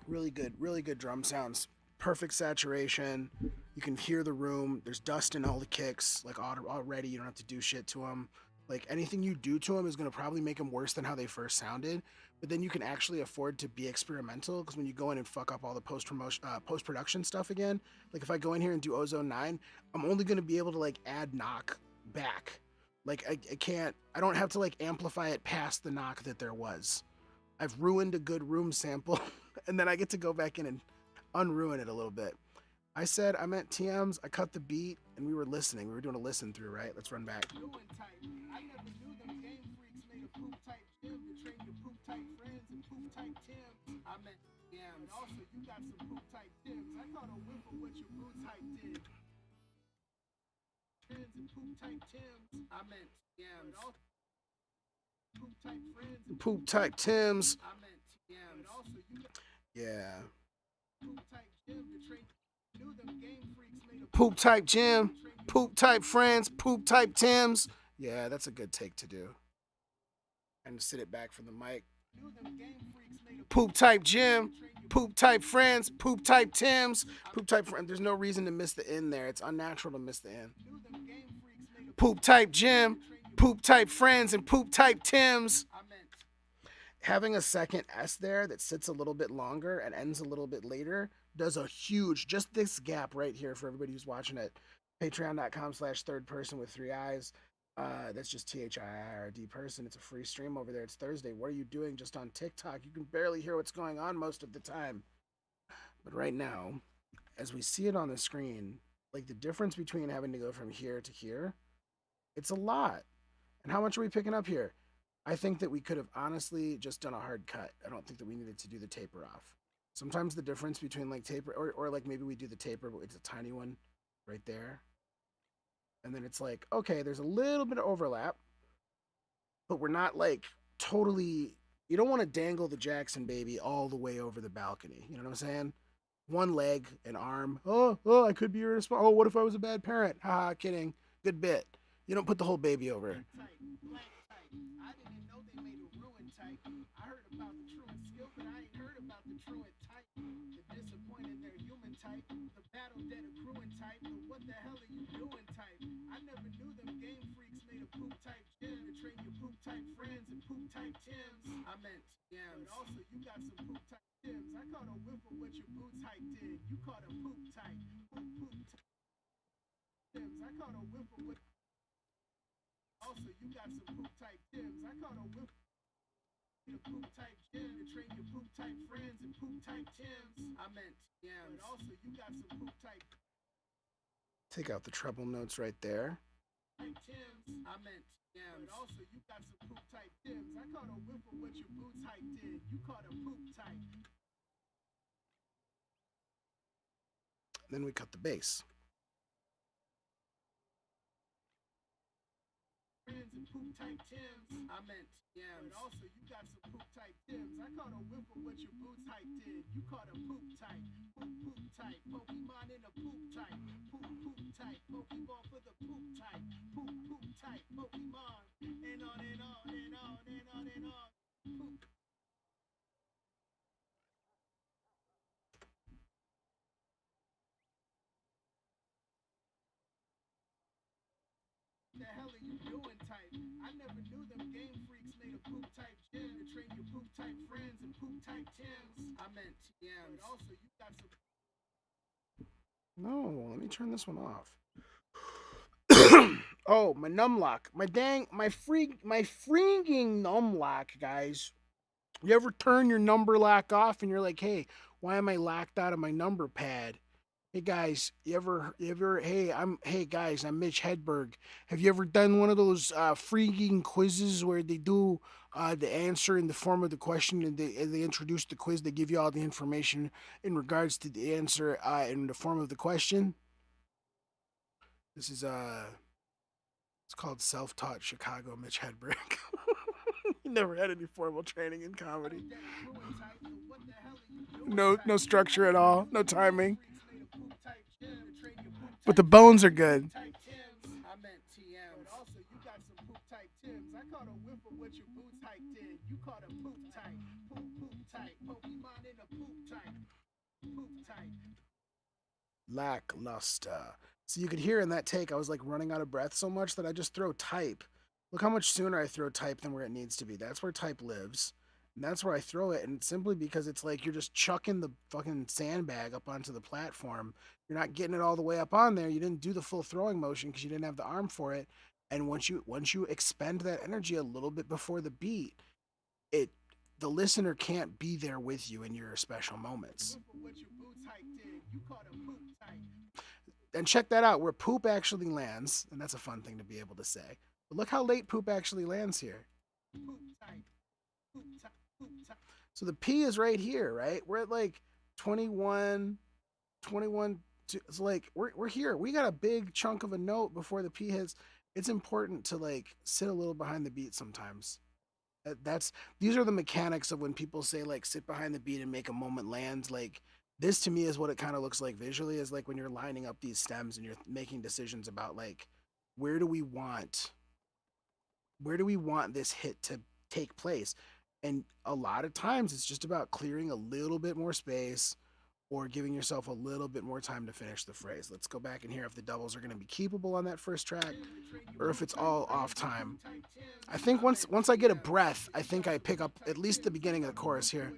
Really good drum sounds. Perfect saturation. You can hear the room. There's dust in all the kicks. Like already, you don't have to do shit to them. Like anything you do to them is going to probably make them worse than how they first sounded. But then you can actually afford to be experimental because when you go in and fuck up all the post production stuff again, like if I go in here and do Ozone 9, I'm only going to be able to like add knock back. Like I can't, I don't have to like amplify it past the knock that there was. I've ruined a good room sample, and then I get to go back in and unruin it a little bit. I said I meant TMs. I cut the beat, and we were listening. We were doing a listen through, right? Let's run back. I never knew them game freaks made a poop type gym to train your poop type friends and poop type Tims. I meant TMs. And also, you got some poop type Tims. I caught a whiff of what your boots hype did. Friends and poop type Tims. I meant TMs. Poop type friends and poop type Tims. I meant TMs. And also, you got yeah. Poop type gym to train. Poop type gym, poop type friends, poop type Tims. Yeah, that's a good take to do. And to sit it back from the mic. Poop type gym, poop type friends, poop type Tims, poop type friends. There's no reason to miss the end there. It's unnatural to miss the end. Poop type gym, poop type friends, and poop type Tims. Having a second S there that sits a little bit longer and ends a little bit later does a huge, just this gap right here for everybody who's watching it. Patreon.com/third person with 3 eyes. That's just THIIRD person. It's a free stream over there. It's Thursday. What are you doing just on TikTok? You can barely hear what's going on most of the time. But right now, as we see it on the screen, like the difference between having to go from here to here, it's a lot. And how much are we picking up here? I think that we could have honestly just done a hard cut. I don't think that we needed to do the taper off. Sometimes the difference between like taper or like maybe we do the taper, but it's a tiny one right there. And then it's like, okay, there's a little bit of overlap, but we're not like totally, you don't want to dangle the Jackson baby all the way over the balcony. You know what I'm saying? One leg, an arm. Oh, I could be irresponsible. Oh, what if I was a bad parent? Haha, kidding. Good bit. You don't put the whole baby over. I heard about the truant skill, but I ain't heard about the truant type. The disappointed, their human type. The battle dead accruing type. The what the hell are you doing type. I never knew them game freaks made a poop type gym to train your poop type friends and poop type Tims. I meant yams. But also, you got some poop type Tims. I caught a whiff of what your boots hype did. You caught a poop type. Poop type Tims. I caught a whiff of what. Also, you got some poop type Tims. I caught a whiff. Your poop type gym to train your poop type friends and poop type Tims. I meant yams. But also, you got some poop type. Take out the treble notes right there. Type Tims. I meant yams. But also, you got some poop type Tims. I caught a whiff of what your boots hype did. You caught a poop type. Then we cut the bass. Friends and poop type Tims. I meant yams. But also, you got some poop type Tims. I caught a whiff of what your boots hype did. You caught a poop type. Poop type. Pokemon in a poop type. Poop type. Pokeball for the poop type. Poop type. Pokemon. And on and on and on and on and on. Poop. The hell are you doing type? I never knew them game freaks made a poop type gym to train your poop type friends and poop type Tims. I meant TMs. But also, you got some. No, let me turn this one off. Oh, my numlock. My freaking numlock, guys. You ever turn your number lock off and you're like, hey, why am I locked out of my number pad? Hey guys, hey guys, I'm Mitch Hedberg. Have you ever done one of those freaking quizzes where they do the answer in the form of the question and they introduce the quiz, they give you all the information in regards to the answer in the form of the question? This is it's called Self-Taught Chicago Mitch Hedberg. He never had any formal training in comedy. No structure at all, no timing. But the bones are good. I meant TMs. Also, you got some poop type Tims. I caught a whiff of what your boots hype did. You caught a poop type. Poop type. Pokemon in a poop type. Poop type. Lackluster. So you could hear in that take, I was like running out of breath so much that I just throw type. Look how much sooner I throw type than where it needs to be. That's where type lives. And that's where I throw it. And simply because it's like you're just chucking the fucking sandbag up onto the platform. You're not getting it all the way up on there. You didn't do the full throwing motion because you didn't have the arm for it. And once you expend that energy a little bit before the beat, it the listener can't be there with you in your special moments. And check that out, where poop actually lands, and that's a fun thing to be able to say. But look how late poop actually lands here. So the P is right here, right? We're at like 21, 21. It's like we're here. We got a big chunk of a note before the P hits. It's important to like sit a little behind the beat sometimes. That's These are the mechanics of when people say like sit behind the beat and make a moment land. Like this to me is what it kind of looks like visually, is like when you're lining up these stems and you're making decisions about like where do we want where do we want this hit to take place. And a lot of times it's just about clearing a little bit more space or giving yourself a little bit more time to finish the phrase. Let's go back and hear if the doubles are going to be keepable on that first track or if it's all off time. I think once I get a breath, I think I pick up at least the beginning of the chorus here.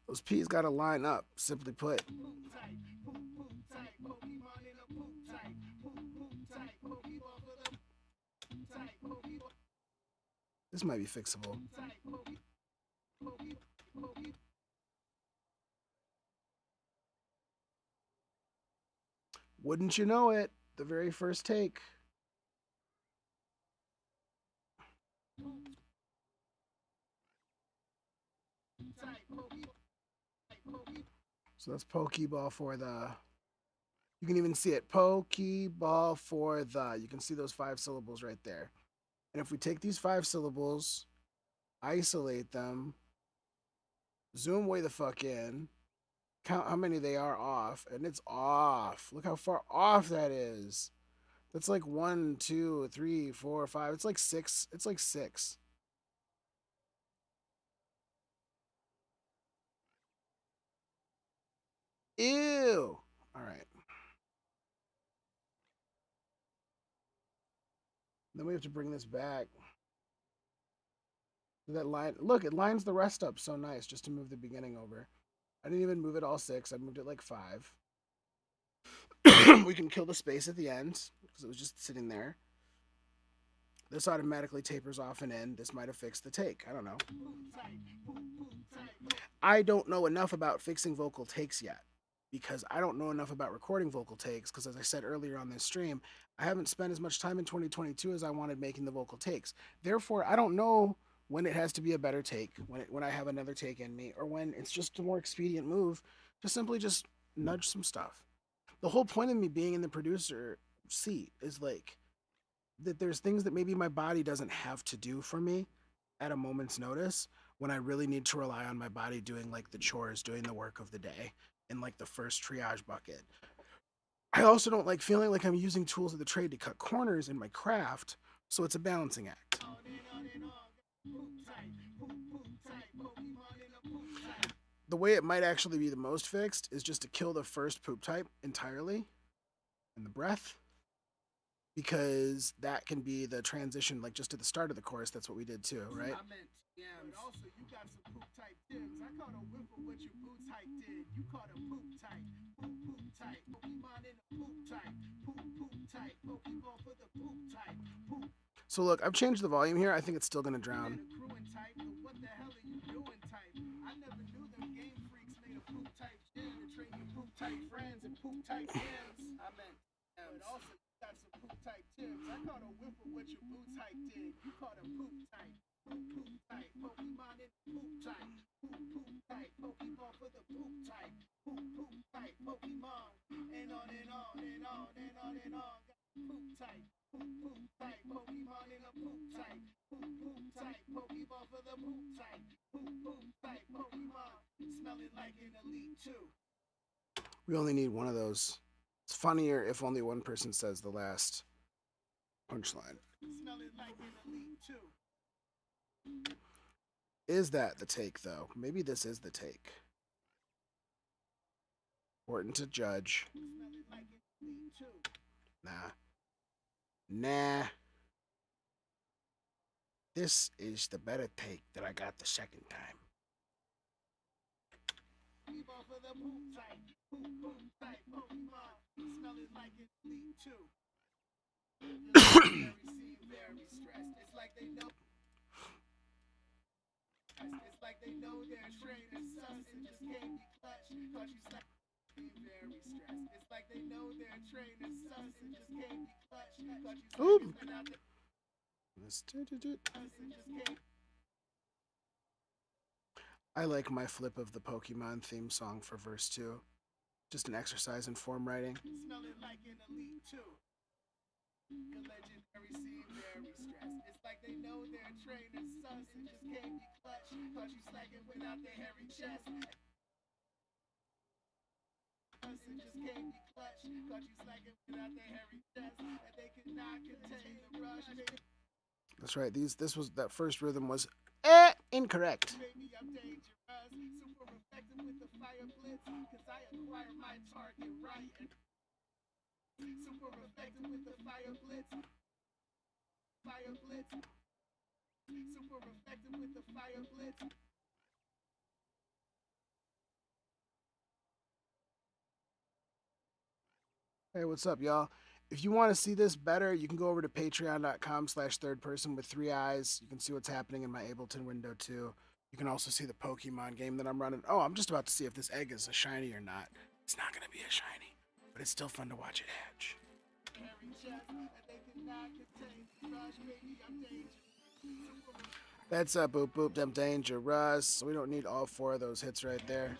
Those P's got to line up, simply put. This might be fixable. Wouldn't you know it, the very first take. So that's Pokeball for the. You can even see it. Pokeball for the. You can see those 5 syllables right there. And if we take these 5 syllables, isolate them, zoom way the fuck in, count how many they are off, and it's off. Look how far off that is. That's like 1, 2, 3, 4, 5. It's like 6. It's like 6. Ew. All right. Then we have to bring this back. That line, look, it lines the rest up so nice just to move the beginning over. I didn't even move it all 6. I moved it like 5. We can kill the space at the end because it was just sitting there. This automatically tapers off and in. This might have fixed the take. I don't know. I don't know enough about fixing vocal takes yet because I don't know enough about recording vocal takes because, as I said earlier on this stream, I haven't spent as much time in 2022 as I wanted making the vocal takes. Therefore, I don't know when it has to be a better take, when I have another take in me, or when it's just a more expedient move to simply just nudge some stuff. The whole point of me being in the producer seat is like that there's things that maybe my body doesn't have to do for me at a moment's notice when I really need to rely on my body doing like the chores, doing the work of the day in like the first triage bucket. I also don't like feeling like I'm using tools of the trade to cut corners in my craft, so it's a balancing act. The way it might actually be the most fixed is just to kill the first poop type entirely and the breath, because that can be the transition, like just at the start of the chorus. That's what we did too, right? I meant, yeah. But also, you got some poop type tips. I caught a whiff of what your boots hike did. You caught a poop type, poop type, Pokemon in a poop type, poop type, Pokeball for the poop type, poop. So look, I've changed the volume here. I think it's still gonna drown. What the hell are you doing type? I never knew type M's. I meant M's. But also got some poop type Tims. I caught a whiff of what your boots type did. You caught a poop type. Poop type. Pokemon in poop type. Poop type. Pokemon for the poop type. Poop type. Pokemon. And on and on and on and on and on. Poop type. Poop type. Pokemon in a poop type. Poop type. Pokemon for the poop type. Poop type. Pokemon. Smelling like an elite too. We only need one of those. It's funnier if only one person says the last punchline. Smelling like an elite too. Is that the take, though? Maybe this is the take. Important to judge. Like nah. This is the better take that I got the second time. For the poop type. Poop type. Pokemon. Smelling like an elite too. Very stressed. It's like they know. It's like they know their trainers sus and just can't be clutch. Cause you slack very stressed. It's like they know their trainers sus and just can't be clutch. Cause you slack out the I like my flip of the Pokemon theme song for verse 2. Just an exercise in form writing. Smelling like an elite too. Your legendary seem very stressed. It's like they know their trainers sus and just can't be clutch. Cause you slacking without their hairy chest. And just can't be clutch. Cause you slacking without their hairy chest. And they cannot contain the rush. That's right. That first rhythm was incorrect. Baby, I'm dangerous. Super effective with the fire blitz. Cause I acquire my target right. Super effective with the fire blitz. Fire blitz. Super effective with the fire blitz. Hey, what's up, y'all? If you want to see this better, you can go over to patreon.com/thirdperson with 3 eyes. You can see what's happening in my Ableton window, too. You can also see the Pokemon game that I'm running. Oh, I'm just about to see if this egg is a shiny or not. It's not going to be a shiny, but it's still fun to watch it hatch. That's Boop Boop Them Dangerous. We don't need all 4 of those hits right there.